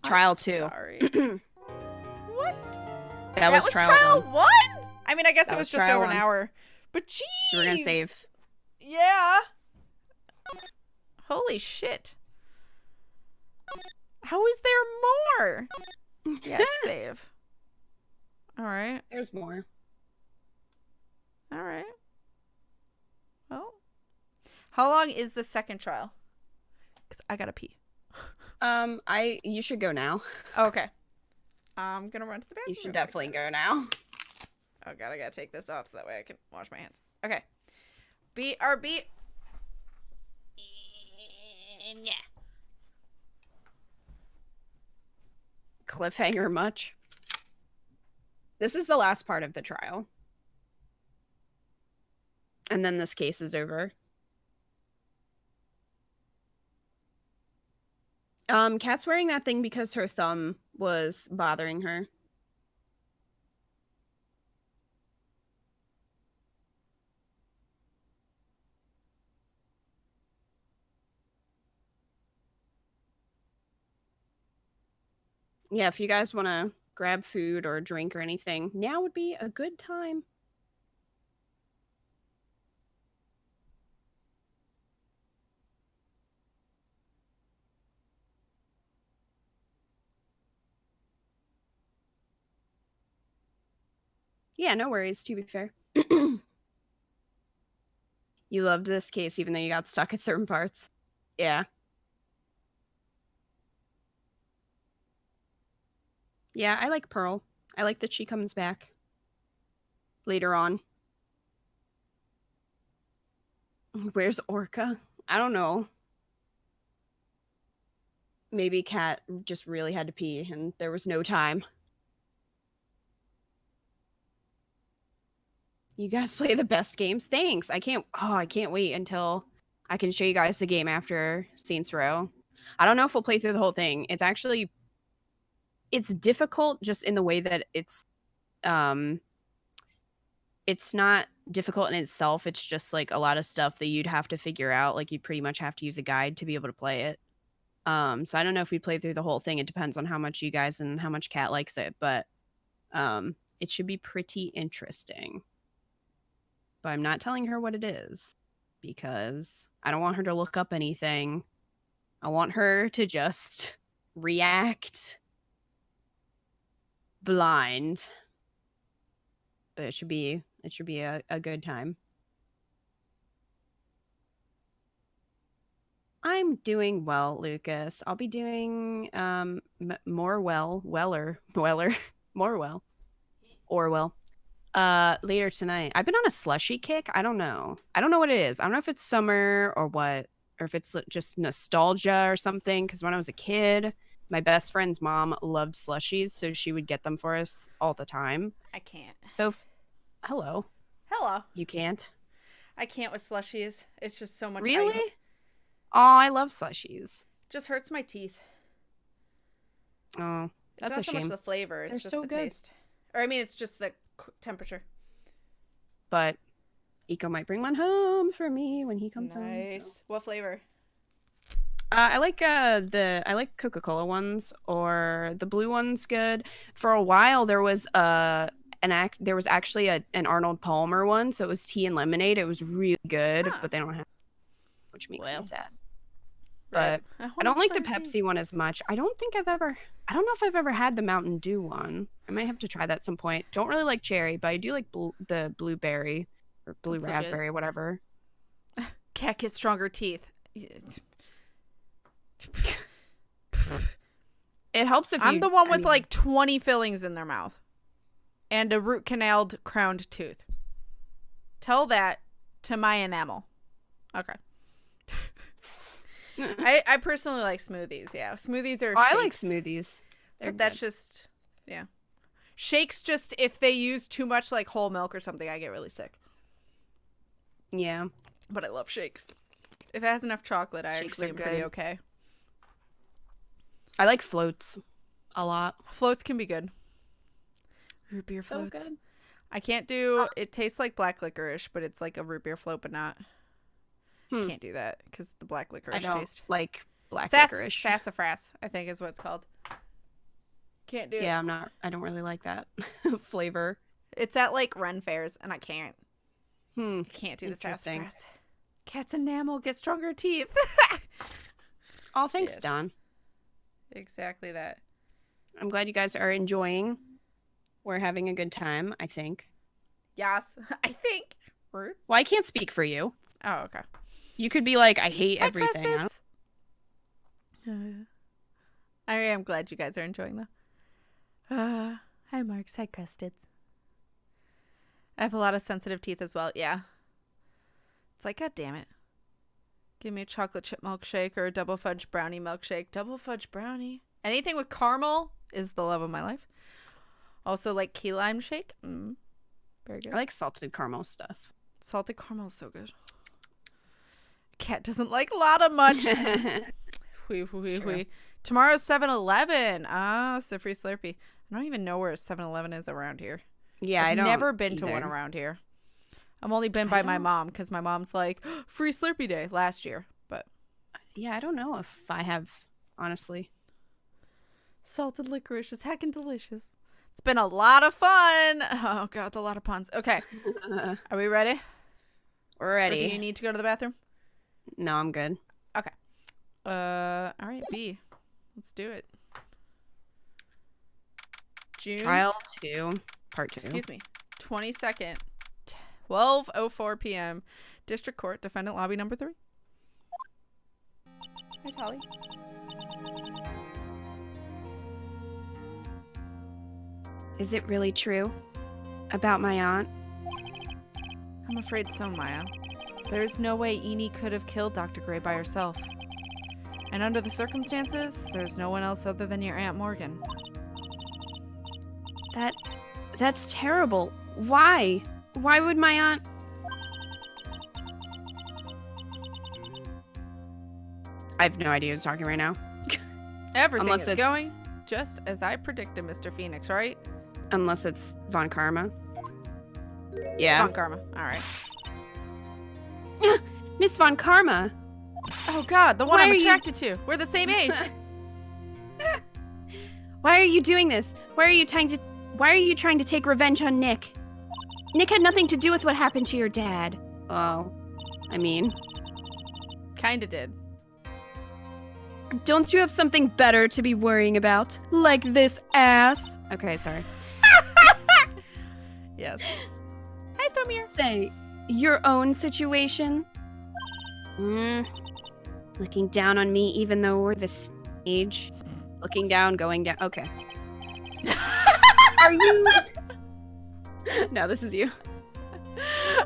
Trial
I'm
2.
Sorry. What?
That was trial one.
1? I mean, I guess
That
it
was
was just
trial
over
one.
an hour. But geez.
So we're gonna save.
Yeah. Holy shit. How is there more? Yes, save. All right.
There's more.
All right. Well, how long is the second trial? 'Cause I gotta pee.
You should go now.
Okay. I'm gonna run to the bathroom.
You should definitely go now.
Oh god, I gotta take this off so that way I can wash my hands. Okay. BRB. Yeah.
Cliffhanger much? This is the last part of the trial. And then this case is over. Kat's wearing that thing because her thumb was bothering her. Yeah, if you guys want to grab food or a drink or anything, now would be a good time. Yeah, no worries, to be fair. You loved this case even though you got stuck at certain parts. Yeah. Yeah, I like Pearl. I like that she comes back later on. Where's Orca? I don't know. Maybe Kat just really had to pee and there was no time. You guys play the best games? Thanks. I can't wait until I can show you guys the game after Saints Row. I don't know if we'll play through the whole thing. It's difficult just in the way that it's not difficult in itself. It's just like a lot of stuff that you'd have to figure out. Like you'd pretty much have to use a guide to be able to play it. So I don't know if we play through the whole thing. It depends on how much you guys and how much Kat likes it, but it should be pretty interesting. But I'm not telling her what it is because I don't want her to look up anything. I want her to just react blind. But it should be a good time. I'm doing well, Lucas. I'll be doing more well later tonight. I've been on a slushy kick. I don't know what it is. I don't know if it's summer or what, or if it's just nostalgia or something, because when I was a kid, my best friend's mom loved slushies, so she would get them for us all the time.
I can't.
So hello. You can't?
I can't with slushies. It's just so much
Really?
ice.
Oh, I love slushies.
Just hurts my teeth.
Oh, that's
it's
a
not so
shame.
much the flavor. It's
They're
just
so
the
good.
taste. Or I mean, it's just the temperature.
But Eco might bring one home for me when he comes home.
Nice.
So.
What flavor?
I like Coca-Cola ones, or the blue one's good. For a while there was actually an Arnold Palmer one, so it was tea and lemonade. It was really good,
Huh.
but they don't have, which makes me sad.
Right.
But I don't like the Pepsi one as much. I don't know if I've ever had the Mountain Dew one. I might have to try that at some point. Don't really like cherry, but I do like the blueberry or blue
That's
raspberry, whatever.
Cat gets stronger teeth.
It helps if
I'm the one with like 20 fillings in their mouth and a root canaled crowned tooth. Tell that to my enamel. Okay. I personally like smoothies. Yeah, smoothies are.
I like smoothies.
But that's just, yeah. Shakes, just if they use too much like whole milk or something, I get really sick.
Yeah.
But I love shakes. If it has enough chocolate, I
Shakes
actually
are
am pretty
good.
okay.
I like floats a lot.
Floats can be good. Root beer
So
floats.
good.
I can't do. It tastes like black licorice, but it's like a root beer float, but not. Can't do that because the black licorice
I don't
taste.
like black licorice.
Sassafras, I think is what it's called. Can't do it.
Yeah, I don't really like that flavor.
It's at like Ren fairs, and I can't.
Hmm.
Can't do the
Interesting.
sassafras. Cat's enamel get stronger teeth.
Oh, thanks,
Yes.
Don.
Exactly that.
I'm glad you guys are enjoying. We're having a good time, I think.
Yes, I think. Rude.
Well, I can't speak for you.
Oh, okay.
You could be like, I hate
Hi,
everything. I
Crusteds. I am glad you guys are enjoying though. Hi, Marks. Hi, Crusteds. I have a lot of sensitive teeth as well. Yeah. It's like, God damn it. Give me a chocolate chip milkshake or a double fudge brownie milkshake. Double fudge brownie. Anything with caramel is the love of my life. Also, like key lime shake. Very good.
I like salted caramel stuff.
Salted caramel is so good. Cat doesn't like Lotta much. Tomorrow's 7-Eleven. Oh, so free Slurpee. I don't even know where 7-Eleven is around here.
Yeah,
I've
I don't
never been to
either.
one around here. I've only been by my mom because my mom's like, free Slurpee day last year. But
Yeah, I don't know if I have, honestly.
salted licorice is heckin' delicious. It's been a lot of fun. Oh, God, a lot of puns. Okay. Are we ready?
We're
Or
ready.
do you need to go to the bathroom?
No, I'm good.
Okay. All right, B. Let's do it. June.
Trial 2, part 2.
Excuse me. 22nd, 12:04 p.m. District Court, Defendant Lobby number 3. Hi, Tolly.
Is it really true? About my aunt?
I'm afraid so, Maya. There's no way Eenie could have killed Dr. Gray by herself. And under the circumstances, there's no one else other than your Aunt Morgan.
That's terrible. Why? Why would my aunt...
I have no idea who's talking right now.
Everything
Unless
is
it's-
going just as I predicted, Mr. Phoenix, right?
Unless it's Von Karma. Yeah.
Von Karma. All right.
Miss Von Karma!
Oh, God, the one
Why
I'm
are you-
attracted to. We're the same age.
Why are you doing this? Why are you trying to take revenge on Nick? Nick had nothing to do with what happened to your dad.
Oh. I mean,
Kinda did.
Don't you have something better to be worrying about? Like this ass?
okay, sorry.
Yes. Hi, Thomir.
Say, your own situation?
Looking down on me even though we're the same age. Looking down, going down. Okay.
Are you...
No, this is you.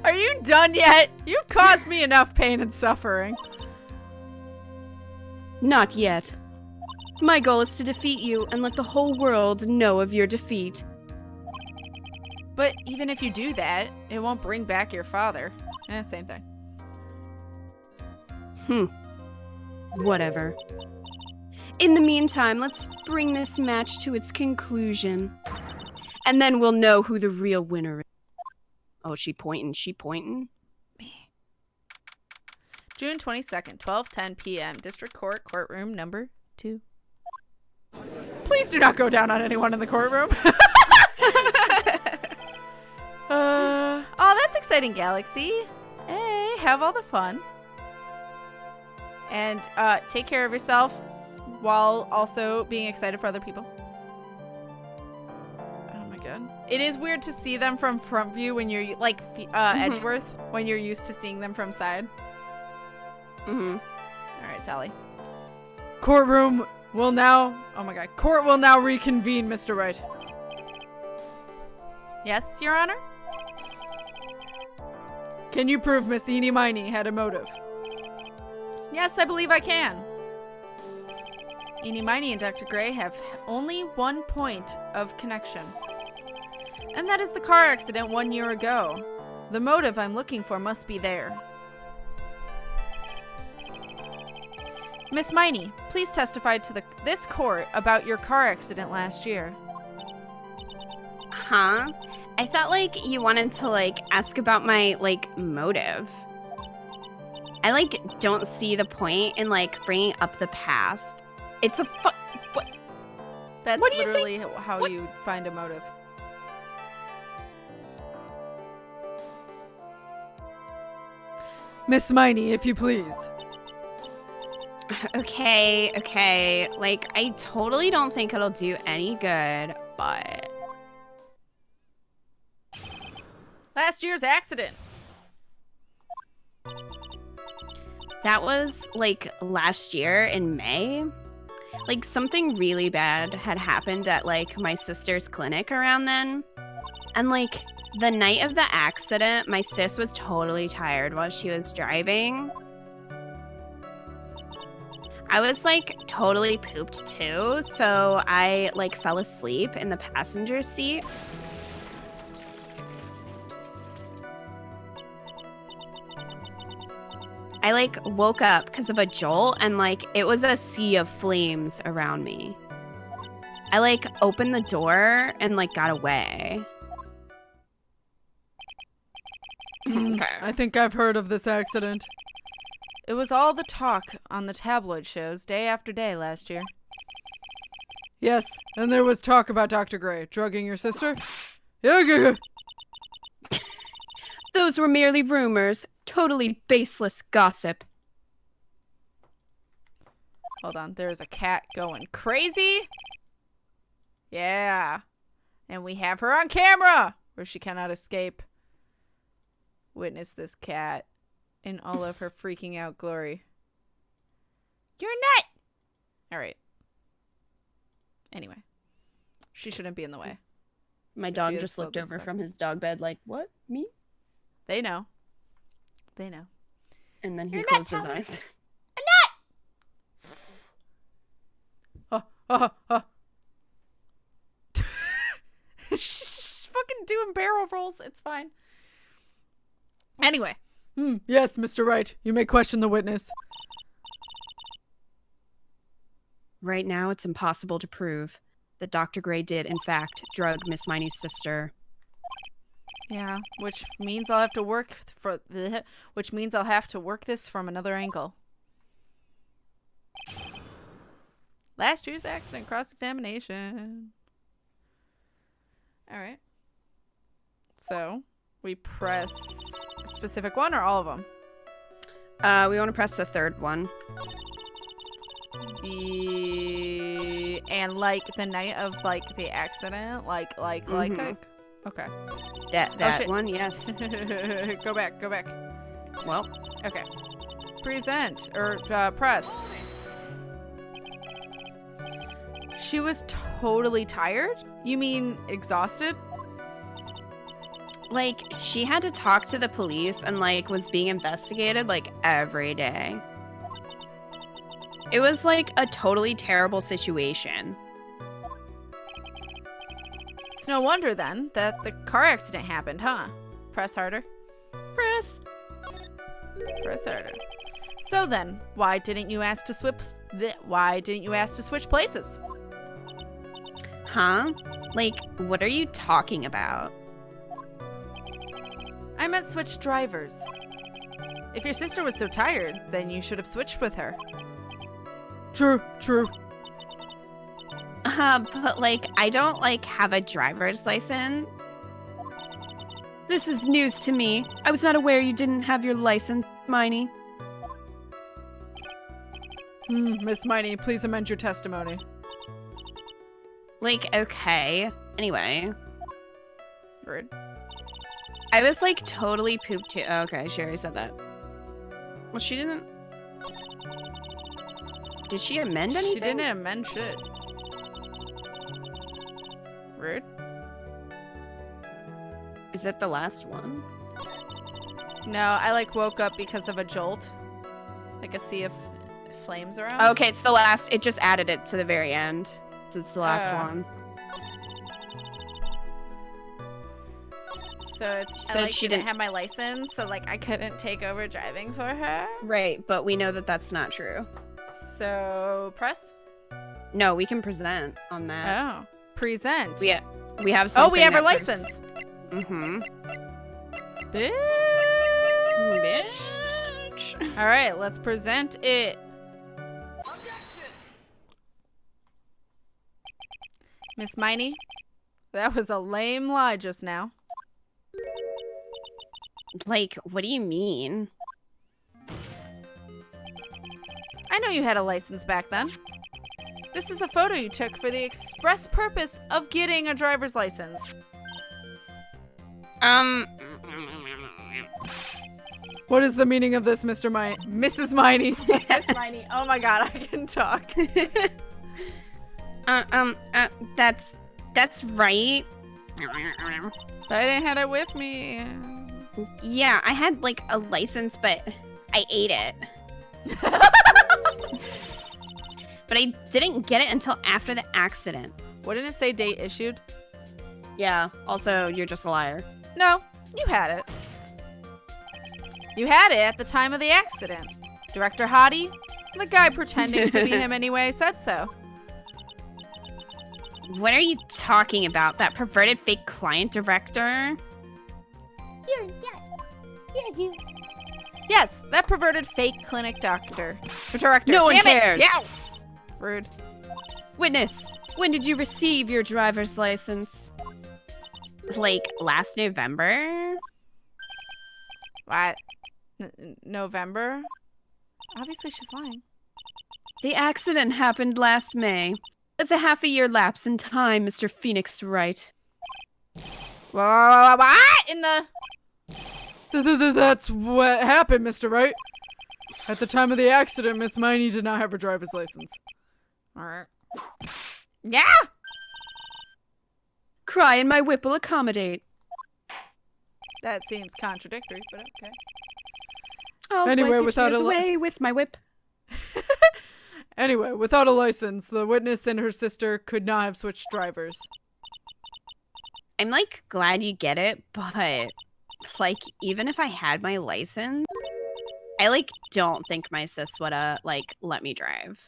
Are you done yet? You've caused me enough pain and suffering.
Not yet. My goal is to defeat you and let the whole world know of your defeat.
But even if you do that, it won't bring back your father. Same thing.
Whatever.
In the meantime, let's bring this match to its conclusion. And then we'll know who the real winner is.
Oh, she pointing?
June 22nd, 12:10 p.m. District Court, courtroom number 2. Please do not go down on anyone in the courtroom. Oh, that's exciting, Galaxy. Hey, have all the fun. And take care of yourself while also being excited for other people. Oh my god. It is weird to see them from front view when you're like Edgeworth, when you're used to seeing them from side. All right, Tally.
Courtroom will now... Oh my god. Court will now reconvene, Mr. Wright.
Yes, Your Honor?
Can you prove Miss Eenie Meenie had a motive?
Yes, I believe I can. Ini Miney and Dr. Gray have only one point of connection. And that is the car accident 1 year ago. The motive I'm looking for must be there. Miss Miney, please testify to this court about your car accident last year.
Huh? I thought, like, you wanted to, like, ask about my, like, motive. I, like, don't see the point in, like, bringing up the past. It's a what?
That's
What do you
literally how you find a motive.
Miss Miney, if you please.
Okay. Like, I totally don't think it'll do any good, but...
Last year's accident.
That was, like, last year in May. Like, something really bad had happened at, like, my sister's clinic around then. And, like, the night of the accident, my sis was totally tired while she was driving. I was, like, totally pooped, too, so I, like, fell asleep in the passenger seat. I, like, woke up because of a jolt, and, like, it was a sea of flames around me. I, like, opened the door and, like, got away. Okay.
I think I've heard of this accident.
It was all the talk on the tabloid shows day after day last year.
Yes, and there was talk about Dr. Gray drugging your sister. Yeah.
Those were merely rumors. Totally baseless gossip.
Hold on, there's a cat going crazy. Yeah. And we have her on camera, where she cannot escape. Witness this cat in all of her freaking out glory. You're nut! Alright. Anyway. She shouldn't be in the way.
My
If
dog
she is
just
still
looked
this
over
size.
from his dog bed like, what? Me?
They know. They know.
And then he
You're
closed
not
his eyes.
She's fucking doing barrel rolls. It's fine. Anyway.
Yes, Mr. Wright, you may question the witness.
Right now, it's impossible to prove that Dr. Gray did, in fact, drug Miss Miney's sister.
Yeah, which means I'll have to work this from another angle. Last year's accident cross-examination. All right. So, we press a specific one or all of them?
We want to press the third one.
And like the night of like the accident, like
Mhm.
okay.
That
shit.
one, yes.
Go back.
Well,
Okay. Present or press. She was totally tired? You mean exhausted?
like, she had to talk to the police and, like, was being investigated, like, every day. It was, like, a totally terrible situation.
It's no wonder then that the car accident happened, huh? Press harder.
Press.
Press harder. So then, why didn't you ask to switch? Why didn't you ask to switch places?
Huh? Like, what are you talking about?
I meant switch drivers. If your sister was so tired, then you should have switched with her.
True.
But, like, I don't, like, have a driver's license.
This is news to me. I was not aware you didn't have your license, Miney.
Miss Miney, please amend your testimony.
Like, okay. Anyway.
Rude.
I was, like, totally pooped too. Oh, okay, she already said that. Well, she didn't... Did she amend anything?
She didn't amend shit. Rude.
Is it the last one?
No, I like woke up because of a jolt. Like a sea of flames around.
Okay, it's the last. It just added it to the very end. So it's the last one.
So it's
Said
like
she
she didn't
didn't-
have my license, so like I couldn't take over driving for her.
Right, but we know that that's not true.
So press.
No, we can present on that.
Oh, present.
We have
Oh,
something
we have her
that proves-
license.
Mm-hmm.
Bitch.
Bitch.
All right, let's present it. Miss Miney, that was a lame lie just now.
Like, what do you mean?
I know you had a license back then. This is a photo you took for the express purpose of getting a driver's license.
What is the meaning of this, Mrs. Miney?
Miss Miney. Oh my god, I can talk.
That's right.
But I didn't have it with me.
Yeah, I had like a license, but I ate it. But I didn't get it until after the accident.
Wouldn't it say date issued?
Yeah, also, you're just a liar.
No, you had it. You had it at the time of the accident. Director Hotti, the guy pretending to be him anyway, said so.
What are you talking about? That perverted fake client director?
You.
Yes, that perverted fake clinic director.
No one
Damn it.
cares.
Yeah. Rude.
Witness, when did you receive your driver's license?
Like, last November?
What? November? Obviously she's lying.
The accident happened last May. That's a half a year lapse in time, Mr. Phoenix Wright.
What in the...
That's what happened, Mr. Wright. At the time of the accident, Miss Miney did not have her driver's license.
Yeah!
Cry and my whip will accommodate.
That seems contradictory, but okay.
I'll
Anyway,
wipe your
without
tears
a
away with my whip.
Anyway, without a license, the witness and her sister could not have switched drivers.
I'm, like, glad you get it, but, like, even if I had my license, I, like, don't think my sis would've, like, let me drive.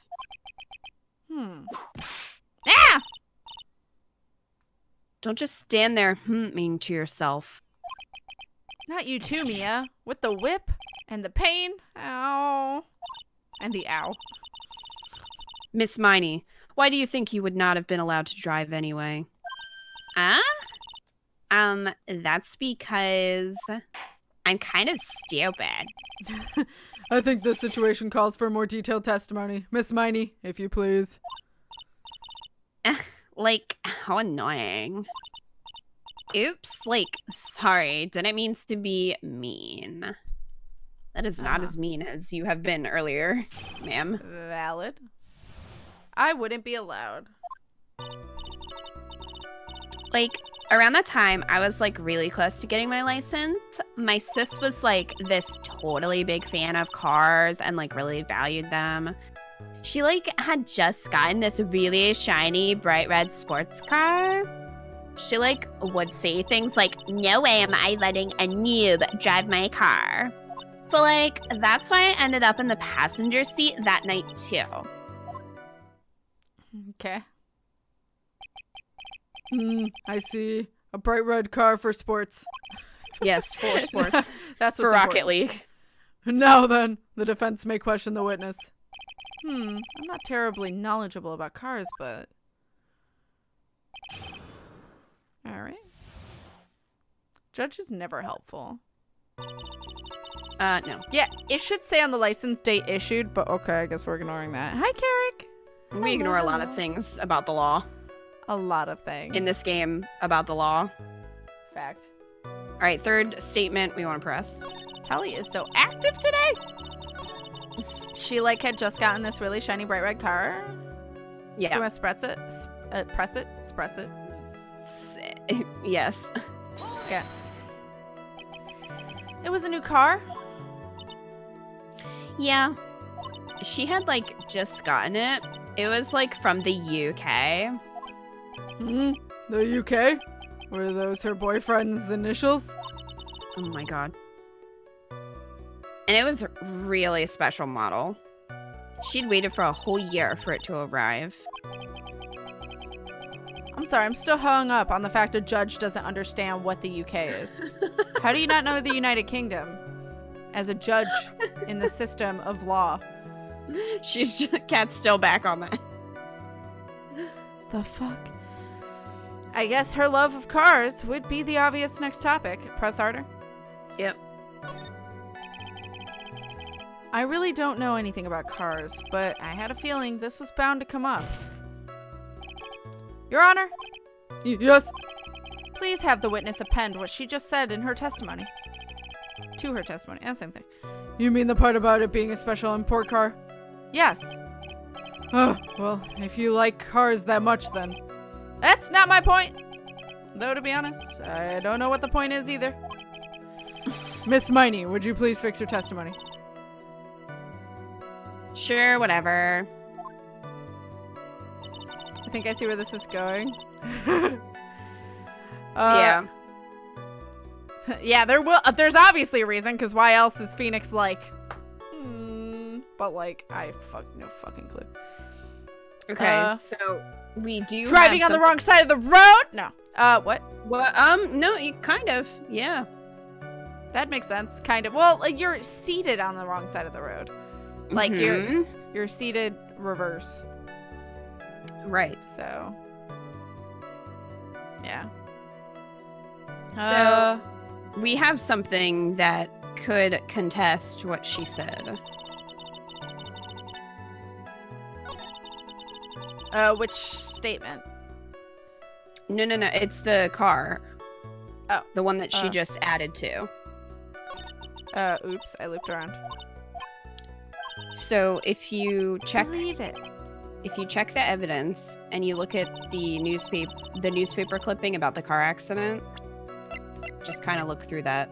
Ah!
Don't just stand there mean to yourself.
Not you too, Mia. With the whip and the pain. Ow. And the ow.
Miss Miney, why do you think you would not have been allowed to drive anyway?
That's because I'm kind of stupid.
I think this situation calls for more detailed testimony. Miss Miney, if you please.
Like, how annoying. Oops, like, sorry, didn't mean to be mean. That is not as mean as you have been earlier, ma'am.
Valid. I wouldn't be allowed.
Like, around that time, I was, like, really close to getting my license. My sis was, like, this totally big fan of cars and, like, really valued them. She, like, had just gotten this really shiny, bright red sports car. She, like, would say things like, no way am I letting a noob drive my car. So, like, that's why I ended up in the passenger seat that night, too.
Okay.
I see. A bright red car for sports.
Yes, for sports.
That's
For
what's
Rocket
important.
League.
Now then, the defense may question the witness.
I'm not terribly knowledgeable about cars, but... Alright. Judge is never helpful.
No.
Yeah, it should say on the license date issued, but okay, I guess we're ignoring that. Hi, Carrick.
We ignore a lot of things about the law.
A lot of things.
In this game about the law.
fact.
All right, third statement we want to press.
Tully is so active today. She like had just gotten this really shiny bright red car.
Yeah.
So you want to press it? Press it? Press it?
Yes.
Okay. It was a new car.
Yeah. She had like just gotten it. It was like from the UK.
The UK? Were those her boyfriend's initials?
Oh my god. And it was a really special model. She'd waited for a whole year for it to arrive.
I'm sorry, I'm still hung up on the fact a judge doesn't understand what the UK is. How do you not know the United Kingdom as a judge in the system of law?
Kat's still back on that.
The fuck? I guess her love of cars would be the obvious next topic. Press harder.
Yep.
I really don't know anything about cars, but I had a feeling this was bound to come up. Your Honor,
Yes?
please have the witness append what she just said in her testimony. To her testimony. And same thing.
You mean the part about it being a special import car?
Yes.
Oh, well, if you like cars that much then.
That's not my point. Though, to be honest, I don't know what the point is either.
Miss Miney, would you please fix your testimony?
Sure, whatever.
I think I see where this is going.
Yeah.
Yeah, there's obviously a reason, because why else is Phoenix like, but like, no fucking clue.
Okay, so we do
driving
have
on the wrong side of the road? No. What?
Well, no, you kind of, yeah.
That makes sense, kind of. Well, like, you're seated on the wrong side of the road. Like, you're seated reverse.
Right.
So, yeah.
So, we have something that could contest what she said.
Which statement?
No, it's the car.
Oh.
The one that she just added to.
Oops, I looped around.
So, if you check
Leave it.
If you check the evidence and you look at the newspaper clipping about the car accident, just kind of look through that.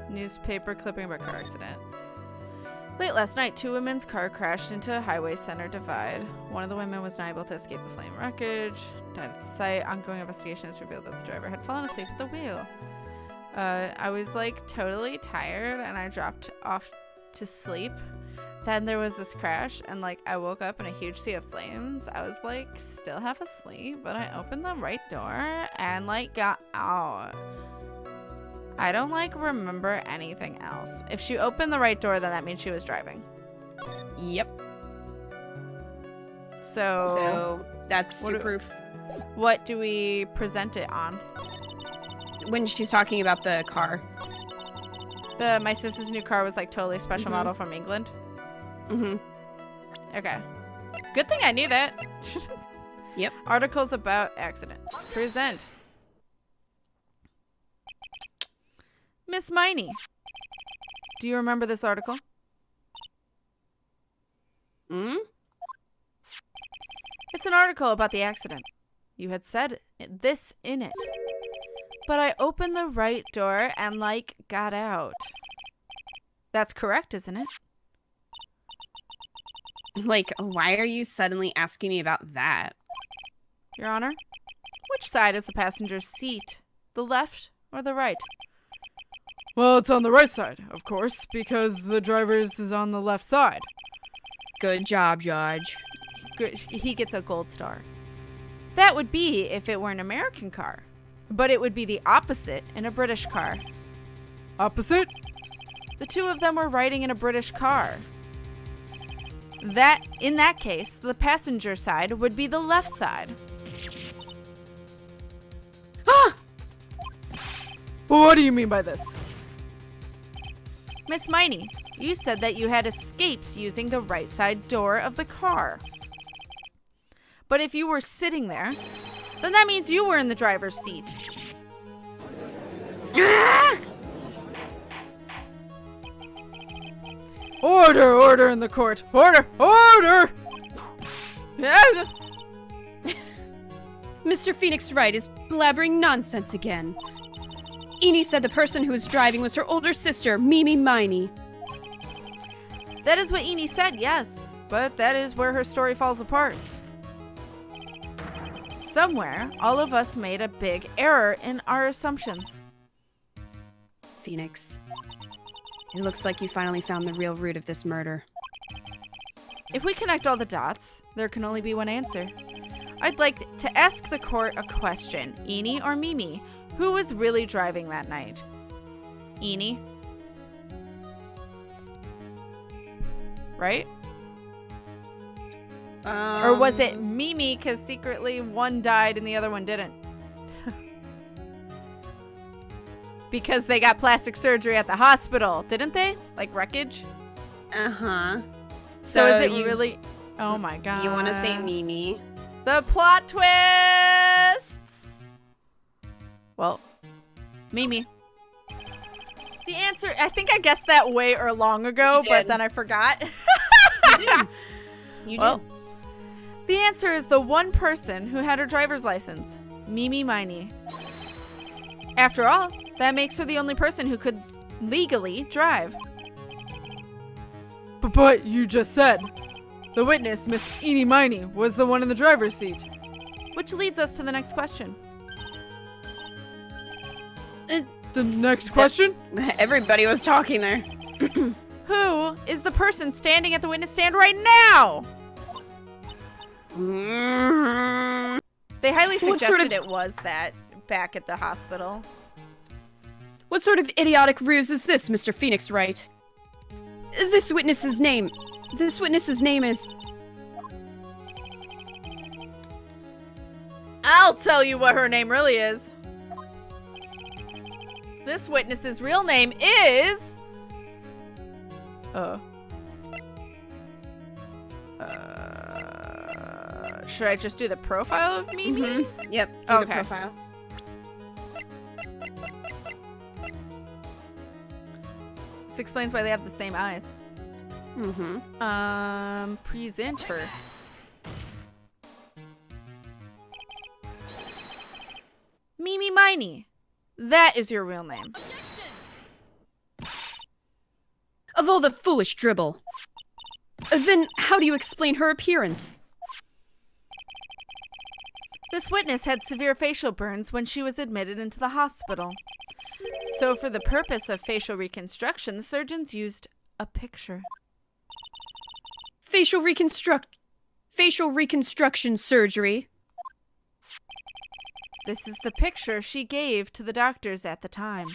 Newspaper clipping about car accident. Late last night, 2 women's car crashed into a highway center divide. One of the women was not able to escape the flame wreckage. Died at the site. Ongoing investigation has revealed that the driver had fallen asleep at the wheel. I was like totally tired and I dropped off to sleep. Then there was this crash and like I woke up in a huge sea of flames. I was like still half asleep, but I opened the right door and like got out. I don't like remember anything else. If she opened the right door, then that means she was driving.
Yep.
So
that's your proof.
What do we present it on?
When she's talking about the car.
My sister's new car was like totally special model from England. Okay. Good thing I knew that.
Yep.
Articles about accident. Present. Miss Miney. Do you remember this article? It's an article about the accident. You had said this in it. But I opened the right door and, like, got out. That's correct, isn't it?
Like, why are you suddenly asking me about that?
Your Honor, which side is the passenger's seat? The left or the right?
Well, it's on the right side, of course, because the driver's is on the left side.
Good job, Judge.
Good. He gets a gold star. That would be if it were an American car. But it would be the opposite in a British car.
Opposite?
The 2 of them were riding in a British car. In that case, the passenger side would be the left side.
Ah! Well, what do you mean by this?
Miss Miney, you said that you had escaped using the right side door of the car. But if you were sitting there, then that means you were in the driver's seat.
Order! Order in the court! Order! Order!
Mr. Phoenix Wright is blabbering nonsense again. Ini said the person who was driving was her older sister, Eenie Meenie.
That is what Ini said, yes. But that is where her story falls apart. Somewhere, all of us made a big error in our assumptions.
Phoenix, it looks like you finally found the real root of this murder.
If we connect all the dots, there can only be one answer. I'd like to ask the court a question. Ini or Mimi? Who was really driving that night? Ini? Right? Or was it Mimi because secretly one died and the other one didn't? Because they got plastic surgery at the hospital, didn't they? Like wreckage?
Uh-huh.
So is it really... Oh my god.
You want to say Mimi?
The plot twists! Well, Mimi. The answer... I think I guessed that way or long ago, but then I forgot.
You
Well,
did.
the answer is the one person who had her driver's license, Eenie Meenie. After all, that makes her the only person who could legally drive.
But you just said the witness, Miss Ini Miney, was the one in the driver's seat.
Which leads us to the next question.
The next question?
Everybody was talking there.
Who is the person standing at the witness stand right now? They highly suggested it was that back at the hospital.
What sort of idiotic ruse is this, Mr. Phoenix Wright? This witness's name is...
I'll tell you what her name really is. This witness's real name is... should I just do the profile of Mimi?
Yep. Do
Okay.
the profile.
This explains why they have the same eyes. Present her. Eenie Meenie. That is your real name.
Of all the foolish dribble. Then how do you explain her appearance?
This witness had severe facial burns when she was admitted into the hospital. So for the purpose of facial reconstruction, the surgeons used a picture.
Facial reconstruction surgery.
This is the picture she gave to the doctors at the time.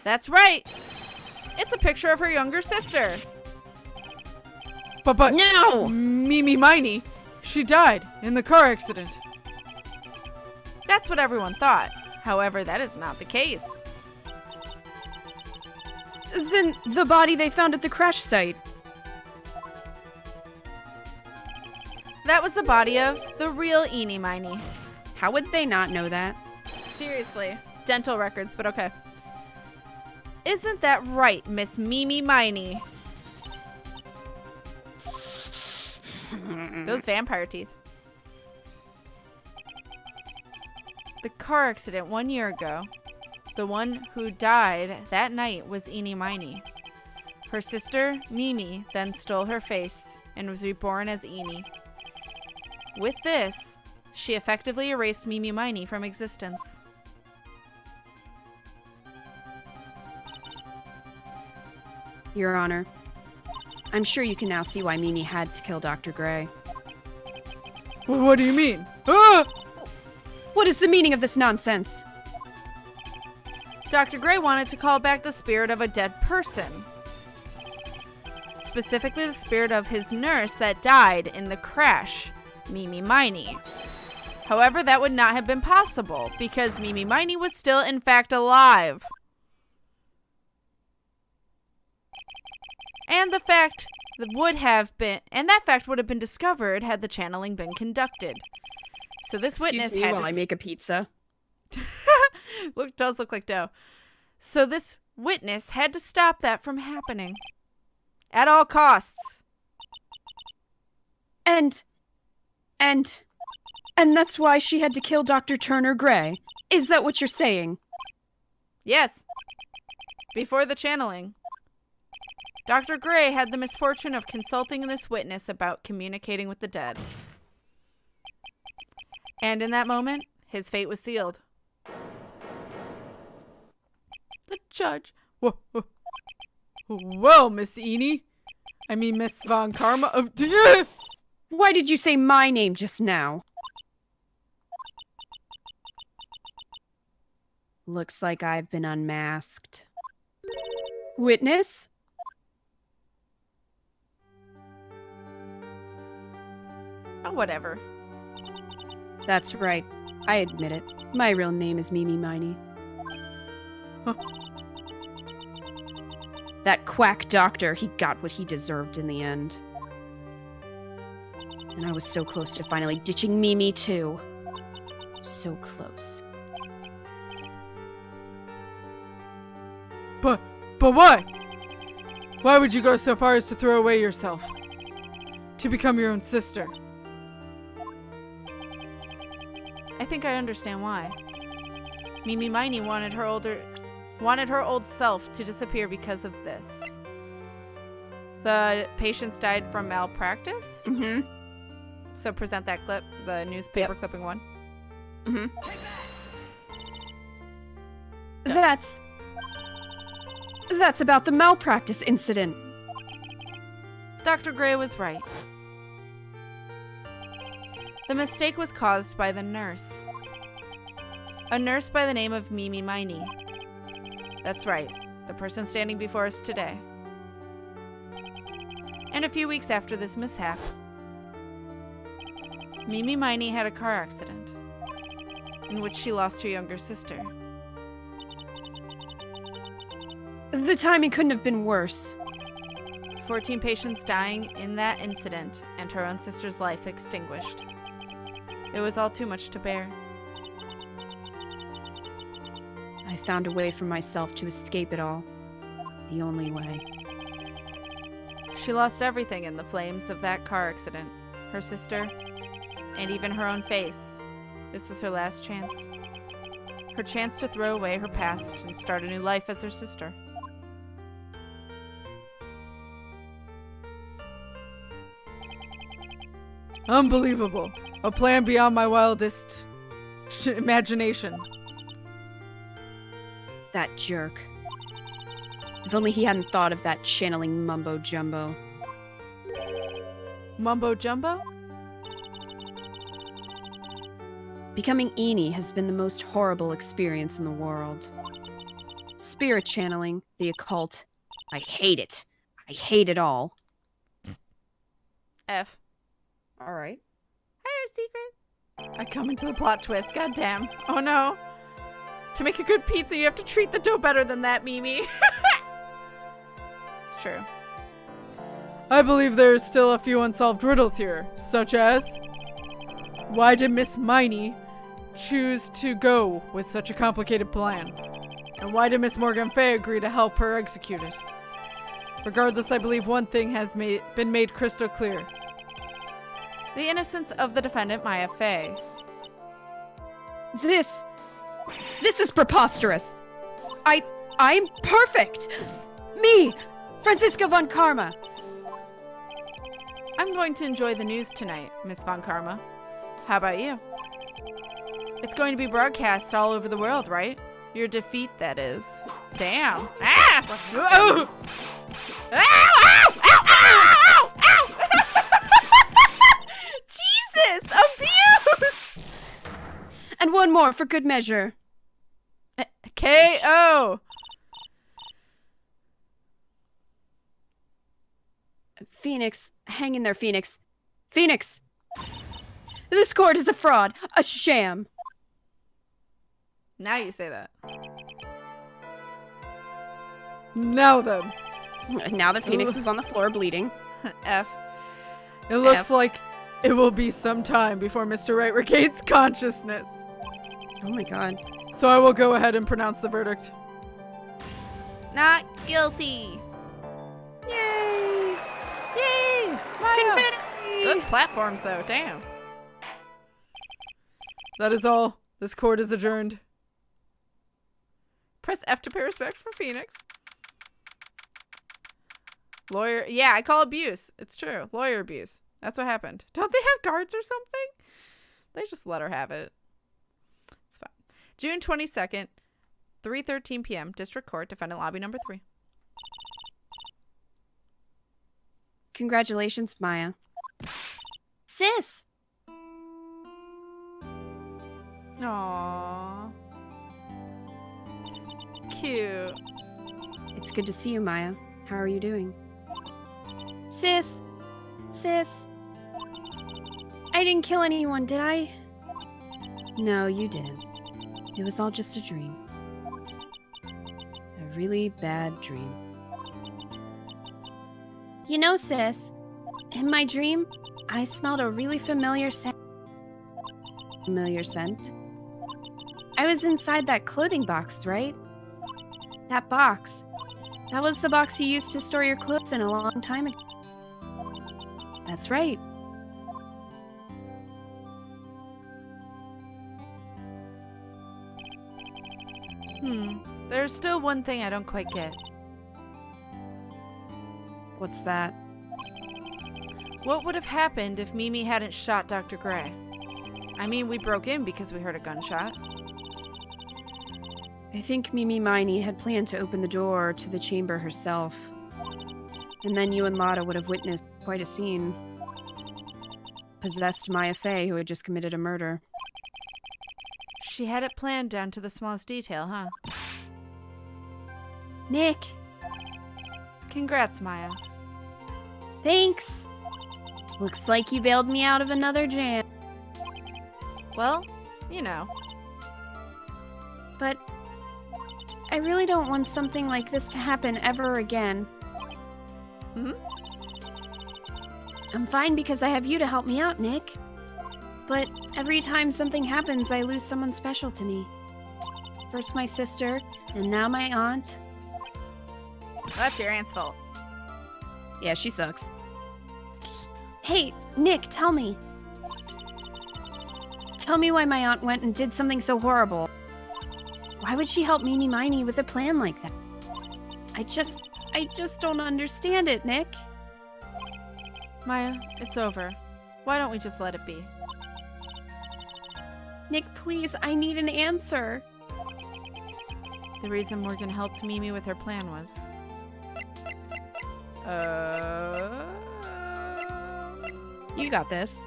That's right. It's a picture of her younger sister.
But
No!
Eenie Miney, she died in the car accident.
That's what everyone thought. However, that is not the case.
Then the body they found at the crash site.
That was the body of the real Eenie Meenie.
How would they not know that?
Seriously. Dental records, but okay. Isn't that right, Miss Eenie Meenie? Those vampire teeth. The car accident 1 year ago. The one who died that night was Eenie Meenie. Her sister, Mimi, then stole her face and was reborn as Eenie. With this, she effectively erased Eenie Meenie from existence.
Your Honor, I'm sure you can now see why Mimi had to kill Dr. Gray.
What do you mean? Ah!
What is the meaning of this nonsense?
Dr. Gray wanted to call back the spirit of a dead person. Specifically the spirit of his nurse that died in the crash, Eenie Meenie. However, that would not have been possible because Eenie Meenie was still in fact alive. And that fact would have been discovered had the channeling been conducted. So this witness
Excuse me
had
while
to
I make a pizza.
does look like dough. So this witness had to stop that from happening. At all costs.
And that's why she had to kill Dr. Turner Gray. Is that what you're saying?
Yes. Before the channeling. Dr. Gray had the misfortune of consulting this witness about communicating with the dead. And in that moment, his fate was sealed.
The judge. Well, Miss Eenie. I mean, Miss Von Karma.
Why did you say my name just now?
Looks like I've been unmasked.
Witness?
Oh, whatever.
That's right. I admit it. My real name is Eenie Meenie.
Huh.
That quack doctor, he got what he deserved in the end. And I was so close to finally ditching Mimi, too. So close.
But why? Why would you go so far as to throw away yourself? To become your own sister?
I think I understand why. Eenie Meenie wanted her old self to disappear because of this. The patients died from malpractice?
Mm-hmm.
So present that clip, the newspaper clipping one.
Mm-hmm.
That's about the malpractice incident.
Dr. Gray was right. The mistake was caused by the nurse. A nurse by the name of Eenie Meenie. That's right, the person standing before us today. And a few weeks after this mishap, Eenie Meenie had a car accident in which she lost her younger sister.
The timing couldn't have been worse.
14 patients dying in that incident and her own sister's life extinguished. It was all too much to bear.
I found a way for myself to escape it all. The only way.
She lost everything in the flames of that car accident. Her sister, and even her own face. This was her last chance. Her chance to throw away her past and start a new life as her sister.
Unbelievable. A plan beyond my wildest imagination.
That jerk. If only he hadn't thought of that channeling mumbo jumbo.
Mumbo jumbo?
Becoming Eenie has been the most horrible experience in the world. Spirit channeling, the occult. I hate it. I hate it all.
F.
All right.
Higher secret. I come into the plot twist. God damn. Oh no. To make a good pizza, you have to treat the dough better than that, Mimi. It's true.
I believe there is still a few unsolved riddles here, such as why did Miss Miney choose to go with such a complicated plan? And why did Miss Morgan Fey agree to help her execute it? Regardless, I believe one thing has been made crystal clear.
The innocence of the defendant, Maya Fey.
This is preposterous. I'm perfect. Me, Franziska von Karma.
I'm going to enjoy the news tonight, Miss von Karma. How about you? It's going to be broadcast all over the world, right? Your defeat, that is. Damn. Ah! Ow! Ow! Ow! Ow! Ow! Ow! Jesus! Abuse!
And one more for good measure.
K.O.
Phoenix, hang in there, Phoenix. Phoenix! This court is a fraud, a sham.
Now you say that.
Now then.
Now that Phoenix is on the floor bleeding.
F.
It looks like it will be some time before Mr. Wright regains consciousness.
Oh my god.
So I will go ahead and pronounce the verdict.
Not guilty.
Yay!
Yay! Maya.
Confetti!
Those platforms, though. Damn.
That is all. This court is adjourned.
Press F to pay respect for Phoenix. Lawyer. Yeah, I call abuse. It's true. Lawyer abuse. That's what happened. Don't they have guards or something? They just let her have it. It's fine. June 22nd, 3:13 p.m. District Court, Defendant Lobby number 3.
Congratulations, Maya. Sis!
Aww. Cute.
It's good to see you, Maya. How are you doing? Sis! Sis! I didn't kill anyone, did I? No, you didn't. It was all just a dream. A really bad dream. You know, sis, in my dream, I smelled a really familiar scent. Familiar scent? I was inside that clothing box, right? That box. That was the box you used to store your clothes in a long time ago. That's right.
There's still one thing I don't quite get.
What's that?
What would have happened if Mimi hadn't shot Dr. Gray? I mean, we broke in because we heard a gunshot.
I think Ini Miney had planned to open the door to the chamber herself. And then you and Lotta would have witnessed quite a scene. Possessed Maya Fey, who had just committed a murder.
She had it planned down to the smallest detail, huh?
Nick,
Congrats, Maya.
thanks. Looks like you bailed me out of another jam.
Well, you know.
But I really don't want something like this to happen ever again. I'm fine because I have you to help me out, Nick. But every time something happens, I lose someone special to me. First my sister, and now my aunt.
That's your aunt's fault.
Yeah, she sucks.
Hey, Nick, tell me. Tell me why my aunt went and did something so horrible. Why would she help Ini Miney with a plan like that? I just don't understand it, Nick.
Maya, it's over. Why don't we just let it be?
Nick, please, I need an answer.
The reason Morgan helped Mimi with her plan was...
You got this.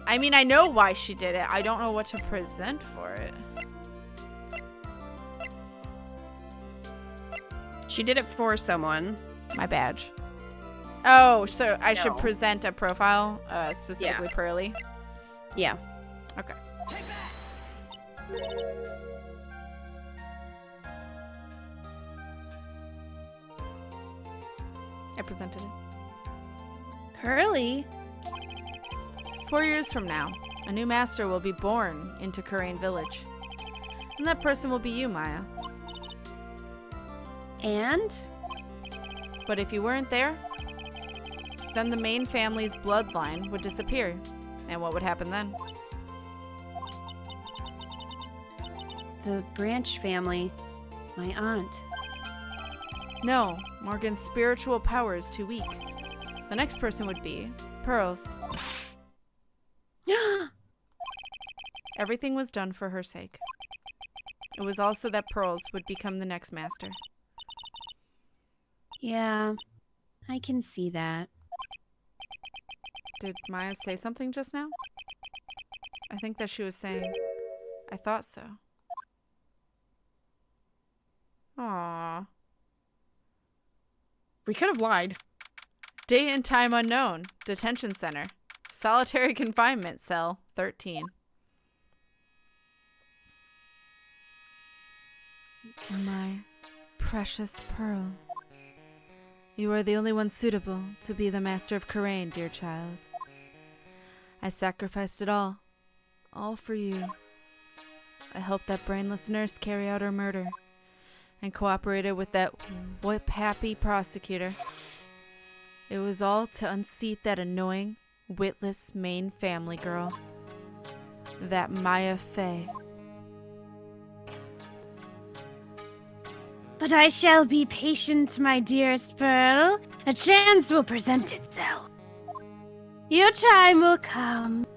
I mean, I know why she did it. I don't know what to present for it.
She did it for someone.
My badge. Oh, so I should
No.
present a profile, specifically Pearly?
Yeah.
Okay. I presented it.
Pearly?
4 years from now, a new master will be born into Kurain Village. And that person will be you, Maya.
And?
But if you weren't there, then the main family's bloodline would disappear. And what would happen then?
The Branch family. My aunt.
No, Morgan's spiritual power is too weak. The next person would be Pearls. Everything was done for her sake. It was also that Pearls would become the next master.
Yeah, I can see that.
Did Maya say something just now? I think that she was saying, I thought so. Aww.
We could have lied.
Date and time unknown. Detention center. Solitary confinement cell 13. My precious Pearl. You are the only one suitable to be the master of Kurain, dear child. I sacrificed it all for you. I helped that brainless nurse carry out her murder and cooperated with that whip-happy prosecutor. It was all to unseat that annoying, witless main family girl. That Maya Fey.
But I shall be patient, my dearest Pearl. A chance will present itself. Your time will come.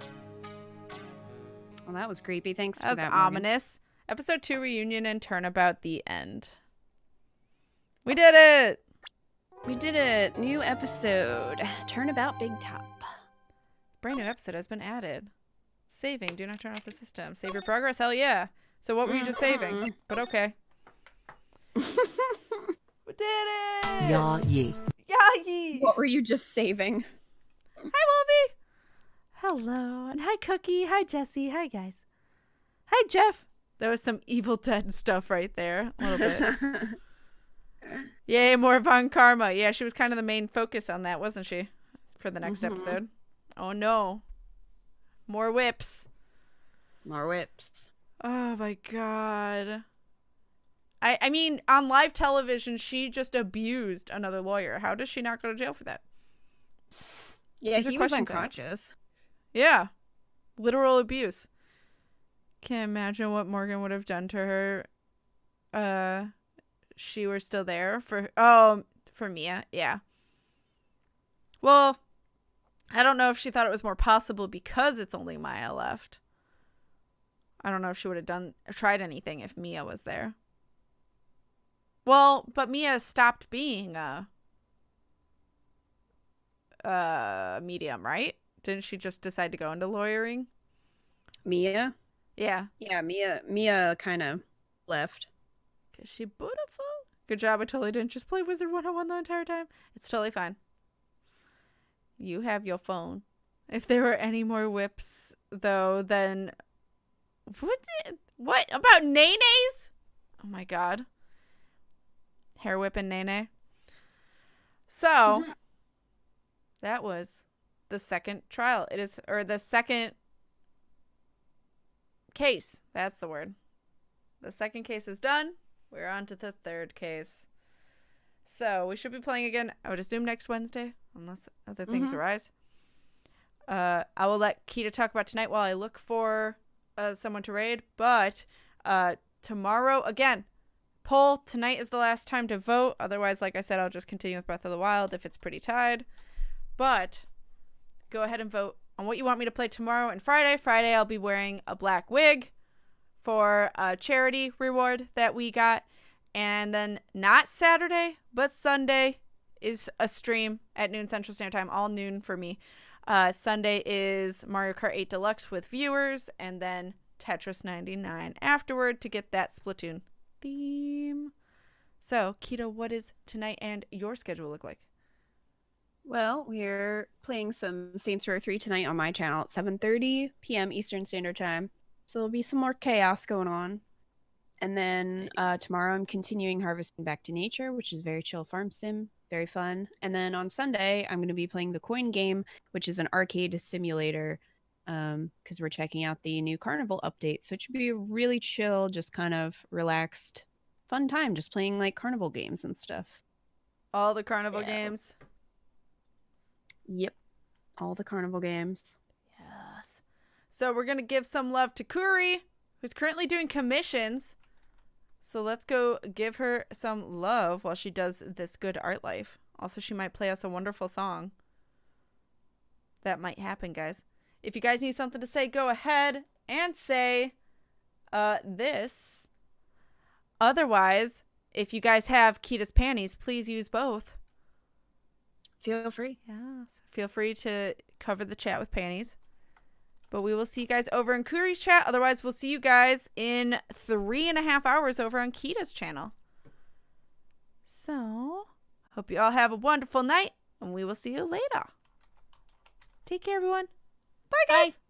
Well, that was creepy. Thanks
That
for
was
that, Morgan.
ominous. Episode 2 Reunion and Turnabout, the end. We did it!
We did a new episode. Turnabout Big Top.
Brand new episode has been added. Saving. Do not turn off the system. Save your progress? Hell yeah. So what were you just saving? But okay. We did it!
Yeah, ye.
Yay!
What were you just saving?
Hi, Wolfie. Hello. And hi, Cookie. Hi, Jesse. Hi, guys. Hi, Jeff. There was some Evil Dead stuff right there. A little bit. Yay, more Von Karma. Yeah, she was kind of the main focus on that, wasn't she? For the next episode. Oh, no. More whips.
More whips.
Oh, my God. I mean, on live television, she just abused another lawyer. How does she not go to jail for that?
Yeah,
These are
he was
questions
unconscious.
Yeah. Literal abuse. Can't imagine what Morgan would have done to her. She were still there for Mia. Yeah. Well, I don't know if she thought it was more possible because it's only Maya left. I don't know if she would have tried anything if Mia was there. Well, but Mia stopped being a medium, right? Didn't she just decide to go into lawyering?
Mia?
Yeah.
Yeah, Mia kind of left.
Is she beautiful? Good job. I totally didn't just play Wizard 101 the entire time. It's totally fine. You have your phone. If there were any more whips, though, then... What about Nene's? Oh, my God. Hair whip and Nene. So, that was the second trial. The second case. That's the word. The second case is done. We're on to the third case. So, we should be playing again, I would assume, next Wednesday, unless other things arise. I will let Kita talk about tonight while I look for someone to raid. But tomorrow, again, poll. Tonight is the last time to vote. Otherwise, like I said, I'll just continue with Breath of the Wild if it's pretty tied. But go ahead and vote on what you want me to play tomorrow and Friday. Friday, I'll be wearing a black wig for a charity reward that we got. And then not Saturday, but Sunday is a stream at noon Central Standard Time, all noon for me. Sunday is Mario Kart 8 Deluxe with viewers, and then Tetris 99 afterward to get that Splatoon theme. So, Kita, what is tonight and your schedule look like?
Well, we're playing some Saints Row 3 tonight on my channel at 7:30 p.m. Eastern Standard Time. So there'll be some more chaos going on. And then tomorrow I'm continuing Harvesting Back to Nature, which is very chill farm sim, very fun. And then on Sunday, I'm going to be playing the Coin Game, which is an arcade simulator, because we're checking out the new Carnival update. So it should be a really chill, just kind of relaxed, fun time, just playing like Carnival games and stuff.
All the Carnival games?
Yep. All the Carnival games.
Yes. So we're going to give some love to Kuri, who's currently doing commissions. So let's go give her some love while she does this good art life. Also, she might play us a wonderful song. That might happen, guys. If you guys need something to say, go ahead and say this. Otherwise, if you guys have Kita's panties, please use both.
Feel free.
Yes. Feel free to cover the chat with panties. But we will see you guys over in Kuri's chat. Otherwise, we'll see you guys in 3.5 hours over on Kita's channel. So, hope you all have a wonderful night, and we will see you later. Take care, everyone. Bye, guys. Bye.